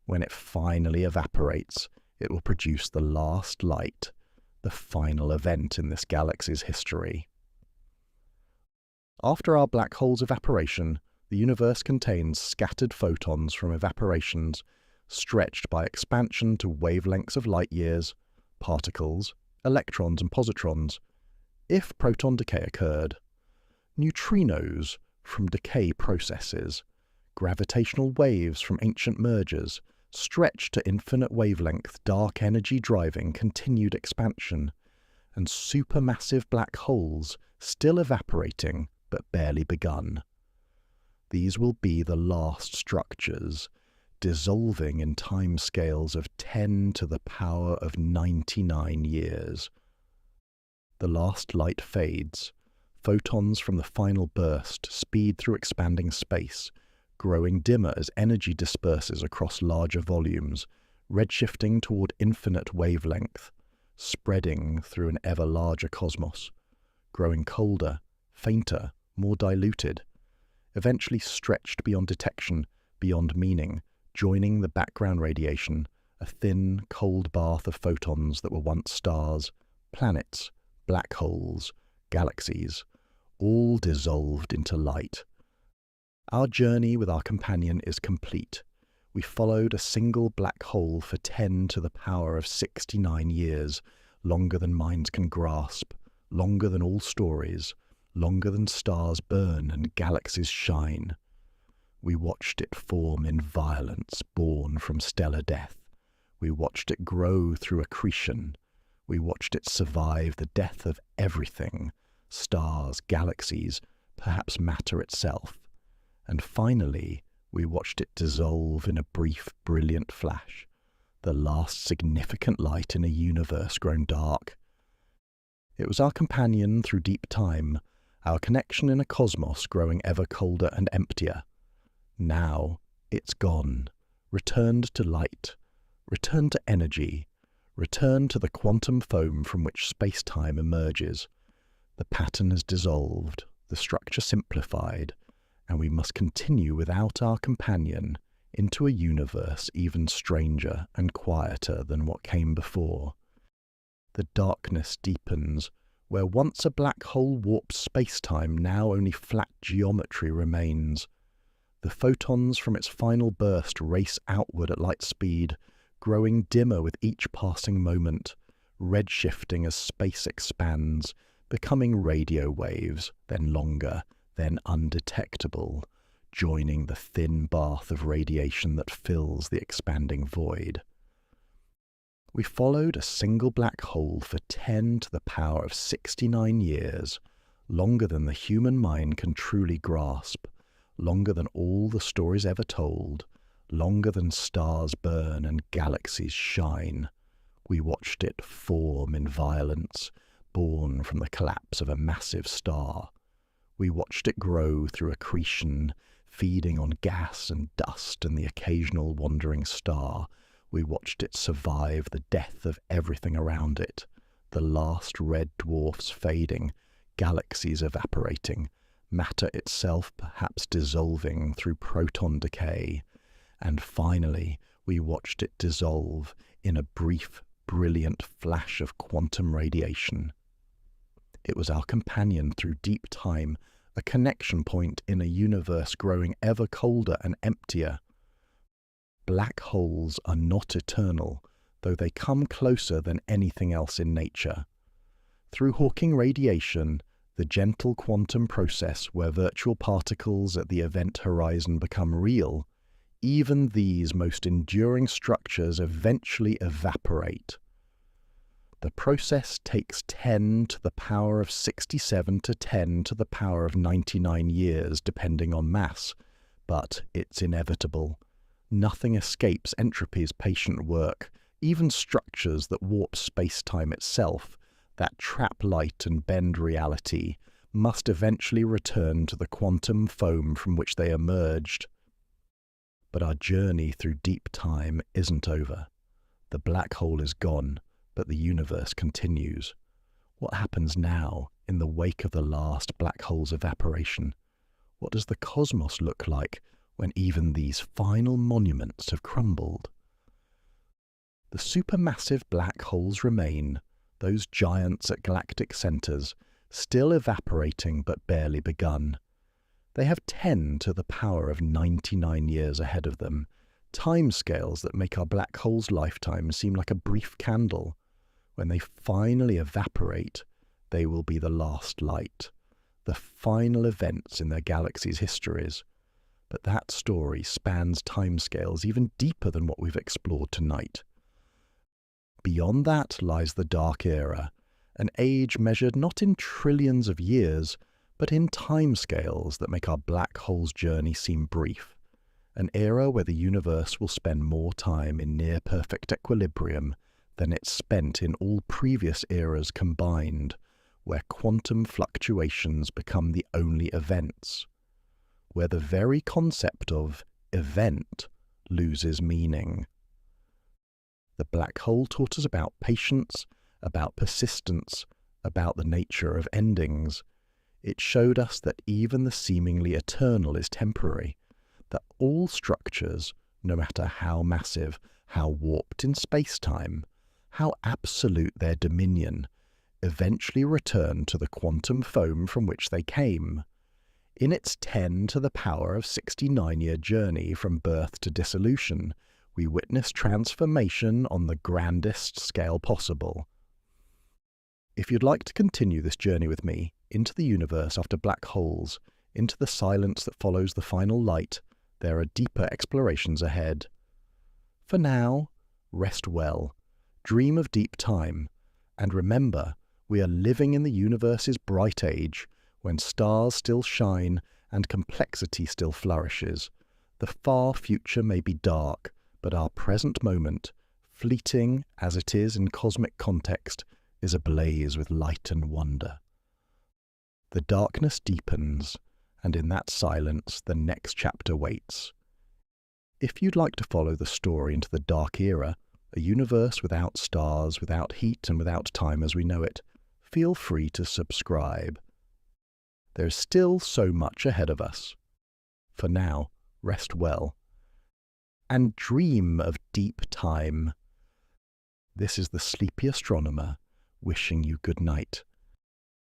When it finally evaporates, it will produce the last light, the final event in this galaxy's history. After our black hole's evaporation, the universe contains scattered photons from evaporations, stretched by expansion to wavelengths of light years, particles, electrons and positrons, if proton decay occurred, neutrinos from decay processes, gravitational waves from ancient mergers, stretched to infinite wavelength dark energy driving continued expansion, and supermassive black holes still evaporating but barely begun. These will be the last structures, dissolving in timescales of 10 to the power of 99 years. The last light fades. Photons from the final burst speed through expanding space, growing dimmer as energy disperses across larger volumes, redshifting toward infinite wavelength, spreading through an ever larger cosmos, growing colder, fainter, more diluted, eventually stretched beyond detection, beyond meaning, joining the background radiation, a thin, cold bath of photons that were once stars, planets, black holes, galaxies, all dissolved into light. Our journey with our companion is complete. We followed a single black hole for 10 to the power of 69 years, longer than minds can grasp, longer than all stories, longer than stars burn and galaxies shine. We watched it form in violence born from stellar death. We watched it grow through accretion. We watched it survive the death of everything, stars, galaxies, perhaps matter itself. And finally, we watched it dissolve in a brief, brilliant flash, the last significant light in a universe grown dark. It was our companion through deep time, our connection in a cosmos growing ever colder and emptier. Now it's gone, returned to light, returned to energy, returned to the quantum foam from which space-time emerges. The pattern is dissolved, the structure simplified, and we must continue without our companion into a universe even stranger and quieter than what came before. The darkness deepens. Where once a black hole warps space-time, now only flat geometry remains. The photons from its final burst race outward at light speed, growing dimmer with each passing moment, redshifting as space expands, becoming radio waves, then longer, then undetectable, joining the thin bath of radiation that fills the expanding void. We followed a single black hole for 10 to the power of 69 years, longer than the human mind can truly grasp, longer than all the stories ever told, longer than stars burn and galaxies shine. We watched it form in violence, born from the collapse of a massive star. We watched it grow through accretion, feeding on gas and dust and the occasional wandering star. We watched it survive the death of everything around it, the last red dwarfs fading, galaxies evaporating, matter itself perhaps dissolving through proton decay, and finally we watched it dissolve in a brief, brilliant flash of quantum radiation. It was our companion through deep time, a connection point in a universe growing ever colder and emptier. Black holes are not eternal, though they come closer than anything else in nature. Through Hawking radiation, the gentle quantum process where virtual particles at the event horizon become real, even these most enduring structures eventually evaporate. The process takes 10 to the power of 67 to 10 to the power of 99 years, depending on mass, but it's inevitable. Nothing escapes entropy's patient work, even structures that warp space-time itself, that trap light and bend reality, must eventually return to the quantum foam from which they emerged. But our journey through deep time isn't over. The black hole is gone, but the universe continues. What happens now, in the wake of the last black hole's evaporation? What does the cosmos look like when even these final monuments have crumbled? The supermassive black holes remain, those giants at galactic centres, still evaporating but barely begun. They have 10 to the power of 99 years ahead of them, timescales that make our black hole's lifetime seem like a brief candle. When they finally evaporate, they will be the last light, the final events in their galaxy's histories. But that story spans timescales even deeper than what we've explored tonight. Beyond that lies the Dark Era, an age measured not in trillions of years, but in timescales that make our black hole's journey seem brief. An era where the universe will spend more time in near-perfect equilibrium than it's spent in all previous eras combined, where quantum fluctuations become the only events, where the very concept of event loses meaning. The black hole taught us about patience, about persistence, about the nature of endings. It showed us that even the seemingly eternal is temporary, that all structures, no matter how massive, how warped in space-time, how absolute their dominion, eventually return to the quantum foam from which they came. In its 10 to the power of 69-year journey from birth to dissolution, we witness transformation on the grandest scale possible. If you'd like to continue this journey with me, into the universe after black holes, into the silence that follows the final light, there are deeper explorations ahead. For now, rest well, dream of deep time, and remember, we are living in the universe's bright age, when stars still shine and complexity still flourishes. The far future may be dark, but our present moment, fleeting as it is in cosmic context, is ablaze with light and wonder. The darkness deepens, and in that silence the next chapter waits. If you'd like to follow the story into the Dark Era, a universe without stars, without heat and without time as we know it, feel free to subscribe. There's still so much ahead of us. For now, rest well, and dream of deep time. This is the Sleepy Astronomer, wishing you good night.